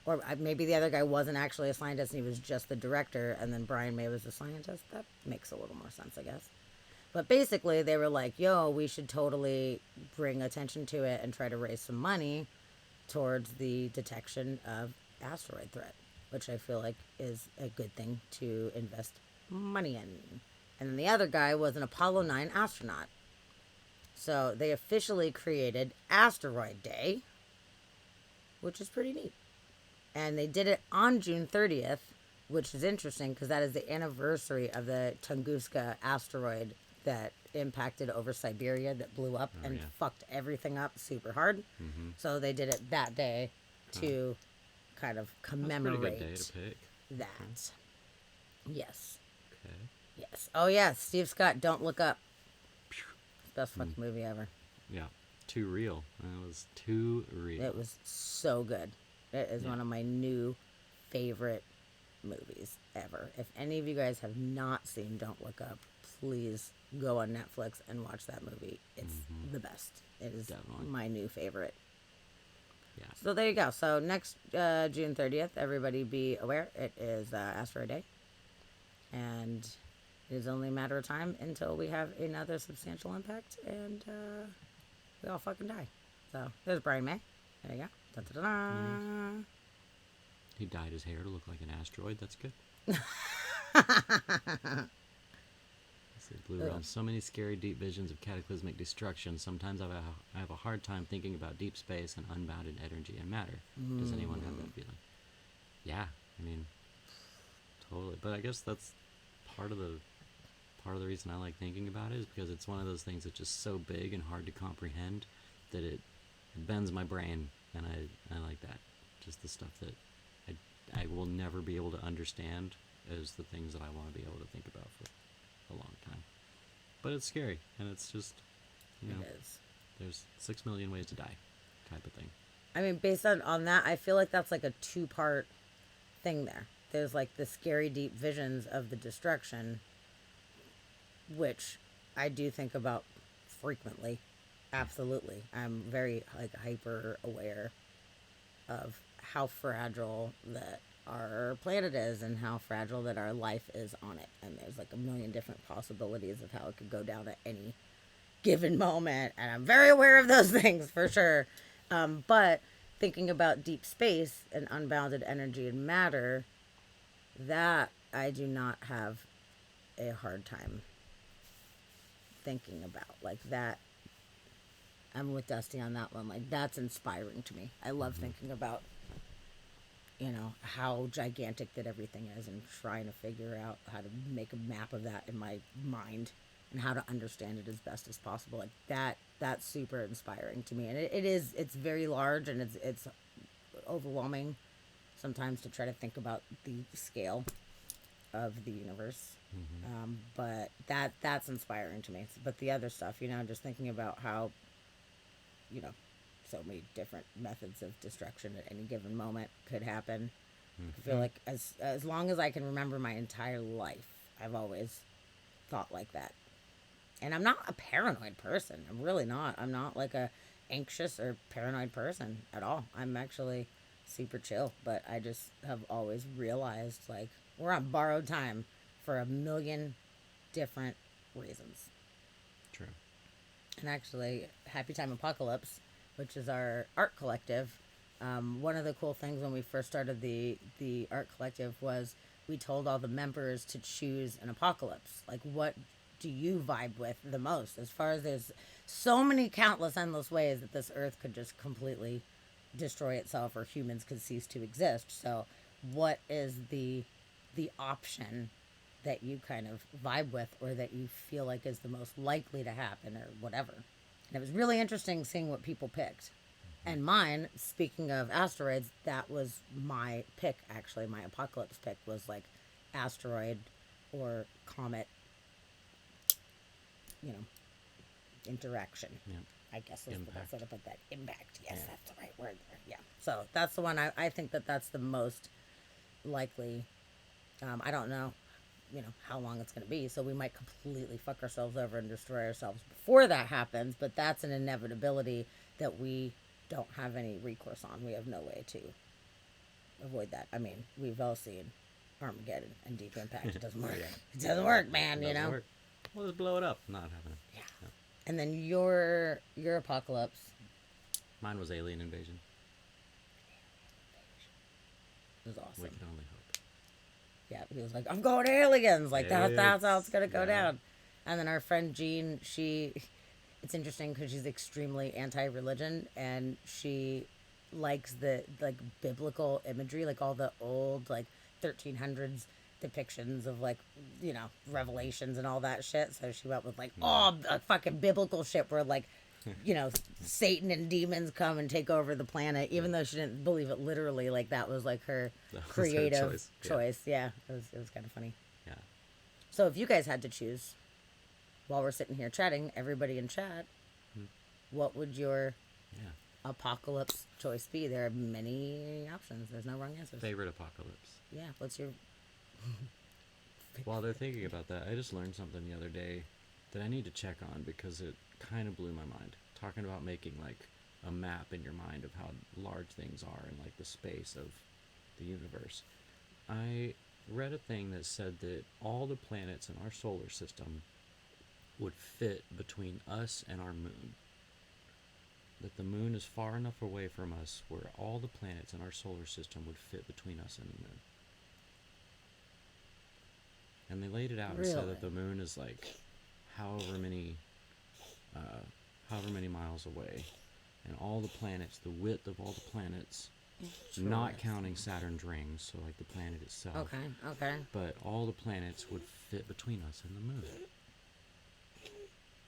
or maybe the other guy wasn't actually a scientist and he was just the director, and then Brian May was the scientist. That makes a little more sense, I guess. But basically, they were like, yo, we should totally bring attention to it and try to raise some money towards the detection of asteroid threat, which I feel like is a good thing to invest money in. And then the other guy was an Apollo 9 astronaut. So they officially created Asteroid Day, which is pretty neat. And they did it on June 30th, which is interesting because that is the anniversary of the Tunguska asteroid that impacted over Siberia, that blew up and fucked everything up super hard. Mm-hmm. So they did it that day to kind of commemorate That's a pretty good day to pick. that. Yes. Okay. Yes. Oh, yeah. Steve Scott, Don't Look Up. Best fucking movie ever. Yeah. Too real. It was too real. It was so good. It is one of my new favorite movies ever. If any of you guys have not seen Don't Look Up, please go on Netflix and watch that movie. It's the best. It is my new favorite. Yeah. So there you go. So next June 30th, everybody be aware, it is Asteroid Day. And it is only a matter of time until we have another substantial impact and we all fucking die. So there's Brian May. There you go. Da-da-da-da. He dyed his hair to look like an asteroid. That's good. Blue Realm. So many scary, deep visions of cataclysmic destruction. Sometimes I have a hard time thinking about deep space and unbounded energy and matter. Does anyone have that feeling? Yeah, I mean, totally. But I guess that's part of the reason I like thinking about it is because it's one of those things that's just so big and hard to comprehend that it bends my brain, and I like that. Just the stuff that I will never be able to understand is the things that I want to be able to think about for a long time. But it's scary, and it's just, you know, it is. There's 6 million ways to die type of thing. I mean, based on that, I feel like that's like a 2-part thing there. There's like the scary deep visions of the destruction, which I do think about frequently. Absolutely. I'm very like hyper aware of how fragile that our planet is and how fragile that our life is on it. And there's like a million different possibilities of how it could go down at any given moment. And I'm very aware of those things for sure. But thinking about deep space and unbounded energy and matter, that I do not have a hard time thinking about. Like that, I'm with Dusty on that one. Like that's inspiring to me. I love thinking about, you know, how gigantic that everything is and trying to figure out how to make a map of that in my mind and how to understand it as best as possible. Like that's super inspiring to me. And it's very large and it's overwhelming sometimes to try to think about the scale of the universe. But that's inspiring to me. But the other stuff, you know, just thinking about how, you know, so many different methods of destruction at any given moment could happen. I feel like as long as I can remember my entire life, I've always thought like that. And I'm not a paranoid person. I'm really not. I'm not like a anxious or paranoid person at all. I'm actually super chill, but I just have always realized like we're on borrowed time for a million different reasons. True. And actually, Happy Time Apocalypse, which is our art collective, one of the cool things when we first started the art collective was we told all the members to choose an apocalypse. Like, what do you vibe with the most? As far as there's so many countless endless ways that this earth could just completely destroy itself or humans could cease to exist. So what is the option that you kind of vibe with or that you feel like is the most likely to happen or whatever? And it was really interesting seeing what people picked. And mine, speaking of asteroids, that was my pick, actually. My apocalypse pick was like asteroid or comet, you know, interaction. Yeah. I guess is the best way to put that. Impact. Yes, Yeah. that's the right word there. Yeah. So that's the one I think that's the most likely. I don't know, you know, how long it's going to be. So we might completely fuck ourselves over and destroy ourselves before that happens. But that's an inevitability that we don't have any recourse on. We have no way to avoid that. I mean, we've all seen Armageddon and Deep Impact. It doesn't work. It doesn't work, man. You know. Work. Well, just blow it up. Not happening. Yeah. And then your apocalypse. Mine was alien invasion. It was awesome. We can only hope. Yeah, he was like, I'm going to aliens. Like, that's Aliens. how it's going to go down. And then our friend Jean, it's interesting because she's extremely anti-religion, and she likes the, like, biblical imagery, like all the old, like, 1300s depictions of, like, you know, revelations and all that shit. So she went with, like, fucking biblical shit where, like, you know, Satan and demons come and take over the planet, even though she didn't believe it literally. Like, that was like her creative choice. Yeah, it was kind of funny. Yeah. So if you guys had to choose, while we're sitting here chatting, everybody in chat, what would your apocalypse choice be? There are many options. There's no wrong answers. Favorite apocalypse. Yeah. What's your? While they're thinking about that, I just learned something the other day that I need to check on because it kind of blew my mind. Talking about making like a map in your mind of how large things are in like the space of the universe. I read a thing that said that all the planets in our solar system would fit between us and our moon. That the moon is far enough away from us where all the planets in our solar system would fit between us and the moon. And they laid it out and said that the moon is like however many miles away, and all the planets, the width of all the planets, not counting Saturn's rings, so like the planet itself. Okay. But all the planets would fit between us and the moon.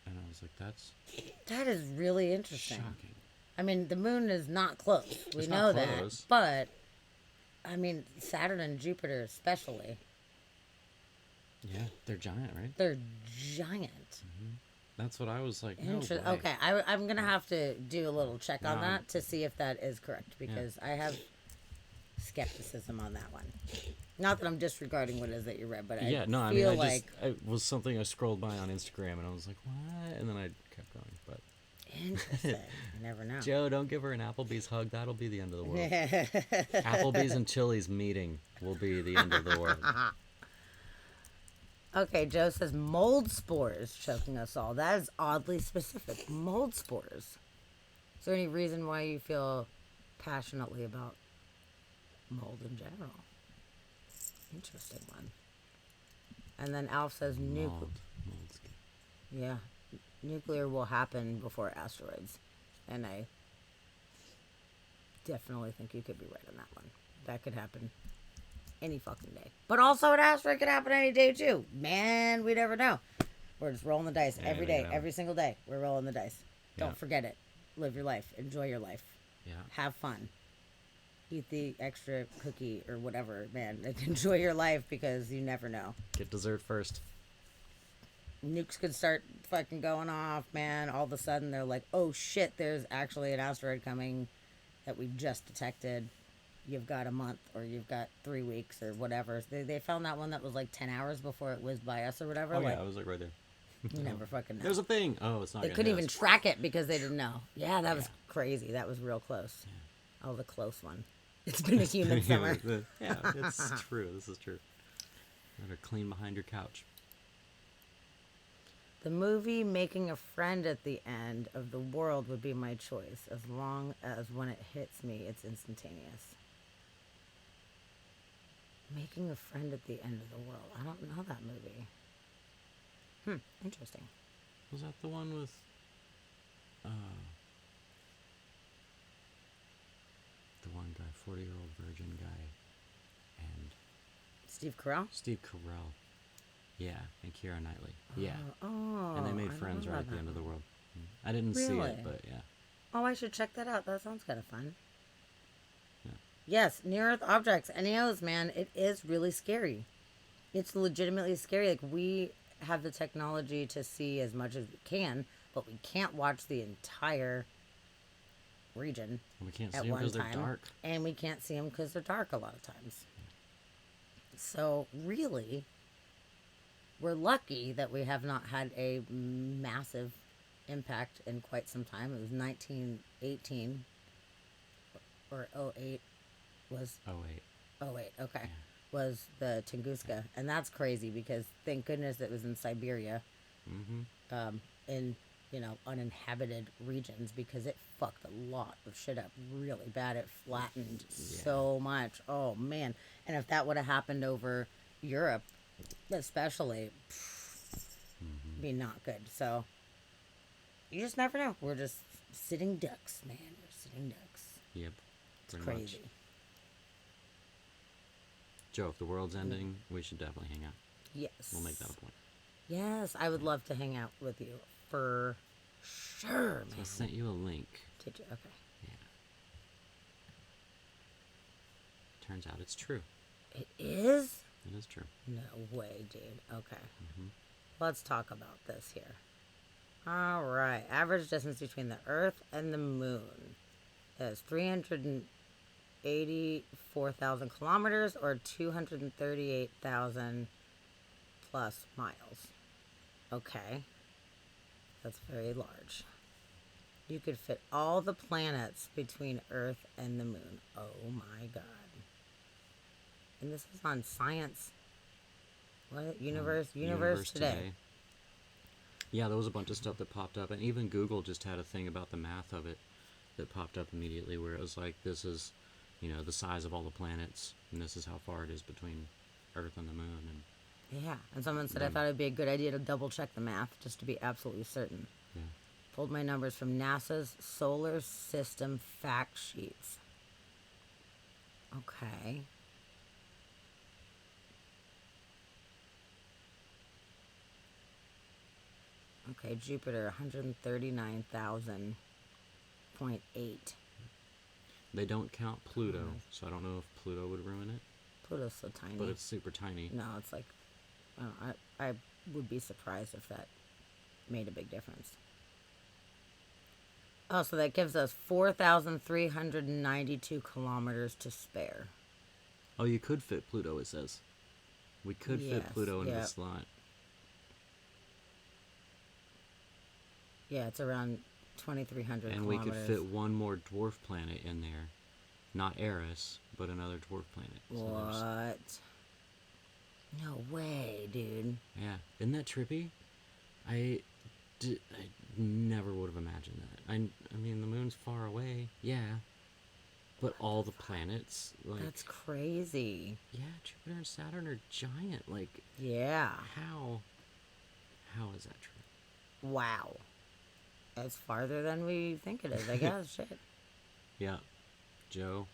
And I was like, that is really interesting. Shocking. I mean, the moon is not close. We know that, but I mean, Saturn and Jupiter especially. Yeah, they're giant, right? They're giant. Mm-hmm. That's what I was like. Okay, I'm gonna have to do a little check on that to see if that is correct, because I have skepticism on that one. Not that I'm disregarding what it is that you read, but I feel like it was something I scrolled by on Instagram, and I was like, what? And then I kept going. But interesting. You never know. Joe, don't give her an Applebee's hug. That'll be the end of the world. Applebee's and Chili's meeting will be the end of the world. Okay, Joe says mold spores choking us all. That is oddly specific. Mold spores. Is there any reason why you feel passionately about mold in general? Interesting one. And then Alf says nuclear will happen before asteroids. And I definitely think you could be right on that one. That could happen any fucking day. But also an asteroid could happen any day too. Man, we never know. We're just rolling the dice every day, every single day. We're rolling the dice. Don't forget it. Live your life. Enjoy your life. Yeah. Have fun. Eat the extra cookie or whatever, man. Enjoy your life, because you never know. Get dessert first. Nukes could start fucking going off, man. All of a sudden they're like, oh shit, there's actually an asteroid coming that we just detected. You've got a month, or you've got 3 weeks, or whatever. They found that one that was like 10 hours before it whizzed by us or whatever. Oh, yeah, I was like right there. You never fucking know. There's a thing. Oh, it's not. They couldn't even track it because they didn't know. Yeah, that was crazy. That was real close. Yeah. Oh, the close one. It's been a human summer. Yeah, it's true. This is true. Better clean behind your couch. The movie Making a Friend at the End of the World would be my choice, as long as when it hits me, it's instantaneous. Making a Friend at the End of the World. I don't know that movie. Interesting. Was that the one with the one guy, 40-year-old virgin guy, and Steve Carell? Steve Carell. Yeah, and Keira Knightley. Yeah. Oh. And they made friends right at the end of the world. I didn't see it, but yeah. Oh, I should check that out. That sounds kind of fun. Yeah. Yes, near-Earth objects. NEOs, man, it is really scary. It's legitimately scary. Like, we have the technology to see as much as we can, but we can't watch the entire region we can't at see them one because time. They're dark. And we can't see them because they're dark a lot of times. So, really, we're lucky that we have not had a massive impact in quite some time. It was 1918 or 08 was. Oh wait. Okay. Was the Tunguska, and that's crazy because thank goodness it was in Siberia, in uninhabited regions, because it fucked a lot of shit up really bad. It flattened so much. Oh man! And if that would have happened over Europe, especially, be not good. So you just never know. We're just sitting ducks, man. We're sitting ducks. Yep. It's crazy. Much. Joe, if the world's ending, we should definitely hang out. Yes. We'll make that a point. Yes, I would love to hang out with you for sure, man. So I sent you a link. Did you? Okay. Yeah. Turns out it's true. It is? It is true. No way, dude. Okay. Let's talk about this here. All right. Average distance between the Earth and the Moon is 384,000 kilometers, or 238,000 plus miles. Okay. That's very large. You could fit all the planets between Earth and the Moon. Oh my God. And this is on Science. What? Universe Today. Yeah, there was a bunch of stuff that popped up, and even Google just had a thing about the math of it that popped up immediately, where it was like, this is, the size of all the planets, and this is how far it is between Earth and the Moon. And yeah, and someone said I thought it'd be a good idea to double check the math just to be absolutely certain. Yeah. Pulled my numbers from NASA's Solar System fact sheets. Okay. Okay, Jupiter, 139,000.8. They don't count Pluto, so I don't know if Pluto would ruin it. Pluto's so tiny. But it's super tiny. No, it's like, I would be surprised if that made a big difference. Oh, so that gives us 4,392 kilometers to spare. Oh, you could fit Pluto, it says. We could fit Pluto into the slot. Yeah, it's around 2,300 and kilometers. We could fit one more dwarf planet in there. Not Eris, but another dwarf planet. What? No way, dude. Yeah. Isn't that trippy? I never would have imagined that. I mean, the moon's far away. Yeah. But all the planets, like... That's crazy. Yeah, Jupiter and Saturn are giant. Like... Yeah. How is that true? Wow. It's farther than we think it is, I guess. Shit. Yeah. Joe,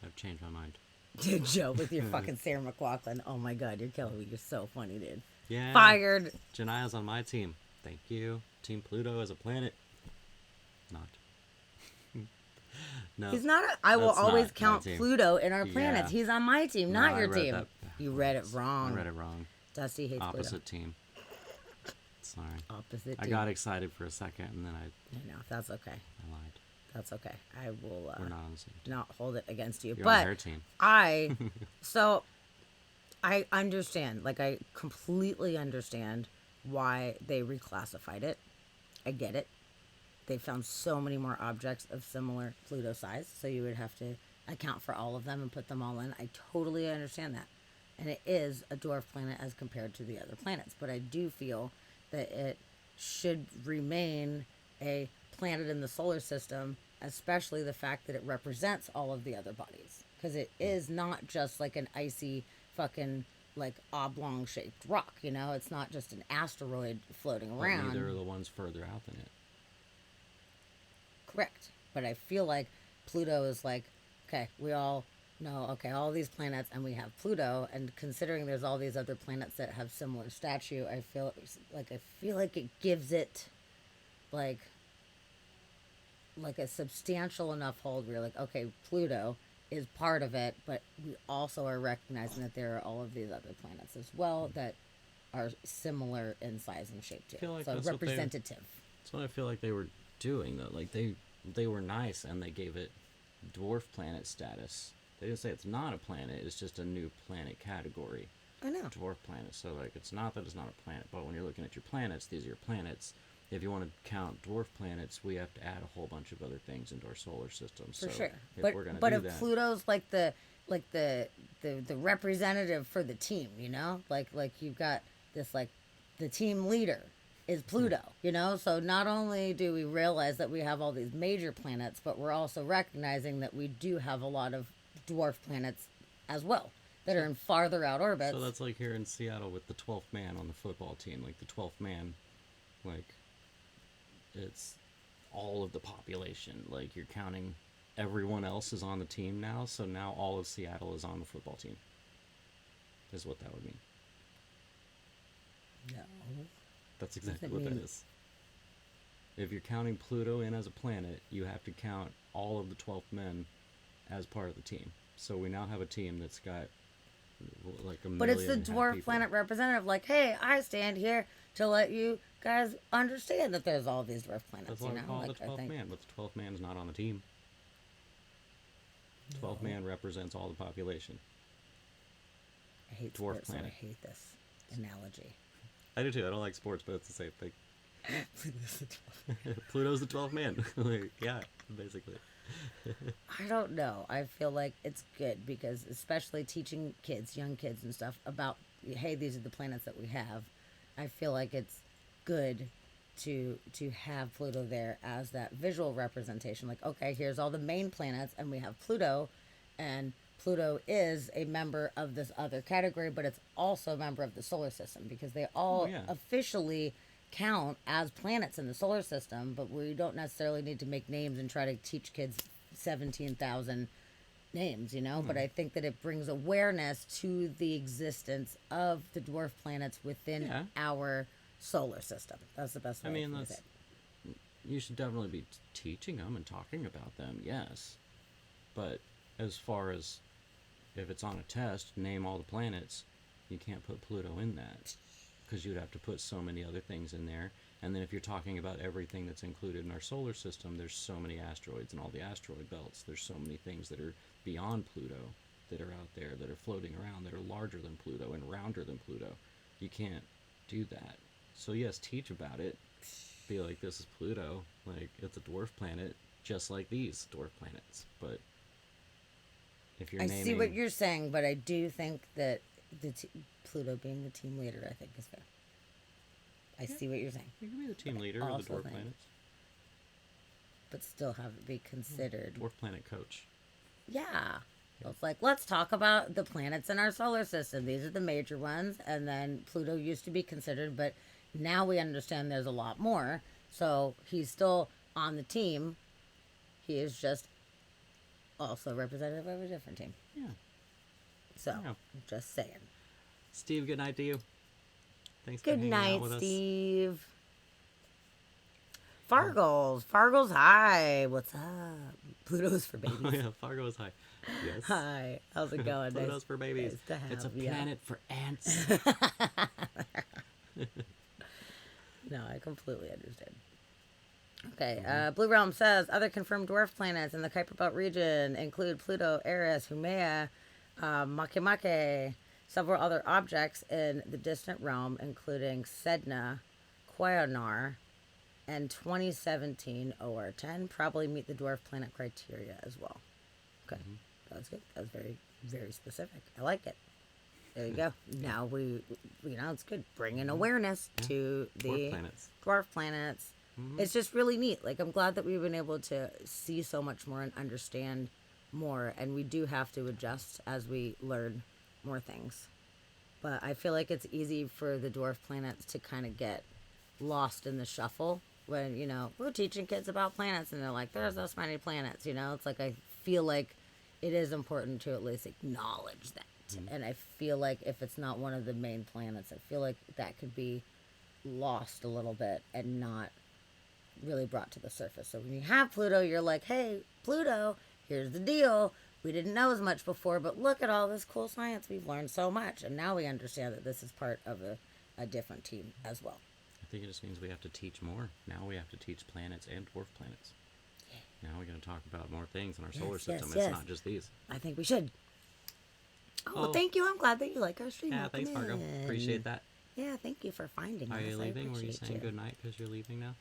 I've changed my mind. Dude, Joe, with your fucking Sarah McLachlan. Oh my God, you're killing me. You're so funny, dude. Yeah. Fired. Jania's on my team. Thank you. Team Pluto as a planet. Not. No. He's not. I will always count Pluto in our planets. He's on my team, not your team. You read it wrong. I read it wrong. Dusty hates Pluto. Opposite team. Sorry. Opposite team. I got excited for a second, and then I know. That's okay. I lied. That's okay. I will We're not on the same team. Not hold it against you. You're but on her team. So I understand. Like, I completely understand why they reclassified it. I get it. They found so many more objects of similar Pluto size, so you would have to account for all of them and put them all in. I totally understand that. And it is a dwarf planet as compared to the other planets. But I do feel that it should remain a planet in the solar system, especially the fact that it represents all of the other bodies. Because it is not just like an icy fucking like oblong shaped rock, It's not just an asteroid floating around. But neither are the ones further out than it. Correct. But I feel like Pluto is like, okay, we all know, okay, all these planets, and we have Pluto, and considering there's all these other planets that have similar statue, I feel like it gives it like a substantial enough hold where you're like, okay, Pluto is part of it, but we also are recognizing that there are all of these other planets as well that are similar in size and shape too. Like so representative. That's what I feel like they were doing though. Like they were nice and they gave it dwarf planet status. They didn't say it's not a planet, it's just a new planet category. I know. Dwarf planet. So like it's not that it's not a planet, but when you're looking at your planets, these are your planets. If you want to count dwarf planets, we have to add a whole bunch of other things into our solar system. For so sure. If we're gonna but do if that, Pluto's like the like the representative for the team, you know? Like you've got this, like, the team leader is Pluto, you know? So not only do we realize that we have all these major planets, but we're also recognizing that we do have a lot of dwarf planets as well that are in farther out orbits. So that's like here in Seattle with the 12th man on the football team. Like the 12th man, like, it's all of the population. Like, you're counting everyone else is on the team now, so now all of Seattle is on the football team. Is what that would mean. No. That's exactly what that is. If you're counting Pluto in as a planet, you have to count all of the 12th men as part of the team. So we now have a team that's got like a million. But it's the and a half dwarf people. planet representative. Like, hey, I stand here to let you guys understand that there's all these dwarf planets. That's You what know, I call like, the I 12th think man, but the 12th man is not on the team. 12th man represents all the population. I hate dwarf sports, so planet. I hate this analogy. I do too. I don't like sports, but it's the same thing. Pluto's the 12th man. Like, yeah, basically. I don't know. I feel like it's good because, especially teaching kids, young kids and stuff, about, hey, these are the planets that we have. I feel like it's good to have Pluto there as that visual representation. Like, okay, here's all the main planets, and we have Pluto, and Pluto is a member of this other category, but it's also a member of the solar system because they all officially count as planets in the solar system, but we don't necessarily need to make names and try to teach kids 17,000 names, you know? But I think that it brings awareness to the existence of the dwarf planets within our solar system. That's the best way to say it. You should definitely be teaching them and talking about them, yes. But as far as if it's on a test, name all the planets, you can't put Pluto in that. Because you'd have to put so many other things in there. And then if you're talking about everything that's included in our solar system, there's so many asteroids and all the asteroid belts. There's so many things that are beyond Pluto that are out there, that are floating around, that are larger than Pluto and rounder than Pluto. You can't do that. So yes, teach about it. Be like, this is Pluto. Like, it's a dwarf planet, just like these dwarf planets. But if you're naming... see what you're saying, but I do think that Pluto being the team leader, I think, is fair. I see what you're saying. You can be the team leader of the dwarf planets. But still have it be considered. Dwarf planet coach. Yeah. So it's like, let's talk about the planets in our solar system. These are the major ones. And then Pluto used to be considered, but now we understand there's a lot more. So he's still on the team. He is just also representative of a different team. Yeah. So, just saying. Steve, good night to you. Thanks for Good hanging night, out with us. Steve. Fargles, hi. What's up? Pluto's for babies. Oh yeah, Fargo's hi. Yes. Hi. How's it going? Pluto's for babies. Nice to have It's a you. planet for ants. No, I completely understand. Okay, Blue Realm says other confirmed dwarf planets in the Kuiper Belt region include Pluto, Eris, Haumea, Makemake, several other objects in the distant realm, including Sedna, Quaonar, and 2017 OR10 probably meet the dwarf planet criteria as well. Okay, that's good. That's very, very specific. I like it. There you go. Now it's good. Bringing awareness to the dwarf planets. It's just really neat. Like, I'm glad that we've been able to see so much more and understand more. And we do have to adjust as we learn more things. But I feel like it's easy for the dwarf planets to kind of get lost in the shuffle when, we're teaching kids about planets and they're like, there's this many planets, It's like, I feel like it is important to at least acknowledge that. And I feel like if it's not one of the main planets, I feel like that could be lost a little bit and not really brought to the surface. So when you have Pluto, you're like, hey, Pluto, here's the deal. We didn't know as much before, but look at all this cool science. We've learned so much. And now we understand that this is part of a different team as well. I think it just means we have to teach more. Now we have to teach planets and dwarf planets. Now we're going to talk about more things in our solar system. It's not just these. I think we should. Oh, thank you. I'm glad that you like our stream. Yeah, thanks, Margo. Appreciate that. Yeah, thank you for finding us. Are you leaving? Were you appreciate saying good night because you're leaving now?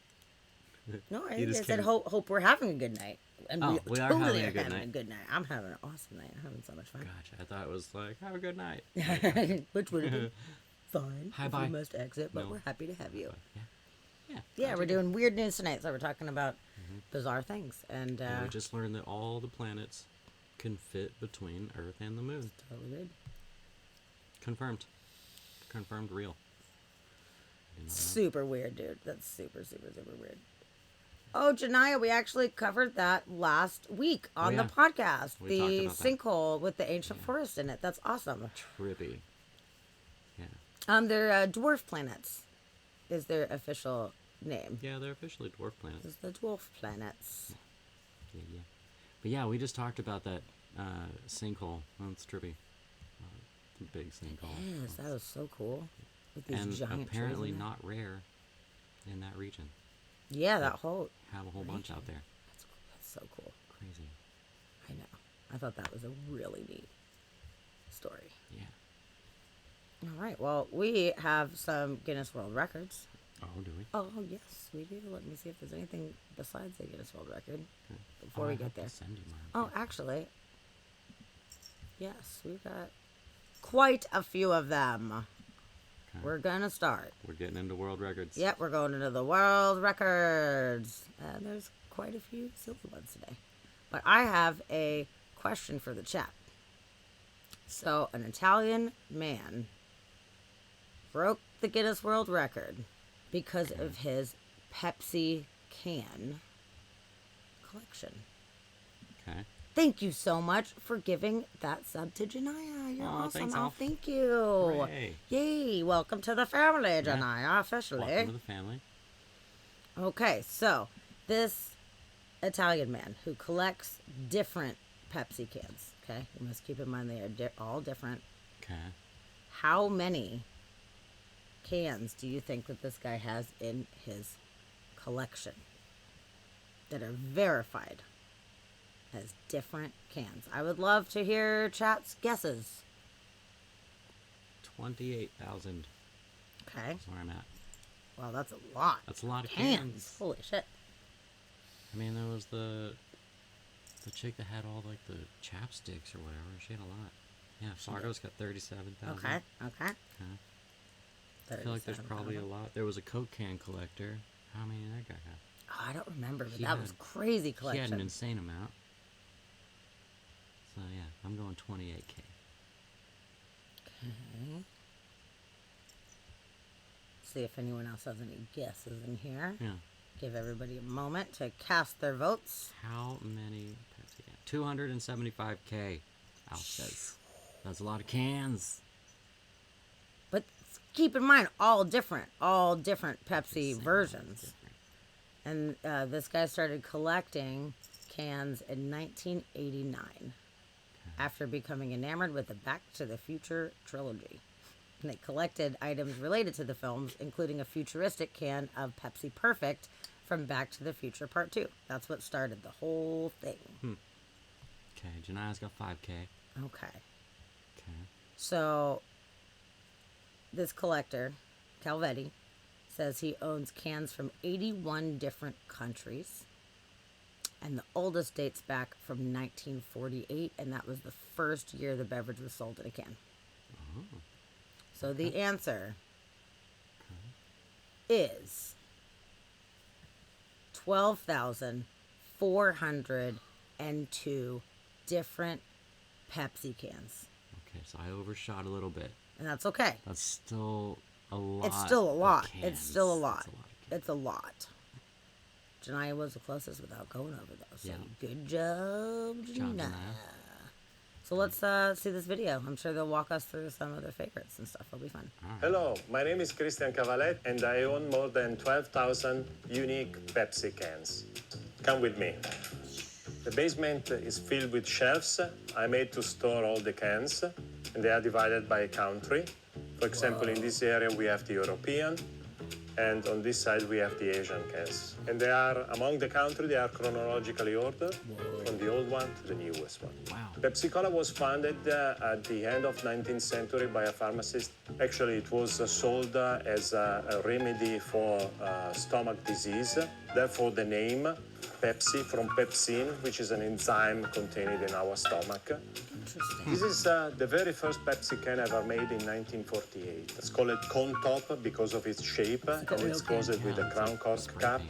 No, I You think I just said came- hope we're having a good night. And Oh, we are totally having a good night. a good night. I'm having an awesome night. I'm having so much fun. Gotcha. I thought it was like, have a good night. Which would have been fine. Hi, if bye. We must exit, but No. we're happy to have you. Yeah. Yeah, we're doing weird news tonight, so we're talking about bizarre things. And And we just learned that all the planets can fit between Earth and the Moon. totally weird. Confirmed. Confirmed real. Didn't know that. Super weird, dude. That's super, super, super weird. Oh, Janiyah, we actually covered that last week on the yeah. podcast. We The talked about that. sinkhole with the ancient forest in it. That's awesome. Trippy. Yeah. They're dwarf planets is their official name. Yeah, they're officially dwarf planets. It's the dwarf planets. Yeah. But yeah, we just talked about that sinkhole. Oh, it's trippy. The big sinkhole. Yes, that was so cool. With these And giant apparently trees in it. not rare in that region. Yeah, that whole Have a whole bunch out there. That's so cool. Crazy. I know. I thought that was a really neat story. Yeah. All right. Well, we have some Guinness World Records. Oh, do we? Oh, yes, we do. Let me see if there's anything besides the Guinness World Record before Oh, we I get have to there. send you mine. Oh, actually, yes, we've got quite a few of them. Okay. We're going to start. We're getting into world records. Yep, we're going into the world records. And there's quite a few silly ones today. But I have a question for the chat. So, an Italian man broke the Guinness World Record because of his Pepsi can collection. Okay. Thank you so much for giving that sub to Janiyah. You're Aw, awesome. thanks, Oh, Alf. thank you. Hooray. Yay. Welcome to the family, Janiyah, officially. Welcome to the family. Okay, so this Italian man who collects different Pepsi cans, okay? You must keep in mind they are all different. Okay. How many cans do you think that this guy has in his collection that are verified as different cans? I would love to hear chat's guesses. 28,000. Okay. That's where I'm at. Wow, that's a lot. That's a lot of cans. cans. Holy shit. I mean, there was the chick that had all like the chapsticks or whatever. She had a lot. Yeah, Fargo's got 37,000. Okay. I feel like there's probably a lot. There was a Coke can collector. How many did that guy have? Oh, I don't remember, but He that was had- crazy He collection. had an insane amount. So yeah, I'm going 28K. Okay. See if anyone else has any guesses in here. Yeah. Give everybody a moment to cast their votes. How many Pepsi cans? 275K. Alf says. That's a lot of cans. But keep in mind, all different Pepsi versions. And this guy started collecting cans in 1989 after becoming enamored with the Back to the Future trilogy. And they collected items related to the films, including a futuristic can of Pepsi Perfect from Back to the Future Part 2. That's what started the whole thing. Okay, Janiyah's got 5K. Okay. Okay. So, this collector, Calvetti, says he owns cans from 81 different countries. And the oldest dates back from 1948, and that was the first year the beverage was sold in a can. Oh. So the answer is 12,402 different Pepsi cans. Okay, so I overshot a little bit. And that's okay. That's still a lot. It's still a lot. of It's cans. still a lot. It's a lot. Janiyah was the closest without going over those. So Yeah. good job, Janiyah. Janiyah. So let's see this video. I'm sure they'll walk us through some of their favorites and stuff. It'll be fun. Hello, my name is Christian Cavalet and I own more than 12,000 unique Pepsi cans. Come with me. The basement is filled with shelves. I made to store all the cans and they are divided by country. For example, in this area we have the European, and on this side we have the Asian cans. And they are, among the country, they are chronologically ordered from the old one to the newest one. Wow. Pepsi Cola was founded at the end of 19th century by a pharmacist. Actually, it was sold as a remedy for stomach disease. Therefore, the name Pepsi from pepsin, which is an enzyme contained in our stomach. This is the very first Pepsi can ever made in 1948. It's called Cone Top because of its shape, and it's closed with a crown cork cap,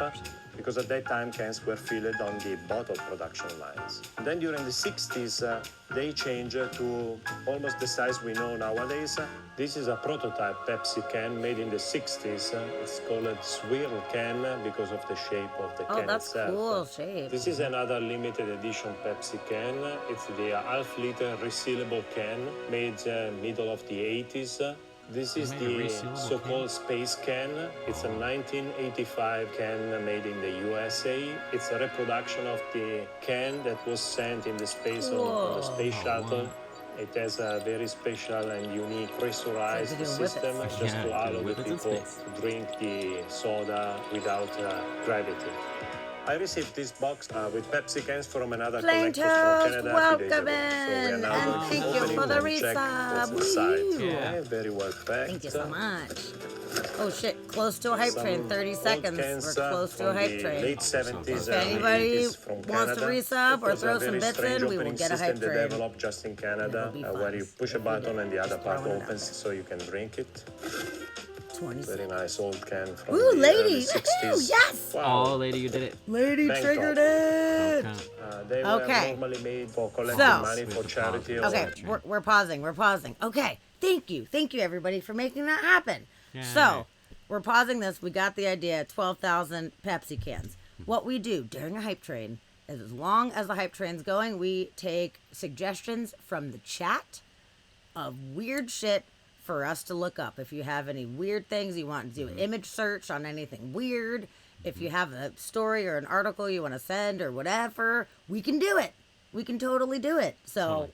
because at that time cans were filled on the bottle production lines. And then during the 60s, they changed to almost the size we know nowadays. This is a prototype Pepsi can made in the 60s. It's called swirl can because of the shape of the can that's itself. cool shape. This is another limited edition Pepsi can. It's the half-liter resealable can made middle of the 80s. This is the so-called space can. It's a 1985 can made in the USA. It's a reproduction of the can that was sent in the space on the space shuttle. It has a very special and unique pressurized system just to allow the people to drink the soda without gravity. I received this box with Pepsi cans from another Plain collector from Toast, Canada 2 days welcome ago. So we are in, now and going to thank open you for it the and check what's resub. inside. Woo. Yeah, very well packed. Thank you so much. Oh shit, close to a hype train, 30 seconds. We're close to a hype train. Late 70s If anybody 80s from wants to Canada. resub or It was throw a some very bits strange in, we will opening get a system hype they train. developed just in Canada, where you push a button and the other part opens so you can drink it. 20 Very nice old can from Ooh, the lady! early Ooh, 60s. yes! Oh, lady, you did it. Lady Bangkok. triggered it! They were Okay. normally made for collecting So- money for charity. or- Okay, we're pausing. Okay, thank you everybody for making that happen. So, we're pausing this. We got the idea. 12,000 Pepsi cans. What we do during a hype train is, as long as the hype train's going, we take suggestions from the chat of weird shit for us to look up. If you have any weird things you want to do, an image search on anything weird. If you have a story or an article you want to send or whatever, we can do it. We can totally do it. So,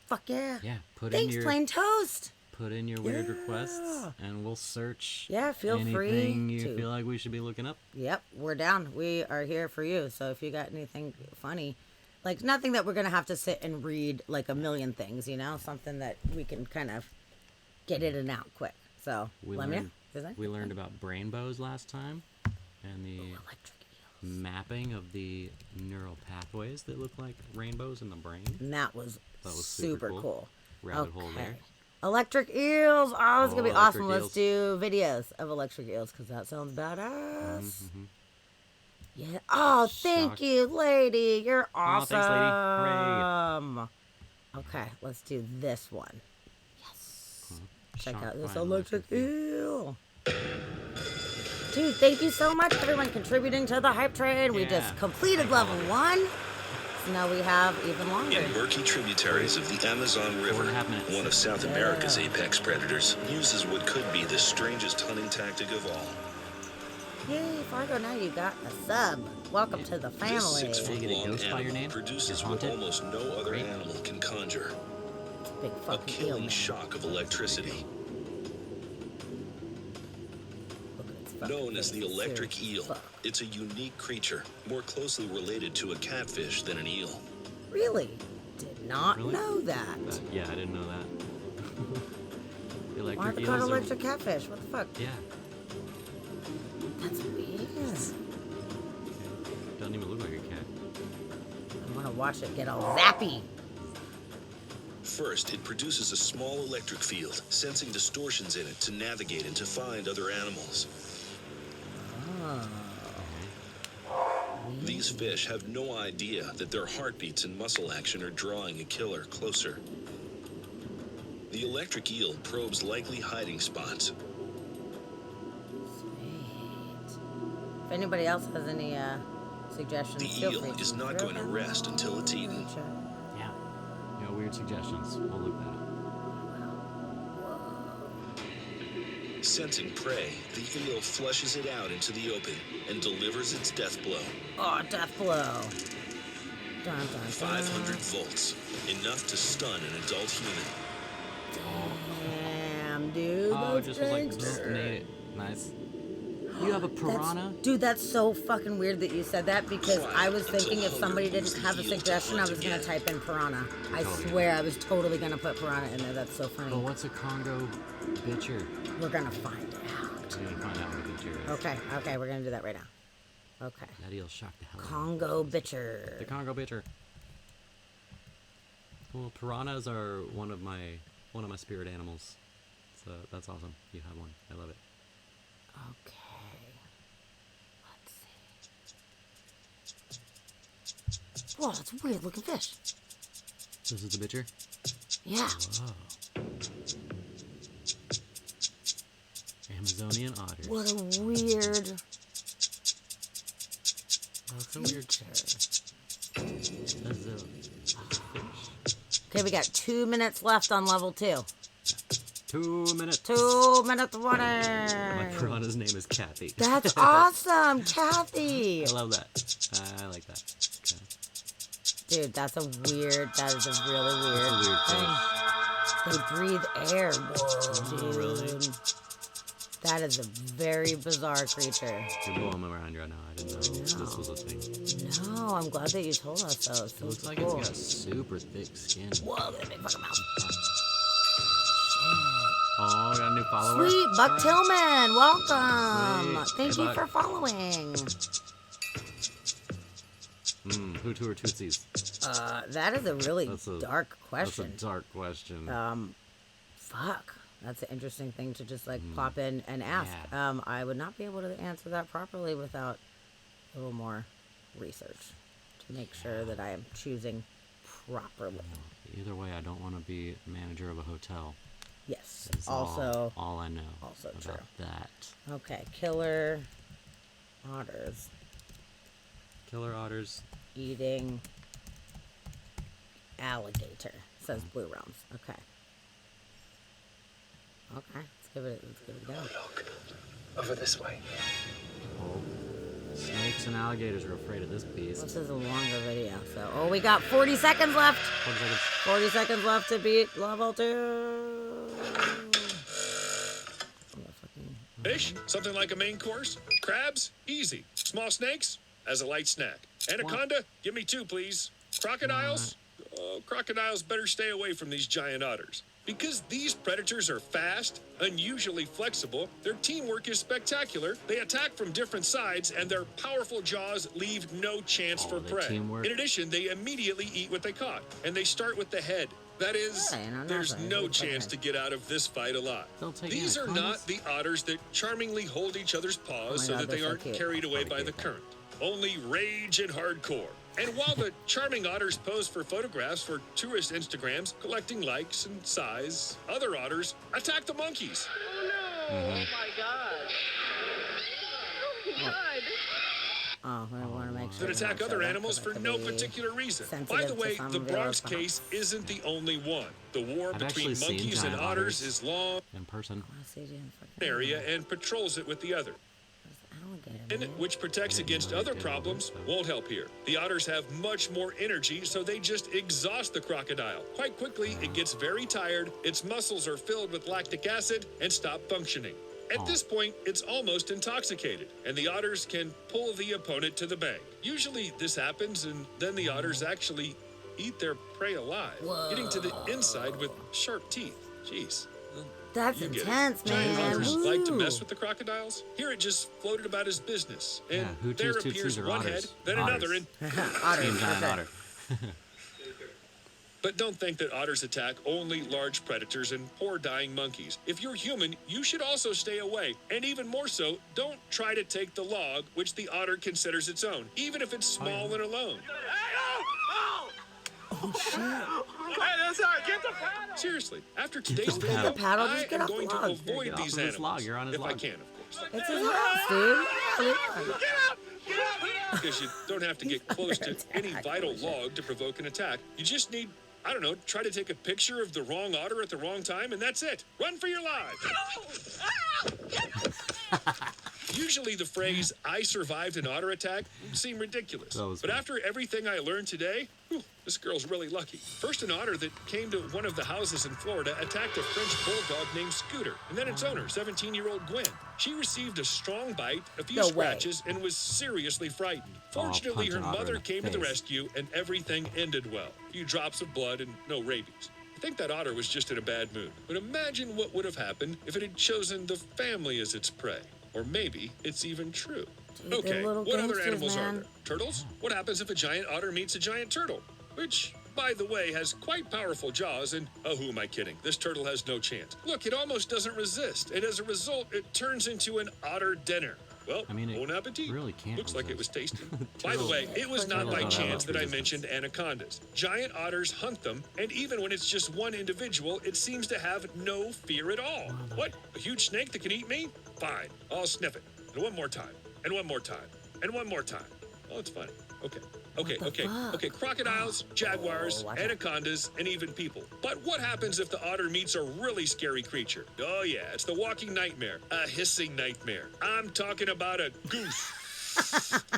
fuck yeah. Yeah, Thanks, Plain Toast. Put in your weird requests, and we'll search. Yeah, feel free anything you to. feel like we should be looking up. Yep, we're down. We are here for you. So if you got anything funny, like nothing that we're gonna have to sit and read like a million things, you know, something that we can kind of get in and out quick. So let me know. We learned about brainbows last time, and the mapping of the neural pathways that look like rainbows in the brain. And that was super cool. Rabbit hole there. Electric eels. Oh, it's gonna be awesome. electric Let's do videos of electric eels because that sounds badass. Yeah. Oh, thank you, lady. You're awesome. Oh, thanks, lady. Okay, let's do this one. Yes. Check Shark out this flying electric eel. Dude, thank you so much, everyone, contributing to the hype train. We just completed level 1. So now we have even longer. In murky tributaries of the Amazon River, one of South America's apex predators uses what could be the strangest hunting tactic of all. Yay, Fargo, now you got a sub. Welcome to the This family. 6-foot-long animal produces what almost no other animal can conjure. Big A fucking eel, killing man. shock of electricity. Known as the electric eel, it's a unique creature, more closely related to a catfish than an eel. Really? Did not know that. Yeah, I didn't know that. Why are they called electric catfish? What the fuck? Yeah. That's weird. Doesn't even look like a cat. I want to watch it get all zappy. First, it produces a small electric field, sensing distortions in it to navigate and to find other animals. These fish have no idea that their heartbeats and muscle action are drawing a killer closer. The electric eel probes likely hiding spots. If anybody else has any suggestions, The feel free eel to is not throw going to them rest until it's eaten. in the chat. Yeah. You know, weird suggestions. We'll look that up. Sensing prey, the eel flushes it out into the open and delivers its death blow. Oh, death blow. Dun, dun, dun. 500 volts, enough to stun an adult human. Damn, dude. Oh, it that's just was like, gangster. made it. Nice. You have a piranha? Dude, that's so fucking weird that you said that because I was thinking if somebody didn't have a suggestion, I was going to type in piranha. I swear I was totally going to put piranha in there. That's so funny. Well, what's a Congo bitcher? We're going to find out. We're going to find out what a bitcher is. Okay, we're going to do that right now. Okay. That eel shocked the hell out of me. Congo bitcher. The Congo bitcher. Well, piranhas are one of my spirit animals. So that's awesome. You have one. I love it. Okay. Let's see. Whoa, that's a weird looking fish. This is the bitcher? Yeah. Whoa. Amazonian otter. What a weird. That's a weird Okay, we got 2 minutes left on level 2. 2 minutes. 2 minutes running. My piranha's name is Kathy. That's awesome, Kathy. I love that. I like that. Okay. Dude, that is a really weird, thing. They breathe air. Whoa, dude. Really? That is a very bizarre creature. You're blowing me around right now. I didn't know this was a thing. No, I'm glad that you told us though. It looks like it's got super thick skin. Whoa, that big fucking mouth. Oh, we got a new follower. Sweet, Buck Tillman, welcome. Sweet. Thank Hey, you Buck. for following. Hutu or Tutsis? That is a really dark question. That's a dark question. Fuck. That's an interesting thing to just pop in and ask. Yeah. I would not be able to answer that properly without a little more research to make sure that I am choosing properly. Either way, I don't want to be manager of a hotel. Yes. That's Also, all I know. Also about true. That. Okay, killer otters Killer otters. eating alligator, says Blue Realms. Okay. Okay, let's give it a go. Look, over this way. Oh. Snakes and alligators are afraid of this beast. This is a longer video, so we got 40 seconds left. 40 seconds. 40 seconds left to beat level 2. Fish? Something like a main course? Crabs? Easy. Small snakes? As a light snack. Anaconda? Give me 2, please. Crocodiles? Oh, crocodiles better stay away from these giant otters. Because these predators are fast, unusually flexible, their teamwork is spectacular, they attack from different sides, and their powerful jaws leave no chance for prey. teamwork. In addition, they immediately eat what they caught, and they start with the head. That is, there's no chance to get out of this fight alive. These are not the otters that charmingly hold each other's paws so that they aren't carried away by the current. Only rage and hardcore. And while the charming otters pose for photographs for tourist Instagrams, collecting likes and size, other otters attack the monkeys. Oh no! Oh my god! Oh god! Oh, I want to make sure. That attack other animals for no particular reason. By the way, the Bronx case isn't the only one. The war I've between actually seen monkeys and giant otters otters is long in person. area and patrols it with the other. And which protects against other problems won't help here. The otters have much more energy, so they just exhaust the crocodile. Quite quickly, it gets very tired, its muscles are filled with lactic acid, and stop functioning. At this point, it's almost intoxicated, and the otters can pull the opponent to the bank. Usually this happens, and then the otters actually eat their prey alive, getting to the inside with sharp teeth. Jeez. That's You get it. intense, Giant man. otters like to Woo. mess with the crocodiles. Here it just floated about his business. And Hutus, there Tutsis, appears or one otters? head, then Otters. another, and Otters, Giant otter. But don't think that otters attack only large predators and poor dying monkeys. If you're human, you should also stay away. And even more so, don't try to take the log, which the otter considers its own, even if it's small and alone. Oh, shit. Hey, that's all right. Get the paddle. Seriously, after today's the video, paddle. I Just get am off the going to log. avoid Get off these of this animals. log. You're on his if I log. can, of course. It's his house, dude. Because you don't have to get close to any vital log to provoke an attack. You just need, I don't know, try to take a picture of the wrong otter at the wrong time, and that's it. Run for your lives. Usually the phrase, "I survived an otter attack," seemed ridiculous. But after everything I learned today, whew, this girl's really lucky. First, an otter that came to one of the houses in Florida attacked a French bulldog named Scooter, and then its owner, 17-year-old Gwen. She received a strong bite, a few scratches, and was seriously frightened. Fortunately, her mother came to the rescue, and everything ended well. A few drops of blood and no rabies. I think that otter was just in a bad mood. But imagine what would have happened if it had chosen the family as its prey. Or maybe it's even true. Dude, Okay, little what other gangsters, animals are man. there? Turtles? What happens if a giant otter meets a giant turtle? Which, by the way, has quite powerful jaws and, oh, who am I kidding? This turtle has no chance. Look, it almost doesn't resist, and as a result, it turns into an otter dinner. Well, bon appetit. Really can't Looks like it was tasty. By the way, it was not by chance that I mentioned anacondas. Giant otters hunt them, and even when it's just one individual, it seems to have no fear at all. What? A huge snake that can eat me? Fine, I'll sniff it. And one more time. And one more time. And one more time. Oh, it's funny. Okay. Crocodiles, jaguars, anacondas, and even people. But what happens if the otter meets a really scary creature? Oh yeah, it's the walking nightmare. A hissing nightmare. I'm talking about a goose.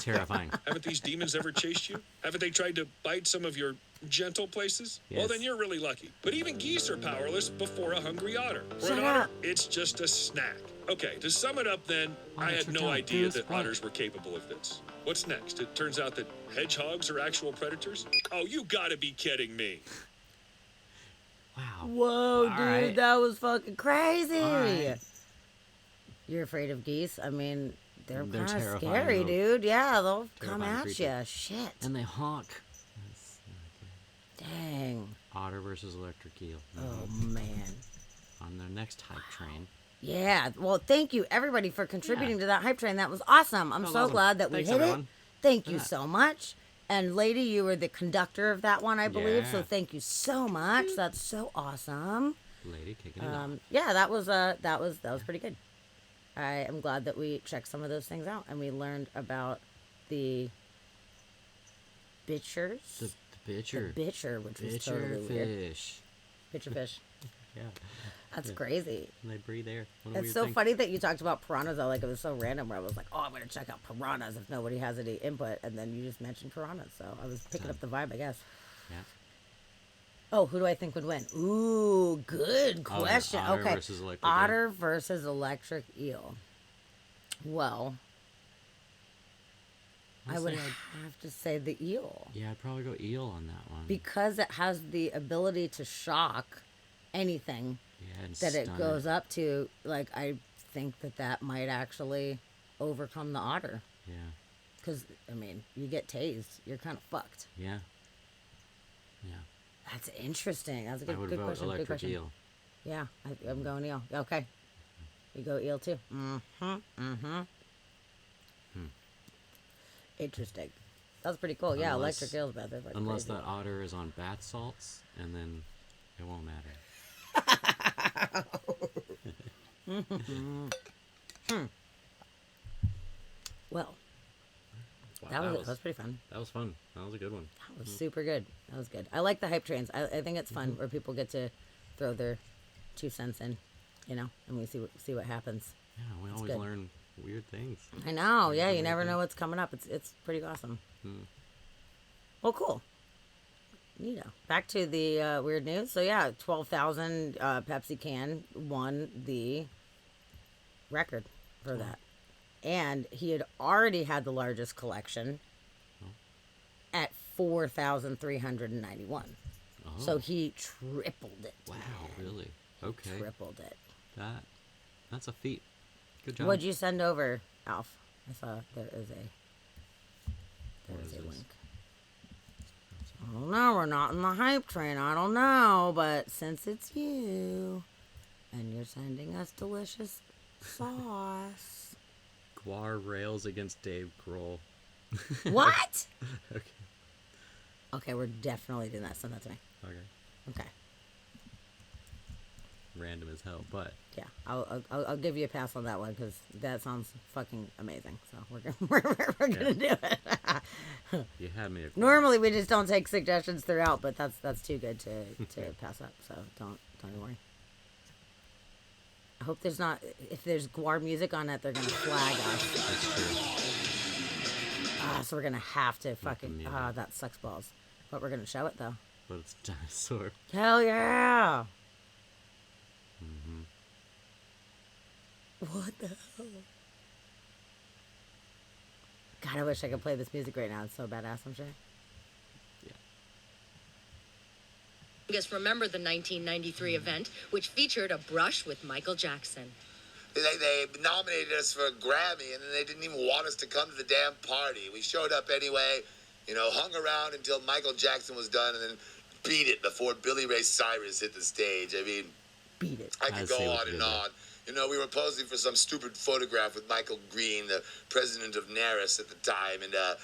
Terrifying. Haven't these demons ever chased you? Haven't they tried to bite some of your gentle places? Well, Yes. then you're really lucky. But even geese are powerless before a hungry otter. For Shut an otter, up. it's just a snack. Okay, to sum it up then, I had no idea that otters were capable of this. What's next? It turns out that hedgehogs are actual predators? Oh, you gotta be kidding me. Wow. Whoa, dude, right. that was fucking crazy. All right. You're afraid of geese? I mean, they're They're kind of terrifying, scary, though. dude. Yeah, they'll come Terrifying at creature. you. Shit. And they honk. Dang. Otter versus electric eel. Oh, man. On their next hype train. Yeah. Well, thank you, everybody, for contributing to that hype train. That was awesome. I'm That was so awesome. glad that Thanks, we hit everyone. it. Thank you Yeah. so much. And lady, you were the conductor of that one, I believe. So Yeah. thank you so much. That's so awesome. Lady kicking it off. Yeah, that was pretty good. I am glad that we checked some of those things out and we learned about the bitchers. The bitcher. The bitcher, which was Bitcher totally weird. fish. Bitcher fish. Yeah. That's Yeah. crazy. And they breathe air. What a It's weird so thing. funny that you talked about piranhas. Like it was so random where I was like, oh, I'm going to check out piranhas if nobody has any input. And then you just mentioned piranhas. So I was picking up the vibe, I guess. Yeah. Oh, who do I think would win? Ooh, good Oh, yeah, question. otter Okay. versus electric eel. Otter versus electric eel. Well, I would have to say the eel. Yeah, I'd probably go eel on that one. Because it has the ability to shock anything Yeah, and that it stun goes up to. Like, I think that might actually overcome the otter. Yeah. Because, I mean, you get tased, you're kind of fucked. Yeah. Yeah. That's interesting. That's a I good, would good vote question. Good electric question. eel. Yeah, I'm going eel. Okay. You go eel too. Interesting. That's pretty cool. Yeah, Unless- electric eel's bad. They're like Unless crazy. that otter is on bath salts, and then it won't matter. Well, Wow, that was pretty fun. That was fun. That was a good one. That was super good. That was good. I like the hype trains. I think it's fun where people get to throw their 2 cents in, and we see what happens. Yeah, we It's always good. learn weird things. I know. Yeah, you Weird never know things. what's coming up. It's pretty awesome. Hmm. Well, cool. Back to the weird news. So yeah, 12,000 Pepsi can won the record for that, and he had already had the largest collection at 4,391. So Oh. he tripled it. Wow, really? Okay. Tripled it. That's a feat. Good job. What'd you send over, Alf? I saw there is a link. I don't know. We're not in the hype train. I don't know. But since it's you and you're sending us delicious sauce. Guar rails against Dave Grohl. What? Okay. Okay, we're definitely doing that. Send that to me. Okay. Okay. Random as hell, but Yeah, I'll give you a pass on that one because that sounds fucking amazing. So we're gonna do it. you had me. At Normally we just don't take suggestions throughout, but that's too good to pass up. So don't even worry. I hope there's not. If there's Guar music on it, they're gonna flag us. So we're gonna have to fucking. That sucks balls. But we're gonna show it though. But it's a dinosaur. Hell yeah! Mm-hmm. What the hell? God, I wish I could play this music right now. It's so badass, I'm sure. I guess remember the 1993 event, which featured a brush with Michael Jackson. They nominated us for a Grammy, and then they didn't even want us to come to the damn party. We showed up anyway, hung around until Michael Jackson was done, and then beat it before Billy Ray Cyrus hit the stage. I mean, beat it. I could go on and on. We were posing for some stupid photograph with Michael Green, the president of NARIS at the time, and the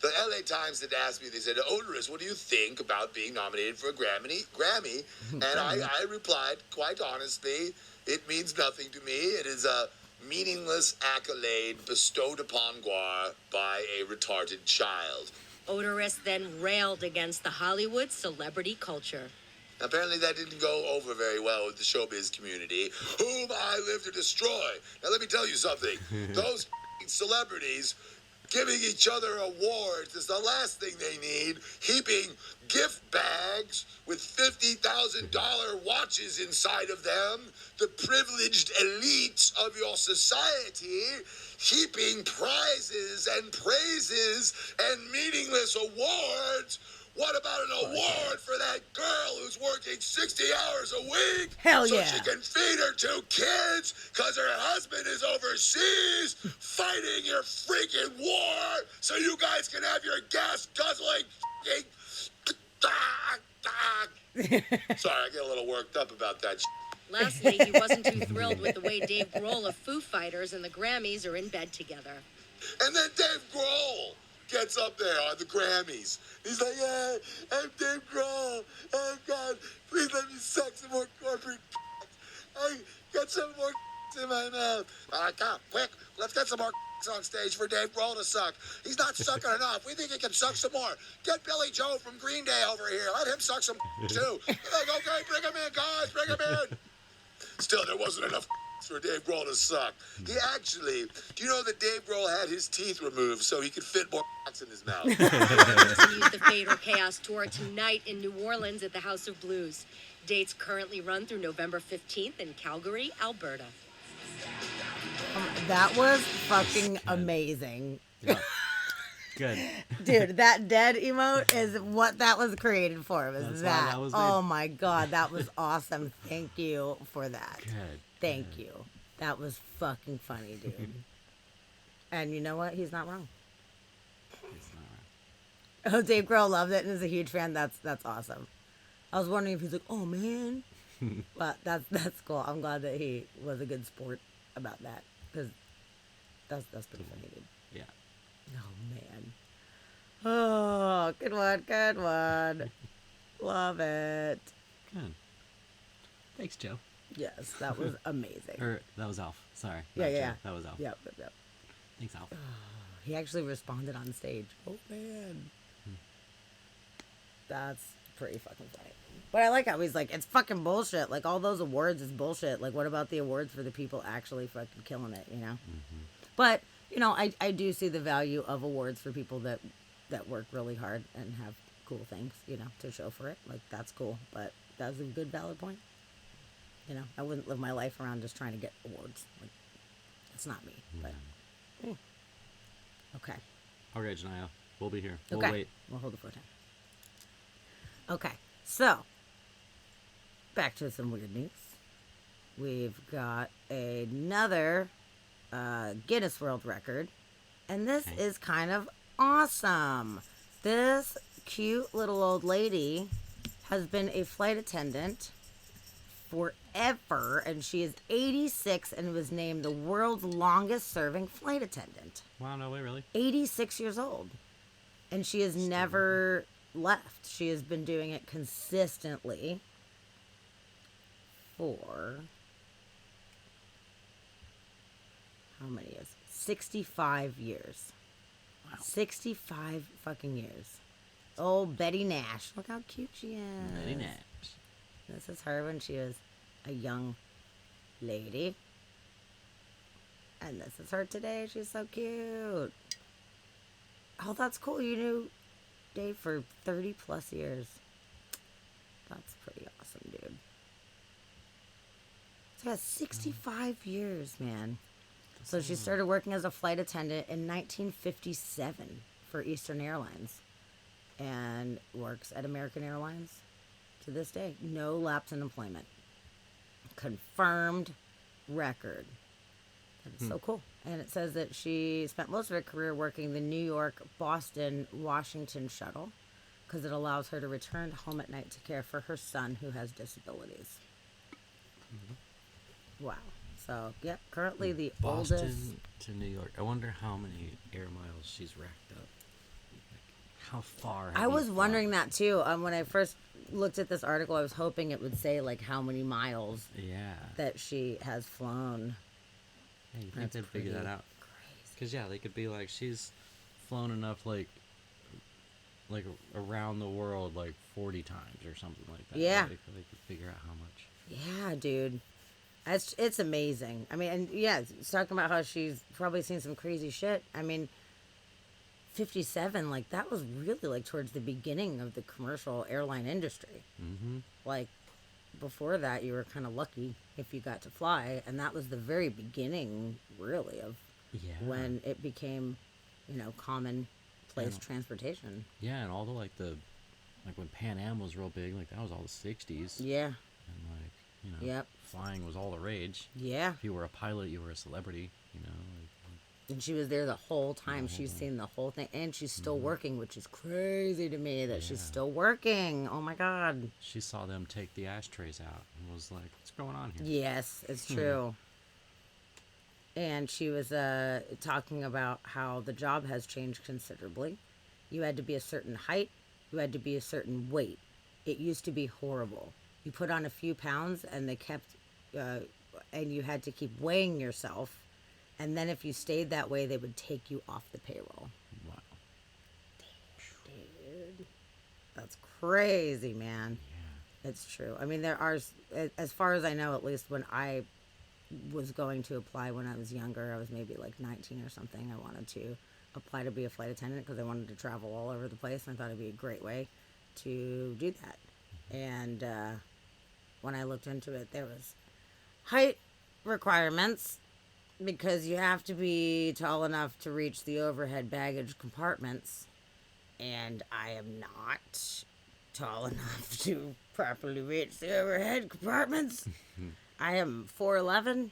LA Times had asked me, they said, Oderus, what do you think about being nominated for a Grammy? And I replied, quite honestly, it means nothing to me. It is a meaningless accolade bestowed upon Guar by a retarded child. Oderus then railed against the Hollywood celebrity culture. Apparently that didn't go over very well with the showbiz community, whom I live to destroy. Now let me tell you something. Those celebrities giving each other awards is the last thing they need. Heaping gift bags with $50,000 watches inside of them. The privileged elites of your society heaping prizes and praises and meaningless awards. What about an award for that girl who's working 60 hours a week? Hell so yeah. she can feed her 2 kids because her husband is overseas fighting your freaking war so you guys can have your gas guzzling. Sorry, I get a little worked up about that. Lastly, he wasn't too thrilled with the way Dave Grohl of Foo Fighters and the Grammys are in bed together. And then Dave Grohl gets up there on the Grammys. He's like, yeah, I'm Dave Grohl. Oh, God, please let me suck some more corporate I got some more in my mouth. Come, quick, let's get some more on stage for Dave Grohl to suck. He's not sucking enough. We think he can suck some more. Get Billy Joe from Green Day over here. Let him suck some too. Like, okay, bring him in, guys, bring him in. Still, there wasn't enough for Dave Grohl to suck. He actually, do you know that Dave Grohl had his teeth removed so he could fit more in his mouth? Continues the Fate or Chaos tour tonight in New Orleans at the House of Blues. Dates currently run through November 15th in Calgary, Alberta. That was fucking amazing. Yeah. Good. Dude, that dead emote is what that was created for. Was that was oh my God, that was awesome. Thank you for that. Good. Thank you. That was fucking funny, dude. And you know what? He's not wrong. Oh, Dave Grohl loved it and is a huge fan. That's awesome. I was wondering if he's like, oh man. But that's cool. I'm glad that he was a good sport about that because that's pretty funny, dude. Yeah. Oh man. Oh, good one, good one. Love it. Good. Thanks, Joe. Yes, that was amazing. Or that was Alf. Sorry. Yeah, not yeah. Joe. That was Alf. Yep. Thanks, Alf. He actually responded on stage. Oh man. That's pretty fucking funny. But I like how he's like, it's fucking bullshit. Like, all those awards is bullshit. Like, what about the awards for the people actually fucking killing it, you know? Mm-hmm. But, you know, I do see the value of awards for people that work really hard and have cool things, you know, to show for it. Like, that's cool. But that's a good, valid point. You know, I wouldn't live my life around just trying to get awards. Like, that's not me. But, okay. All right, Janaya. We'll be here. Okay. We'll wait. We'll hold the fort down. Okay, so back to some weird news. We've got another Guinness World Record, and this is kind of awesome. This cute little old lady has been a flight attendant forever, and she is 86 and was named the world's longest serving flight attendant. Wow, no way, really? 86 years old. And she has never left. She has been doing it consistently for how many years? 65 years. Wow. 65 fucking years. Oh, Betty Nash. Look how cute she is. Betty Nash. This is her when she was a young lady. And this is her today. She's so cute. Oh, that's cool. You knew Dave for 30 plus years. That's pretty awesome, dude. So yeah, 65 years, man. So she started working as a flight attendant in 1957 for Eastern Airlines and works at American Airlines to this day. No lapse in employment. Confirmed record. That's so cool. And it says that she spent most of her career working the New York, Boston, Washington shuttle because it allows her to return home at night to care for her son who has disabilities. Wow. So, yep, currently the Boston oldest. to New York. I wonder how many air miles she's racked up. Like, how far? I was wondering that too. When I first looked at this article, I was hoping it would say like how many miles that she has flown. Yeah, you think they'd figure that out? Because they could be like, she's flown enough like around the world like 40 times or something like that. Yeah. They could figure out how much. Yeah, dude. It's amazing. I mean, and yeah, it's talking about how she's probably seen some crazy shit. I mean, 57, like that was really like towards the beginning of the commercial airline industry. Mm-hmm. Like before that, you were kind of lucky if you got to fly, and that was the very beginning, really, of when it became, commonplace transportation. Yeah, and all the like when Pan Am was real big, like that was all the 60s. Yeah. And Yep. flying was all the rage. Yeah. If you were a pilot, you were a celebrity, And she was there the whole time. She's seen the whole thing. And she's still working, which is crazy to me that she's still working. Oh, my God. She saw them take the ashtrays out and was like, what's going on here? Yes, it's true. And she was talking about how the job has changed considerably. You had to be a certain height. You had to be a certain weight. It used to be horrible. You put on a few pounds and they kept, and you had to keep weighing yourself. And then if you stayed that way, they would take you off the payroll. Wow. Dude. That's crazy, man. Yeah. It's true. I mean, there are, as far as I know, at least when I was going to apply when I was younger, I was maybe like 19 or something. I wanted to apply to be a flight attendant because I wanted to travel all over the place. And I thought it'd be a great way to do that. And when I looked into it, there was height requirements because you have to be tall enough to reach the overhead baggage compartments. And I am not tall enough to properly reach the overhead compartments. I am 4'11",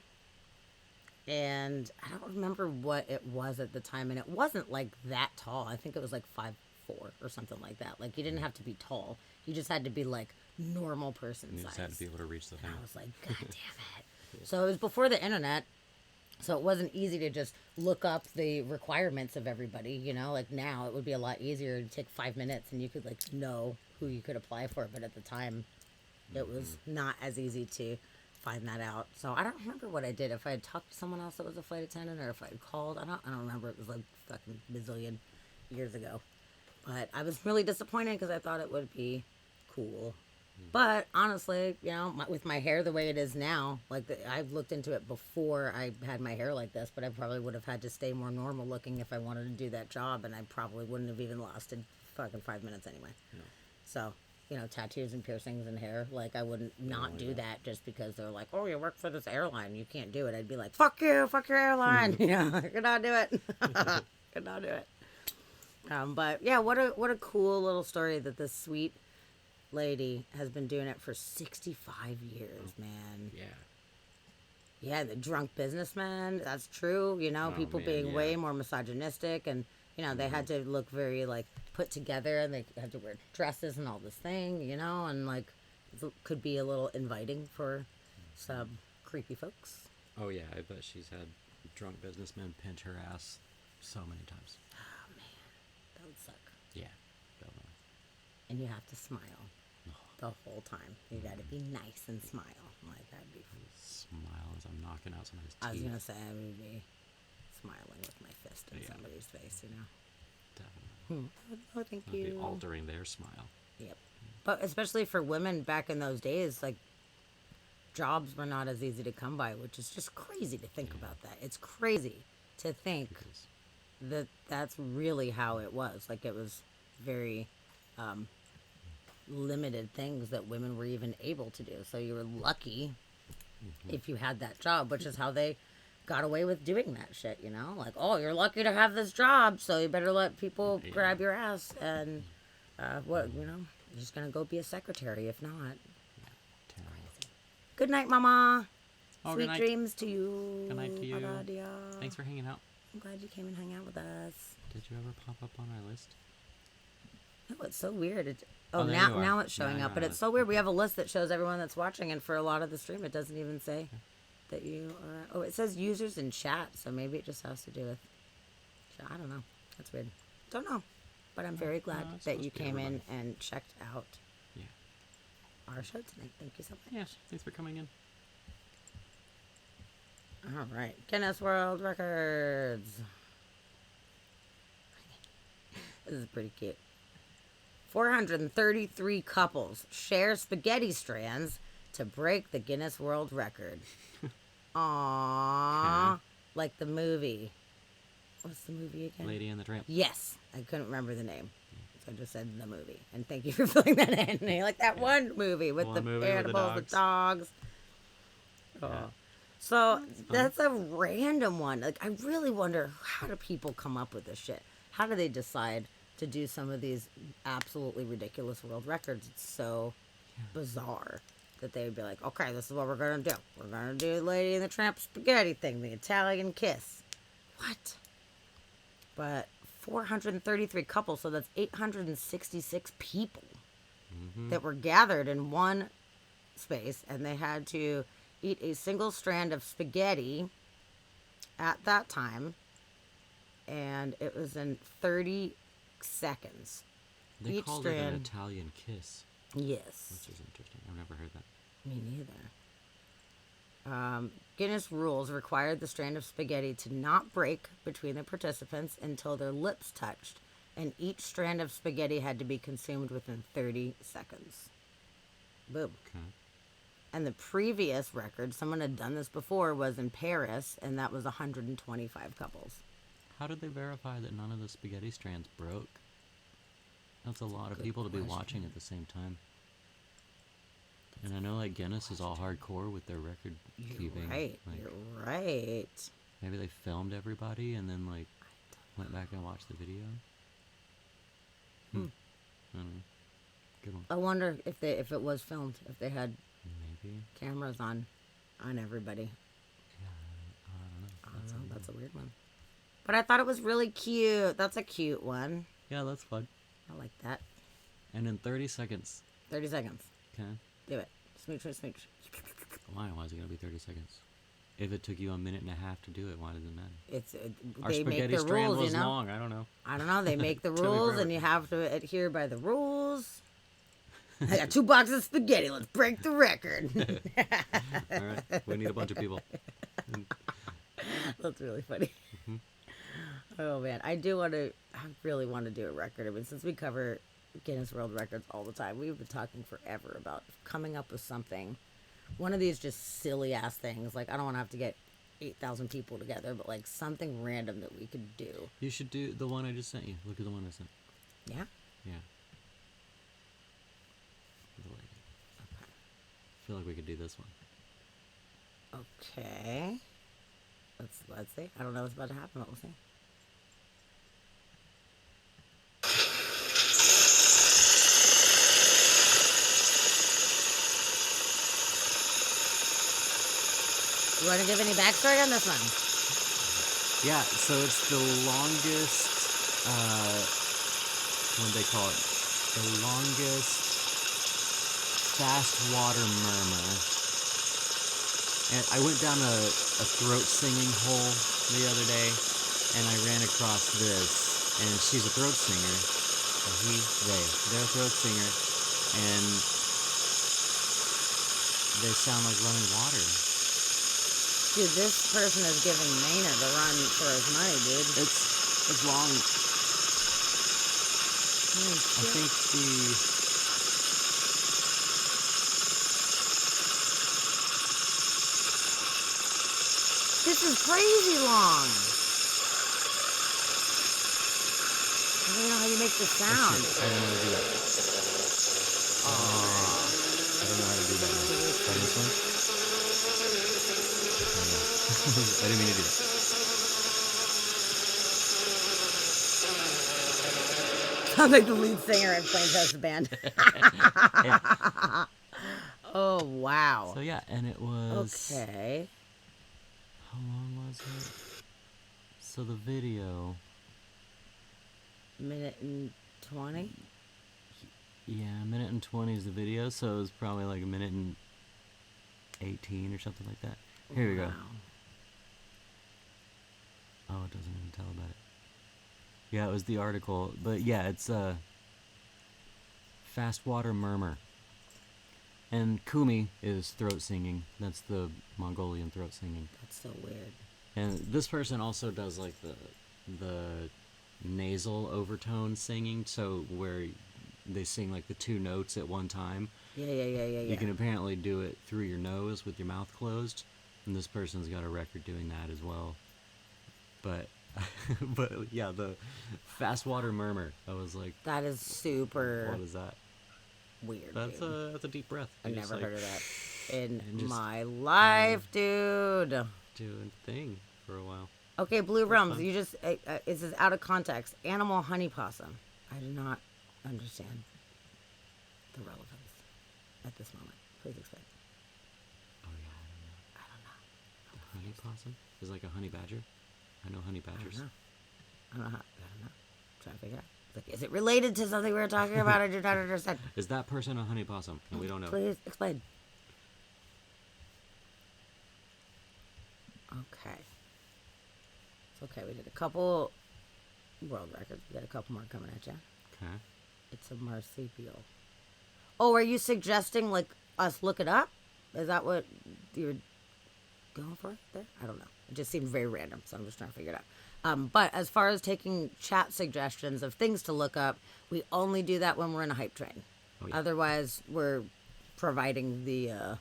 and I don't remember what it was at the time, and it wasn't like that tall. I think it was like 5'4" or something like that. Like, you didn't have to be tall. You just had to be like normal person size. You just had to be able to reach the thing. And I was like, God damn it. So it was before the internet, so it wasn't easy to just look up the requirements of everybody, like now it would be a lot easier to take 5 minutes and you could like know who you could apply for, but at the time it was not as easy to find that out. So I don't remember what I did, if I had talked to someone else that was a flight attendant or if I had called. I don't remember. It was like fucking bazillion years ago. But I was really disappointed because I thought it would be cool. But honestly, with my hair the way it is now, like I've looked into it before I had my hair like this, but I probably would have had to stay more normal looking if I wanted to do that job, and I probably wouldn't have even lasted fucking 5 minutes anyway. Yeah. So, tattoos and piercings and hair, like I wouldn't not do that just because they're like, oh, you work for this airline, you can't do it. I'd be like, fuck you, fuck your airline. I could not do it. Could not do it. But yeah, what a cool little story that this sweet lady has been doing it for 65 years, man. Yeah. Yeah, the drunk businessman, that's true. People being way more misogynistic, and they had to look very like put together, and they had to wear dresses and all this thing, and like it could be a little inviting for some creepy folks. Oh yeah, I bet she's had drunk businessmen pinch her ass so many times. Oh man, that would suck. Yeah, definitely. And you have to smile the whole time. You got to be nice and smile. Like that'd be. Smile as I'm knocking out somebody's teeth. I was gonna say I would be smiling with my fist in somebody's face, Definitely. Oh, thank I'd you. be altering their smile. Yep. But especially for women back in those days, like jobs were not as easy to come by, which is just crazy to think about that. It's crazy to think that that's really how it was. Like, it was very limited things that women were even able to do. So you were lucky if you had that job, which is how they got away with doing that shit, you know? Like, oh, you're lucky to have this job, so you better let people grab your ass and, you're just gonna go be a secretary if not. Crazy. Good night, Mama. Oh, Sweet good night. dreams to you. Good night to you. Paradia. Thanks for hanging out. I'm glad you came and hung out with us. Did you ever pop up on our list? No, it's so weird. Oh, there you are. Now it's showing Now up, you're but on it's it. so weird. We have a list that shows everyone that's watching, and for a lot of the stream, it doesn't even say that you are. Oh, it says users in chat, so maybe it just has to do with. I don't know. That's weird. Don't know, but I'm very glad it's that supposed you to be came in everybody. and checked out. Yeah. Our show tonight. Thank you so much. Yeah, thanks for coming in. All right, Guinness World Records. This is pretty cute. 433 couples share spaghetti strands to break the Guinness World Record. Aww. Like the movie. What's the movie again? Lady and the Tramp. Yes. I couldn't remember the name. So I just said the movie. And thank you for filling that in. Like that one movie with One the movie with the animals, the dogs. Oh. Yeah. So that's a random one. Like, I really wonder, how do people come up with this shit? How do they decide to do some of these absolutely ridiculous world records? It's so bizarre that they would be like, okay, this is what we're going to do. We're going to do Lady and the Tramp spaghetti thing, the Italian kiss. What? But 433 couples, so that's 866 people that were gathered in one space, and they had to eat a single strand of spaghetti at that time, and it was in 30 seconds. They Each called it an strand. Italian kiss. Yes. Which is interesting. I've never heard that. Me neither. Guinness rules required the strand of spaghetti to not break between the participants until their lips touched, and each strand of spaghetti had to be consumed within 30 seconds. Boom. Okay. And the previous record, someone had done this before, was in Paris, and that was 125 couples. How did they verify that none of the spaghetti strands broke? That's a lot of people to be watching at the same time. And I know like Guinness is all hardcore with their record keeping. Right, Like, you're right. maybe they filmed everybody and then like went back and watched the video. I don't know. Good one. I wonder if it was filmed, if they had Maybe. cameras on everybody. I don't know. I don't know. That's a weird one. But I thought it was really cute. That's a cute one. Yeah, that's fun. I like that. And in 30 seconds. 30 seconds. Okay. Do it. Smooch, smooch, smooch. Why? Why is it gonna be 30 seconds? If it took you a minute and a half to do it, why does it matter? It's Our they make spaghetti the strand rules, was you know. long. I don't know. I don't know. They make the Took me rules, forever. and you have to adhere by the rules. I got 2 boxes of spaghetti. Let's break the record. All right. We need a bunch of people. That's really funny. Oh man, I really want to do a record. I mean, since we cover Guinness World Records all the time, we've been talking forever about coming up with something. One of these just silly ass things. Like, I don't want to have to get 8,000 people together, but like something random that we could do. You should do the one I just sent you. Look at the one I sent. Yeah? Yeah. The lady. Okay. I feel like we could do this one. Okay. Let's see. I don't know what's about to happen, but we'll see. You want to give any backstory on this one? Yeah, so it's the longest, what do they call it? The longest fast water murmur. And I went down a throat singing hole the other day, and I ran across this, and she's a throat singer. They're a throat singer, and they sound like running water. Dude, this person is giving Maynard a run for his money, dude. It's long. I think This is crazy long. I don't know how you make the sound. I don't know how to do that. I don't know how to do that. Try this one. I didn't mean to do that. Sounds like the lead singer in Plain Toast Band. Yeah. Oh, wow. So yeah, and it was... Okay. How long was it? So the video... Minute and 20? Yeah, a minute and 20 is the video, so it was probably like a minute and 18 or something like that. Here we go. Oh, it doesn't even tell about it. Yeah, it was the article, but yeah, it's Fast Water Murmur. And Kumi is throat singing. That's the Mongolian throat singing. That's so weird. And this person also does like the nasal overtone singing, so where they sing like the two notes at one time. Yeah. You can apparently do it through your nose with your mouth closed, and this person's got a record doing that as well. But but yeah, the Fast Water Murmur. I was like, that is super. What is that? Weird. That's a deep breath. I've You're just never heard of that in just, my life, dude. Doing thing for a while. Okay, Blue Realms. You just this is out of context. Animal honey possum. I do not understand the relevance at this moment. Please explain. Oh yeah, I don't know. The honey possum is like a honey badger. I know honey badgers. I don't know. Trying to figure out. Like, is it related to something we were talking about? I do not understand. Is that person a honey possum? No, we don't know. Please explain. Okay. It's okay. We did a couple world records. We got a couple more coming at you. Okay. It's a marsupial. Oh, are you suggesting like us look it up? Is that what you're going for there? I don't know. It just seemed very random, so I'm just trying to figure it out. But as far as taking chat suggestions of things to look up, we only do that when we're in a hype train. Oh, yeah. Otherwise, we're providing the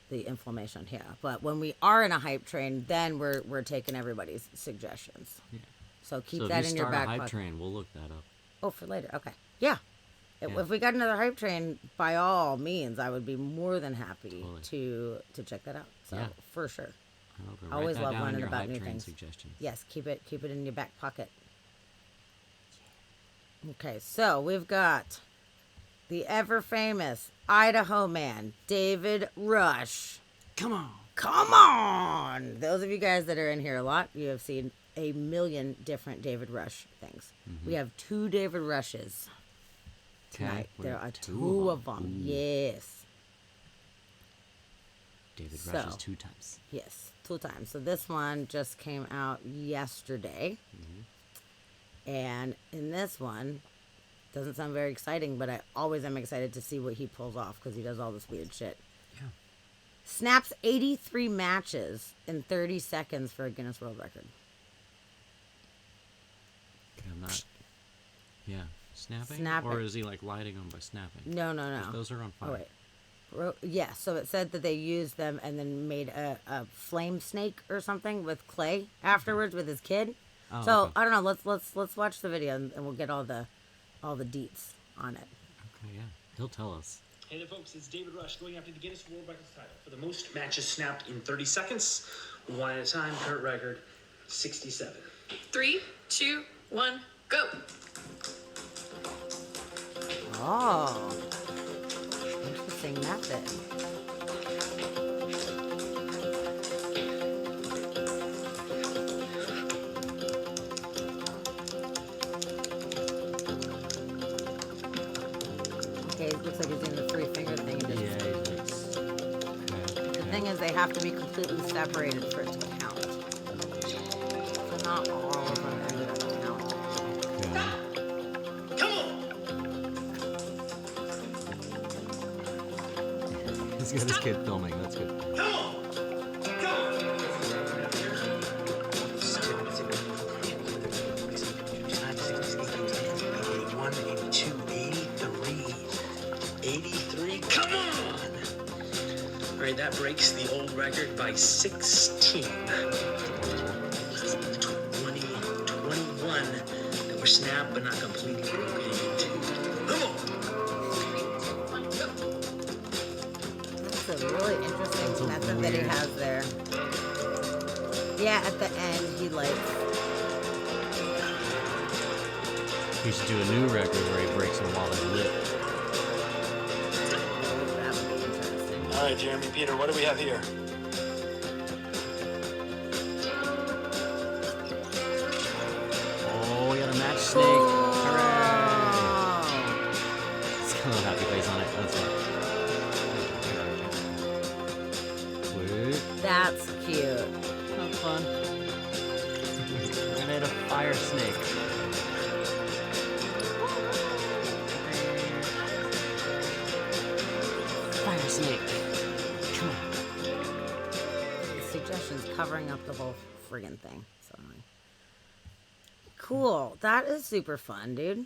information here. But when we are in a hype train, then we're taking everybody's suggestions. Yeah. So keep that in your back pocket. So if you start a hype train, we'll look that up. Oh, for later. Okay. Yeah. If we got another hype train, by all means, I would be more than happy to check that out. So for sure. I always love learning about new things. Suggestions. Yes, keep it in your back pocket. Okay, so we've got the ever famous Idaho man, David Rush. Come on! Those of you guys that are in here a lot, you have seen a million different David Rush things. Mm-hmm. We have 2 David Rushes tonight. There are 2 of them. Yes. David Rush is 2 times. Yes, 2 times. So this one just came out yesterday. Mm-hmm. And in this one, doesn't sound very exciting, but I always am excited to see what he pulls off because he does all this weird shit. Yeah. Snaps 83 matches in 30 seconds for a Guinness World Record. Okay, I'm not... Yeah. Snapping? Snapping. Or is he like lighting them by snapping? No. Those are on fire. Oh, wait. Yeah, so it said that they used them and then made a flame snake or something with clay afterwards with his kid. Oh, so okay. I don't know. Let's watch the video and we'll get all the deets on it. Okay, yeah, he'll tell us. Hey there, folks. It's David Rush going after the Guinness World Records title for the most matches snapped in 30 seconds, one at a time. Current record, 67. 3, 2, 1, go. Oh. Interesting method. Okay, it looks like he's doing the 3-finger thing. The thing is, they have to be completely separated for it to count. So not all of them are going to count. He's got his kid filming. That's good. Come on! Come on! All right, that breaks the old record by 16. snapped, but not completely broken into. Come on. That's a really interesting method that he has there. Yeah, at the end, he like. He should do a new record where he breaks them while they're lit. That would be interesting. All right, Jeremy, Peter, what do we have here? Oh, we got a match snake. Hooray! It's got a little happy face on it. That's fun. Sweet. That's cute. That's fun. I made a fire snake. Fire snake. Come on. The suggestion's covering up the whole friggin' thing. So annoying. Cool. That is super fun, dude.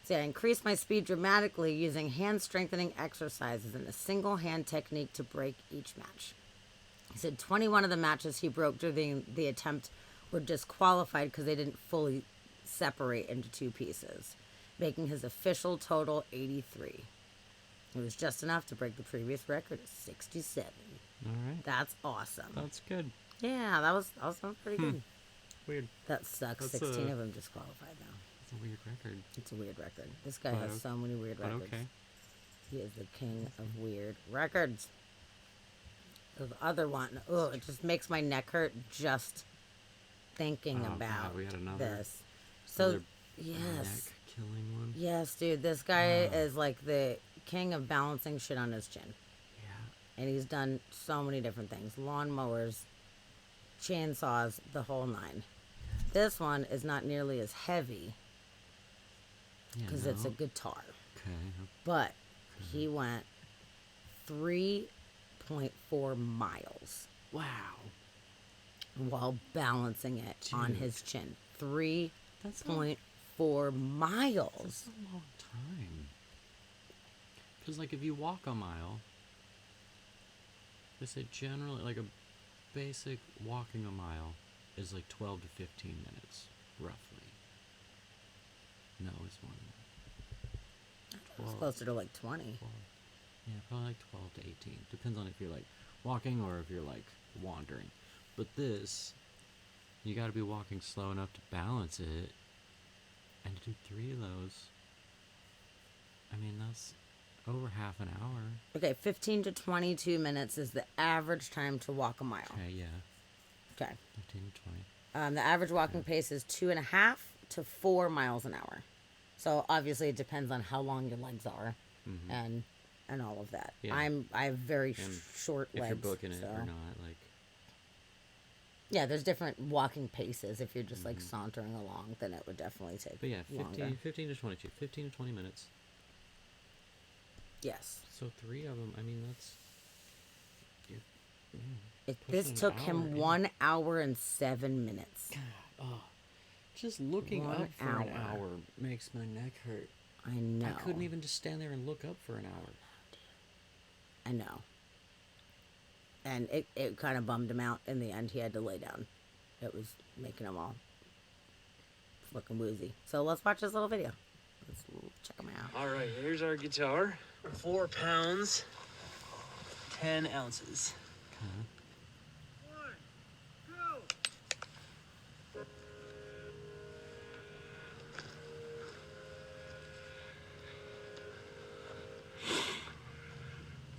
See, I increased my speed dramatically using hand strengthening exercises and a single hand technique to break each match. He said 21 of the matches he broke during the attempt were disqualified because they didn't fully separate into two pieces, making his official total 83. It was just enough to break the previous record of 67. All right. That's awesome. That's good. Yeah, that was pretty good. Weird. That sucks. That's 16 of them disqualified now. It's a weird record. It's a weird record. This guy But has so many weird but records. okay. He is the king of weird records. The other one, it just makes my neck hurt just thinking Oh, about God, we had another- this. So, another yes. neck killing one. Yes, dude. This guy is like the king of balancing shit on his chin. Yeah. And he's done so many different things. Lawnmowers, chainsaws, the whole nine. This one is not nearly as heavy Yeah, because it's a no. guitar. Okay. But he went 3.4 miles. Wow. While balancing it on Dude. his chin. 3.4 miles. That's a long time. Because, like, if you walk a mile, they say generally, like, a basic walking a mile is like 12 to 15 minutes, roughly. No, it's more than that. It's closer to like 20. 12. Yeah, probably like 12 to 18. Depends on if you're, like, walking or if you're, like, wandering. But this, you gotta be walking slow enough to balance it. And to do 3 of those, I mean, that's over half an hour. Okay, 15 to 22 minutes is the average time to walk a mile. Okay, yeah. Okay. 15 to 20. The average walking pace is 2.5 to 4 miles an hour. So obviously it depends on how long your legs are, and all of that. Yeah. I have very And short if legs. you're booking it so. or not, like, Yeah, there's different walking paces. If you're just like sauntering along, then it would definitely take but yeah, longer. 15 to 22, 15 to 20 minutes. Yes. So 3 of them, I mean, that's... This pushing took an him hour, 1 hour and 7 minutes. Oh, just looking 1 up for an hour. hour makes my neck hurt. I know. I couldn't even just stand there and look up for an hour. I know. And it kind of bummed him out. In the end, he had to lay down. It was making him all looking woozy. So let's watch this little video. Let's check him out. All right, here's our guitar. 4 pounds, 10 ounces.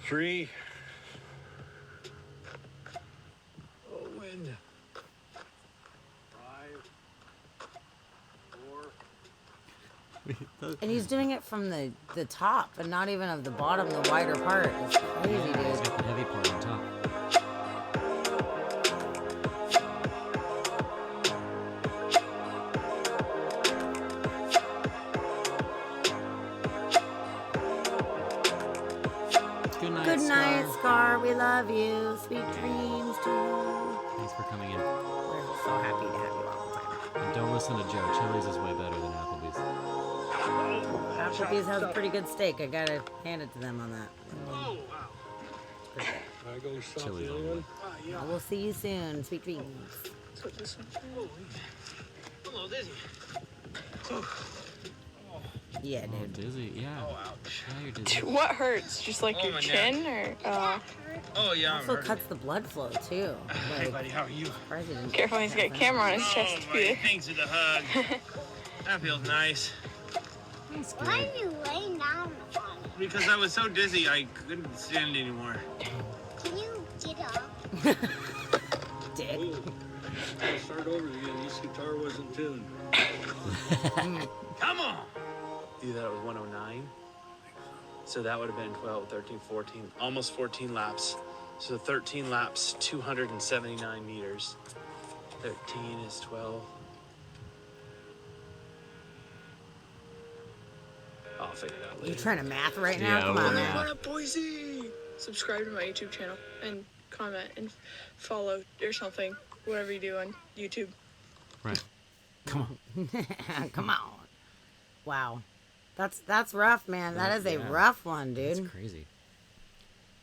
Three. Oh, wind. 5, 4. And he's doing it from the top and not even of the bottom, the wider part. It's crazy, He's dude. got the heavy part on top. Good night, Scar. We love you. Sweet dreams to you. Thanks for coming in. We're so happy to have you all the time. And don't listen to Joe. Chili's is way better than Applebee's. Applebee's has a pretty good steak. I gotta hand it to them on that. I go stop Chili's the on other the one. I will see you soon. Sweet dreams. Hello, Dizzy. Yeah, Oh, dude. dizzy. Yeah. Oh, ouch. Yeah, you're dizzy. What hurts? Just like Oh, your my chin, or Oh, yeah, I'm Also hurting. cuts the blood flow too. Hey, buddy, how are you? Surprised he didn't careful, he's got a camera on his chest. Oh, buddy, thanks for the hug. That feels nice. Why are you laying down on it? Because I was so dizzy, I couldn't stand anymore. Can you get up? Dick. I'll start over again. This guitar wasn't tuned. Come on. You thought it was 109? So that would have been 12, 13, 14, almost 14 laps. So 13 laps, 279 meters. 13 is 12. I'll figure it out later. You trying to math right now? Yeah, Come we'll on, math. man. What up, Boise? Subscribe to my YouTube channel and comment and follow or something. Whatever you do on YouTube. Right. Come on. Come on. Wow. That's rough, man. That is a Yeah. rough one, dude. That's crazy.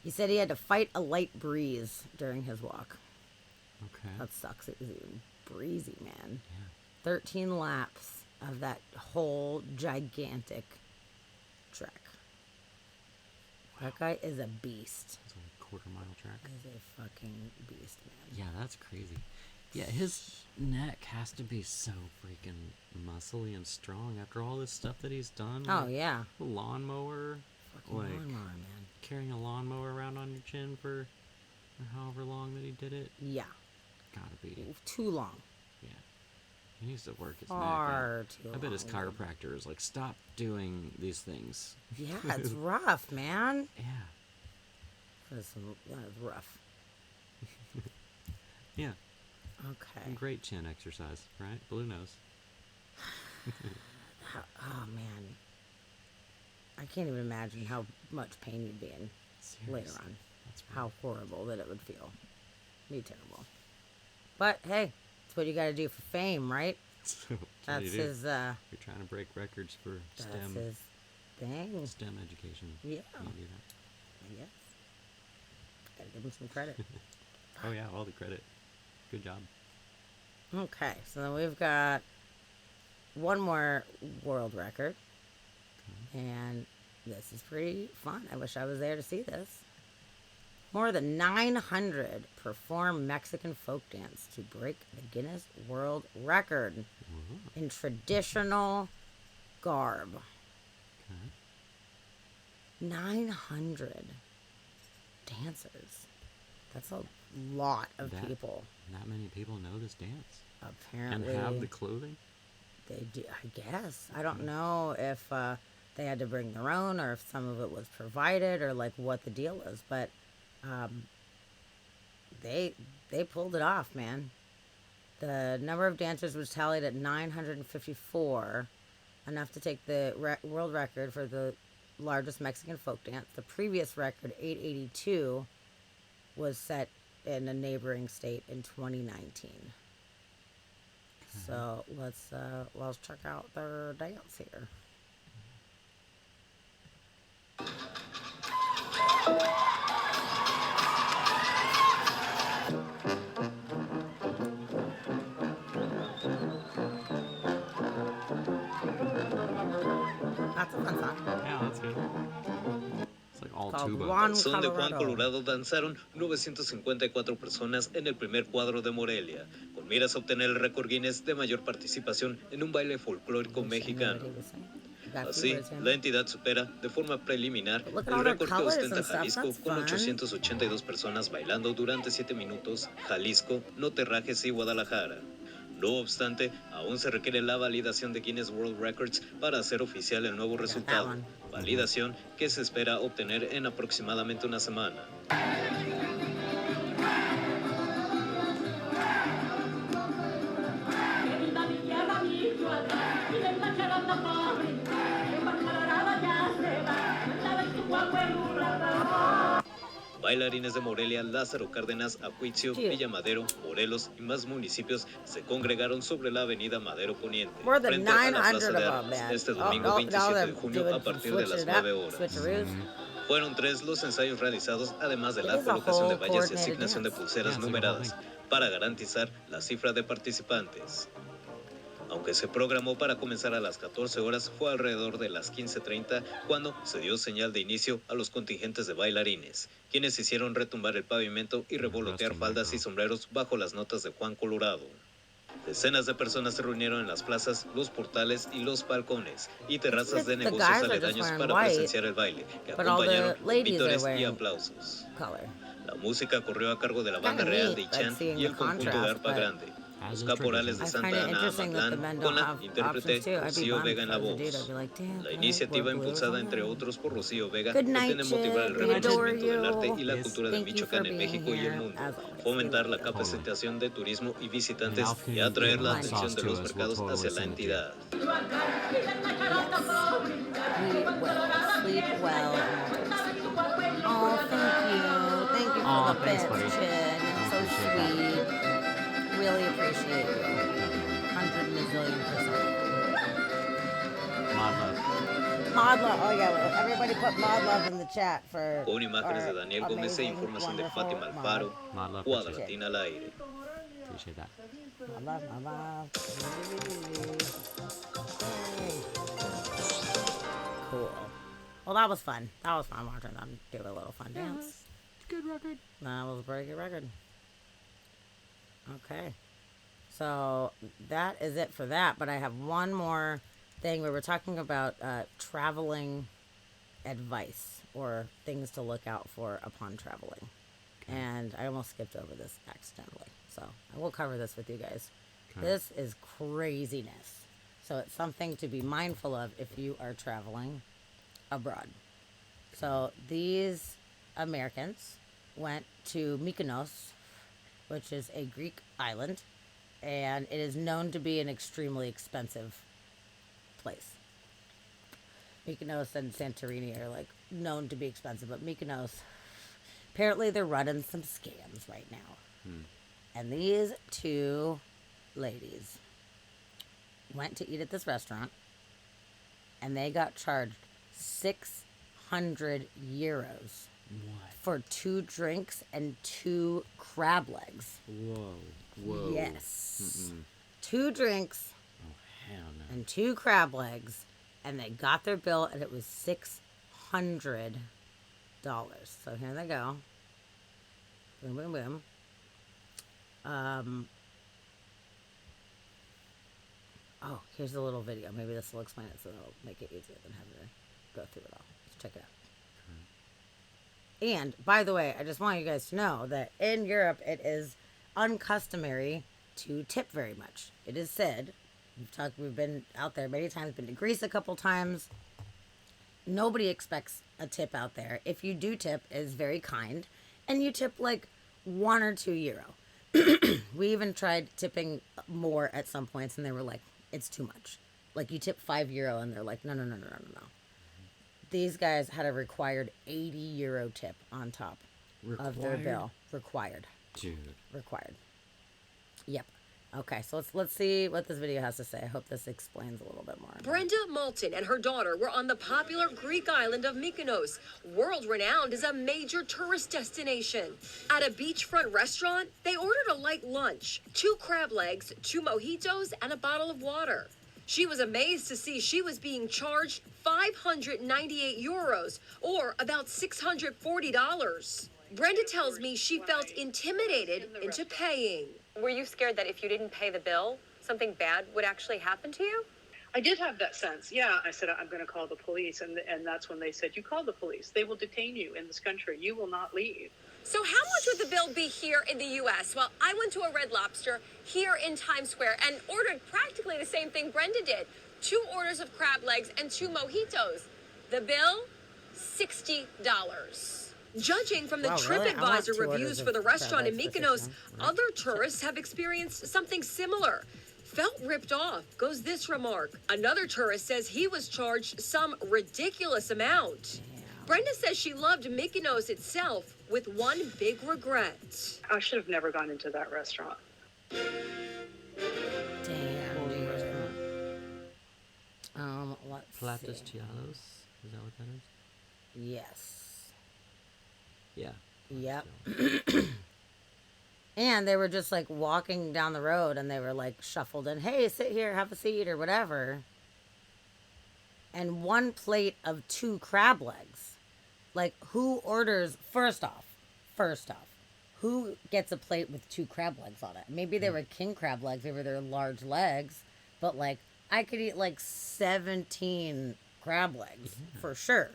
He said he had to fight a light breeze during his walk. Okay. That sucks. It was breezy, man. Yeah. 13 laps of that whole gigantic trek. That guy is a beast. It's a quarter-mile track. Is a fucking beast, man. Yeah, that's crazy. Yeah, his neck has to be so freaking muscly and strong after all this stuff that he's done. Oh, like yeah. the lawnmower. Fucking Like, lawnmower, man. carrying a lawnmower around on your chin for however long that he did it. Yeah. Gotta be. Too long. Yeah. He needs to work his Far neck too out. I bet his long, chiropractor is like, stop doing these things. Yeah, it's rough, man. Yeah. That's rough. Yeah. Okay. Great chin exercise, right? Blue nose. Oh, man. I can't even imagine how much pain you'd be in later on. That's how horrible that it would feel. Be terrible. But, hey, it's what you gotta do for fame, right? That's That's his, You're trying to break records for that's STEM. his thing. STEM education. Yeah. You can do that. I guess. Gotta give him some credit. Oh yeah, all the credit. Good job. Okay, so then we've got one more world record. And this is pretty fun. I wish I was there to see this. More than 900 perform Mexican folk dance to break the Guinness World Record in traditional garb. 900 dancers. That's a lot of people. Not many people know this dance. Apparently. And have the clothing? They do, I guess. I don't know if they had to bring their own or if some of it was provided or like what the deal is, but they pulled it off, man. The number of dancers was tallied at 954, enough to take the world record for the largest Mexican folk dance. The previous record, 882, was set in a neighboring state in 2019. So let's check out their dance here. That's a fun song. Yeah, that's good. It's like all Called tuba. Juan Son de Juan Colorado. Colorado danzaron 954 personas en el primer cuadro de Morelia, con miras a obtener el récord Guinness de mayor participación en un baile folclórico mexicano. Así, la entidad supera de forma preliminar Look at el all their récord que colors ostenta and stuff, Jalisco that's con fun. 882 personas bailando durante 7 minutos, Jalisco, No Terrajes y Guadalajara. No obstante, aún se requiere la validación de Guinness World Records para hacer oficial el nuevo resultado, validación que se espera obtener en aproximadamente una semana. Bailarines de Morelia, Lázaro Cárdenas, Acuitzio, Villa Madero, Morelos y más municipios se congregaron sobre la avenida Madero Poniente, More than frente a la 900 Plaza de of Armas, them, man. este Oh, domingo oh, 27 de they're junio doing a partir de switch las it up, 9 horas. switcheroos. Fueron 3 los ensayos realizados, además de It la is a colocación de whole vallas y coordinated asignación de dance. pulseras Yeah, it's like a whole numeradas para garantizar la cifra de participantes. Aunque se programó para comenzar a las 14 horas, fue alrededor de las 15:30 cuando se dio señal de inicio a los contingentes de bailarines, quienes hicieron retumbar el pavimento y revolotear faldas y sombreros bajo las notas de Juan Colorado. Decenas de personas se reunieron en las plazas, los portales y los balcones y terrazas de negocios aledaños para presenciar el baile, que acompañaron vítores y aplausos. La música corrió a cargo de la banda real de Ichan y el conjunto de arpa grande. Los caporales de Santa Ana Amatlán, con la intérprete Rocío Vega en la voz. La iniciativa, impulsada entre otros por Rocío Vega, pretende motivar el reconocimiento del arte y la cultura de Michoacán en México y el mundo, fomentar la capacitación de turismo y visitantes y atraer la atención de los mercados hacia la entidad. Thank you for the bits, Chin. So sweet. Really appreciate you. 100 million%. Mod love. Oh yeah, well, everybody put mod love in the chat for. Con imágenes de Daniel Gómez e información de Fátima Alfaro, Cuadra Latina al aire. Appreciate that. Mod love. Cool. Well, that was fun. That was fun watching them do a little fun dance. Good record. That was a pretty good record. Okay. So that is it for that. But I have one more thing. We were talking about traveling advice or things to look out for upon traveling. And I almost skipped over this accidentally. So I will cover this with you guys. Okay. This is craziness. So it's something to be mindful of if you are traveling abroad. So these Americans went to Mykonos, which is a Greek island, and it is known to be an extremely expensive place. Mykonos and Santorini are like known to be expensive, but Mykonos, apparently they're running some scams right now. And these two ladies went to eat at this restaurant, and they got charged 600 euros. What? For 2 drinks and 2 crab legs. Whoa. Yes. 2 drinks Hell no. and 2 crab legs, and they got their bill, and it was $600. So here they go. Boom, boom, boom. Oh, here's a little video. Maybe this will explain it, so it'll make it easier than having to go through it all. Let's check it out. And, by the way, I just want you guys to know that in Europe, it is uncustomary to tip very much. It is said, we've been out there many times, been to Greece a couple times. Nobody expects a tip out there. If you do tip, it is very kind. And you tip like 1 or 2 euro. We even tried tipping more at some points, and they were like, it's too much. Like, you tip 5 euro, and they're like, no. These guys had a required 80 euro tip on top of their bill. Required. Dude. Required. Yep. Okay, so let's see what this video has to say. I hope this explains a little bit more. Brenda Malton and her daughter were on the popular Greek island of Mykonos, world-renowned as a major tourist destination. At a beachfront restaurant, they ordered a light lunch, 2 crab legs, 2 mojitos, and a bottle of water. She was amazed to see she was being charged 598 euros, or about $640. Brenda tells me she felt intimidated into paying. Were you scared that if you didn't pay the bill, something bad would actually happen to you? I did have that sense. Yeah, I said, I'm going to call the police. And that's when they said, you call the police. They will detain you in this country. You will not leave. So how much would the bill be here in the U.S.? Well, I went to a Red Lobster here in Times Square and ordered practically the same thing Brenda did. 2 orders of crab legs and 2 mojitos. The bill, $60. Judging from the TripAdvisor reviews for the restaurant in Mykonos, other tourists have experienced something similar. Felt ripped off, goes this remark. Another tourist says he was charged some ridiculous amount. Brenda says she loved Mykonos itself with one big regret. I should have never gone into that restaurant. Let's Platos see. Chialos? Is that what that is? Yes. Yeah. Yep. And they were just like walking down the road and they were like shuffled in, hey, sit here, have a seat or whatever. And one plate of 2 crab legs. Like, who orders, first off, who gets a plate with 2 crab legs on it? Maybe they were king crab legs, maybe they're large legs, but like, I could eat like 17 crab legs for sure.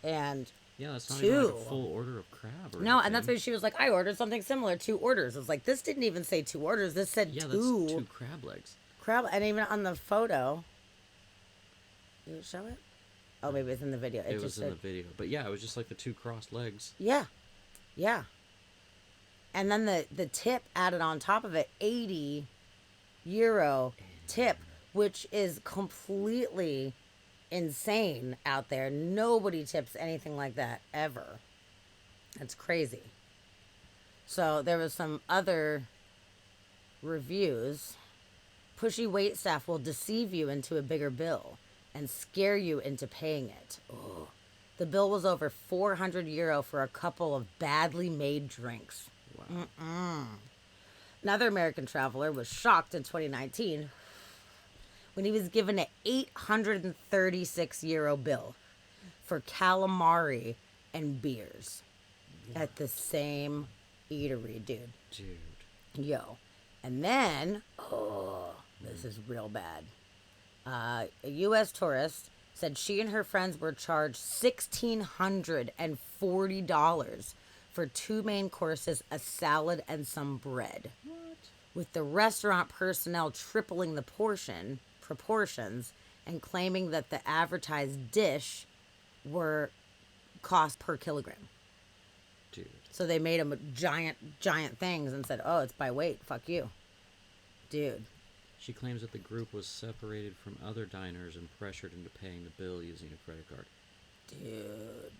And Yeah, that's not 2. even like a full order of crab or No, and anything. that's why she was like, I ordered something similar, 2 orders. I was like, this didn't even say 2 orders. This said Yeah, 2. that's 2 crab legs. Crab, and even on the photo, did it show it? Oh, maybe it's in the video. It just was in said, the video. But yeah, it was just like the 2 crossed legs. Yeah. Yeah. And then the tip added on top of it, €80 tip, which is completely insane out there. Nobody tips anything like that ever. That's crazy. So there was some other reviews. Pushy waitstaff will deceive you into a bigger bill and scare you into paying it. Ugh. The bill was over €400 for a couple of badly made drinks. Wow. Another American traveler was shocked in 2019 when he was given an €836 bill for calamari and beers at the same eatery, dude. Yo. And then, this is real bad. A U.S. tourist said she and her friends were charged $1,640 for 2 main courses, a salad, and some bread. What? With the restaurant personnel tripling the proportions and claiming that the advertised dish were cost per kilogram. Dude. So they made them giant things and said, oh, it's by weight. Fuck you. Dude. She claims that the group was separated from other diners and pressured into paying the bill using a credit card. Dude.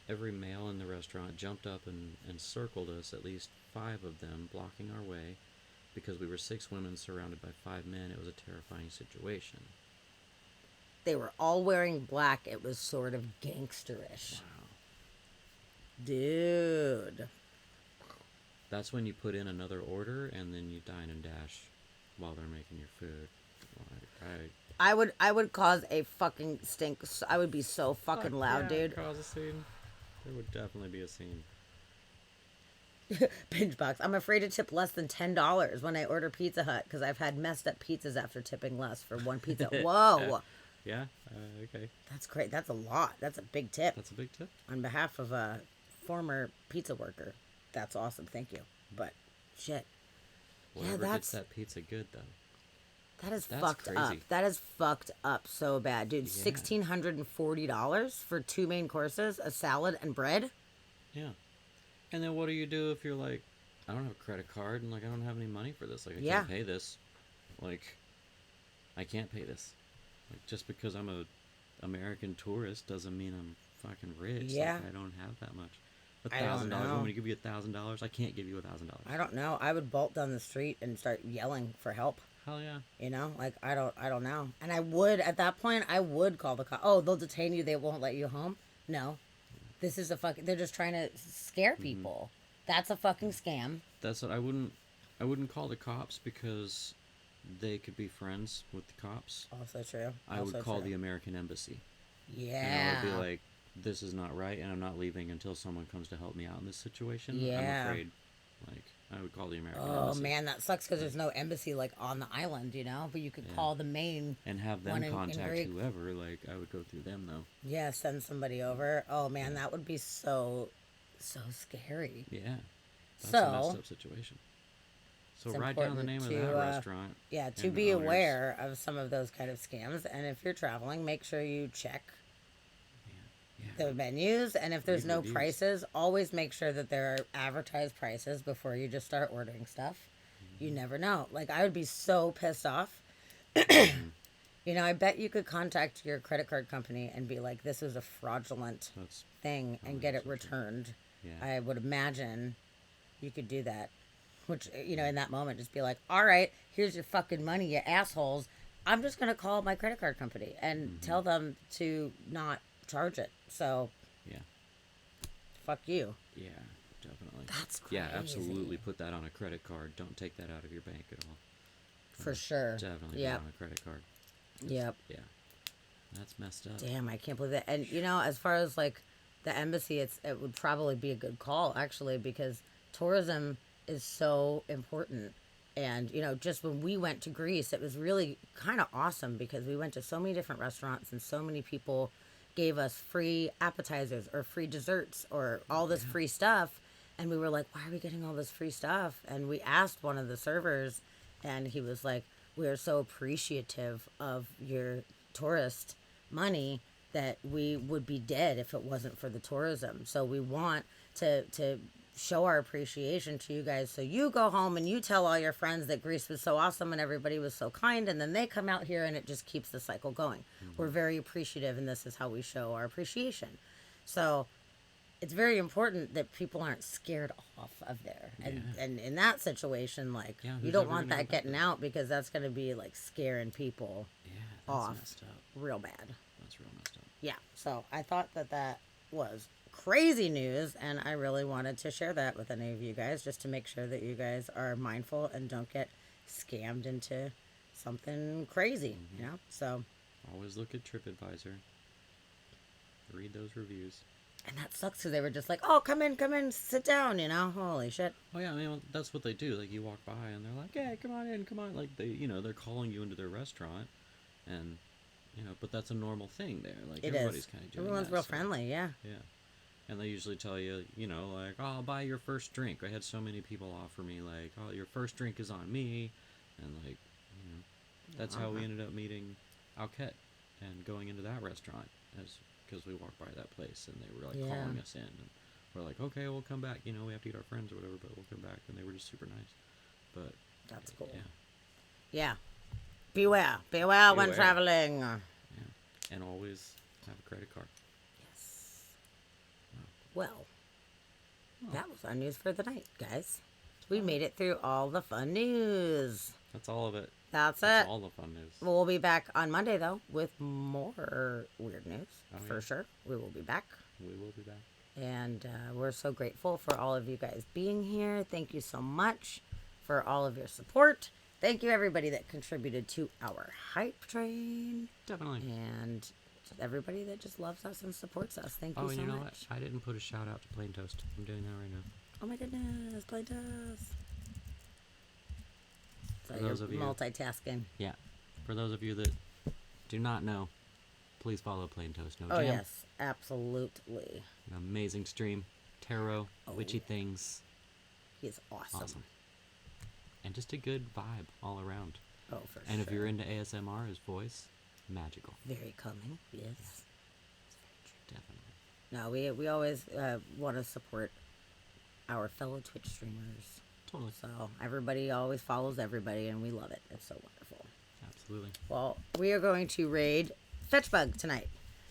Every male in the restaurant jumped up and circled us, at least 5 of them, blocking our way. Because we were 6 women surrounded by 5 men, it was a terrifying situation. They were all wearing black. It was sort of gangsterish. Wow. Dude. That's when you put in another order and then you dine and dash while they're making your food. I would cause a fucking stink. I would be so fucking loud, dude. Cause a scene. There would definitely be a scene. Binge box. I'm afraid to tip less than $10 when I order Pizza Hut because I've had messed up pizzas after tipping less for one pizza. Whoa. Yeah. Okay. That's great. That's a lot. That's a big tip. That's a big tip. On behalf of a former pizza worker, that's awesome. Thank you. But shit. Whatever gets that pizza good though. That's fucked crazy. up. That is fucked up so bad, dude. Yeah. $1,640 for 2 main courses, a salad, and bread. Yeah. And then what do you do if you're like, I don't have a credit card and like I don't have any money for this. Like I can't pay this. Like I can't pay this. Like just because I'm a American tourist doesn't mean I'm fucking rich. Yeah. Like, I don't have that much. I don't $1,000. know. You want me to give you $1,000? I can't give you $1,000. I don't know. I would bolt down the street and start yelling for help. Hell yeah. You know, like I don't know. And I would at that point I would call the cop. Oh, they'll detain you. They won't let you home. No, this is a fucking. They're just trying to scare people. That's a fucking scam. That's what I wouldn't call the cops because they could be friends with the cops. Also true. I would call the American embassy. Yeah. And I would be like, this is not right, and I'm not leaving until someone comes to help me out in this situation. Yeah. I'm afraid. Like, I would call the American Oh embassy. man, that sucks because there's no embassy like on the island, you know. But you could call the main and have them one in contact Greek. whoever. Like, I would go through them though. Yeah, send somebody over. Oh man, that would be so scary. Yeah. That's So, a messed up situation. So it's write down the important name of to, that restaurant. Yeah, to and be owners. aware of some of those kind of scams. And if you're traveling, make sure you check the menus. And if there's Read no reviews. prices, always make sure that there are advertised prices before you just start ordering stuff. You never know. Like, I would be so pissed off. You know, I bet you could contact your credit card company and be like, this is a fraudulent thing and get it returned. Yeah. I would imagine you could do that. Which, you know, in that moment, just be like, all right, here's your fucking money, you assholes. I'm just going to call my credit card company and tell them to not charge it. So, yeah. Fuck you. Yeah. definitely. That's crazy. Yeah, absolutely. Put that on a credit card. Don't take that out of your bank at all. For sure. Definitely Yep. put it on a credit card. Yep. Yeah. That's messed up. Damn, I can't believe that. And you know, as far as like the embassy, it would probably be a good call actually, because tourism is so important. And you know, just when we went to Greece, it was really kind of awesome because we went to so many different restaurants and so many people gave us free appetizers or free desserts or all this free stuff. And we were like, why are we getting all this free stuff? And we asked one of the servers, and he was like, we are so appreciative of your tourist money that we would be dead if it wasn't for the tourism. So we want to show our appreciation to you guys. So you go home and you tell all your friends that Greece was so awesome and everybody was so kind, and then they come out here and it just keeps the cycle going. We're very appreciative, and this is how we show our appreciation. So it's very important that people aren't scared off of there. And in that situation, like, you don't want that getting out, because that's going to be like scaring people off messed up. real bad. That's real messed up. Yeah. So I thought that was crazy news, and I really wanted to share that with any of you guys, just to make sure that you guys are mindful and don't get scammed into something crazy, you know? So always look at TripAdvisor. Read those reviews. And that sucks because they were just like, oh, come in, sit down, you know? Holy shit. Oh, yeah, I mean, that's what they do. Like, you walk by and they're like, hey, come on in, come on. Like, they, you know, they're calling you into their restaurant. And, you know, but that's a normal thing there. Like, everybody's kind of doing Everyone's that, real friendly, yeah. Yeah. And they usually tell you, you know, like, oh, I'll buy your first drink. I had so many people offer me, like, oh, your first drink is on me. And, like, you know, that's how we ended up meeting Alquette and going into that restaurant, because we walked by that place and they were, like, calling us in. And we're like, okay, we'll come back. You know, we have to eat our friends or whatever, but we'll come back. And they were just super nice. But that's cool. Yeah. Yeah. Beware when traveling. Yeah. And always have a credit card. Well, that was our news for the night, guys. We made it through all the fun news. That's all of it. That's all the fun news. We'll be back on Monday, though, with more weird news, for sure. We will be back. We will be back. And we're so grateful for all of you guys being here. Thank you so much for all of your support. Thank you, everybody that contributed to our hype train. Definitely. And everybody that just loves us and supports us. Thank you so much. Oh, you know what? I didn't put a shout out to Plain Toast. I'm doing that right now. Oh my goodness, Plain Toast. So for those of you multitasking. Yeah. For those of you that do not know, please follow Plain Toast No Jam. Oh yes, absolutely. An amazing stream. Tarot, witchy things. He's awesome. And just a good vibe all around. Oh, for sure. And if you're into ASMR, his voice, magical. Very calming, yes. Yeah. Definitely. No, we always want to support our fellow Twitch streamers. Totally. So everybody always follows everybody, and we love it. It's so wonderful. Absolutely. Well, we are going to raid Fetchbug tonight.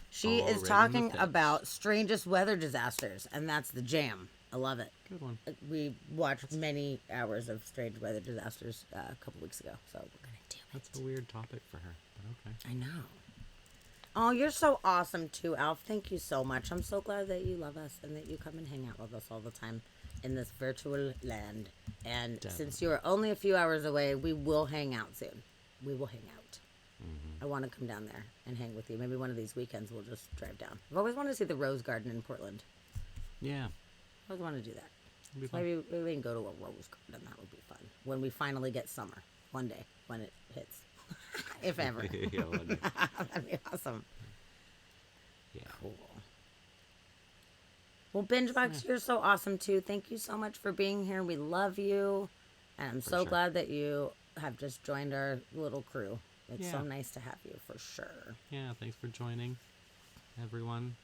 She is talking about strangest weather disasters, and that's the jam. I love it. Good one. We watched many hours of strange weather disasters a couple weeks ago, so we're going to do it. That's a weird topic for her, but okay. I know. Oh, you're so awesome too, Alf. Thank you so much. I'm so glad that you love us and that you come and hang out with us all the time in this virtual land. And since you are only a few hours away, we will hang out soon. We will hang out. I want to come down there and hang with you. Maybe one of these weekends we'll just drive down. I've always wanted to see the Rose Garden in Portland. Yeah. I always want to do that. Be so maybe we can go to a Rose Garden. That would be fun. When we finally get summer. One day. When it hits. If ever. Yeah, one day. That'd be awesome. Yeah. Cool. Well, BingeBox, you're so awesome too. Thank you so much for being here. We love you. And I'm so glad that you have just joined our little crew. It's so nice to have you, for sure. Yeah, thanks for joining, everyone.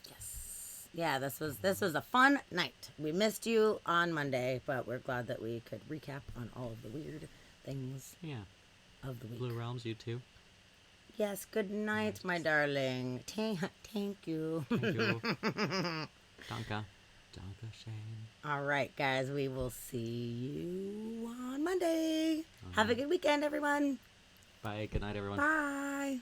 Yes. Yeah, this was a fun night. We missed you on Monday, but we're glad that we could recap on all of the weird things of the week. Blue Realms, you too. Yes, good night, my darling. Thank you. Thank you. Danke. Danke, Shane. All right, guys, we will see you on Monday. Have a good weekend, everyone. Bye. Good night, everyone. Bye.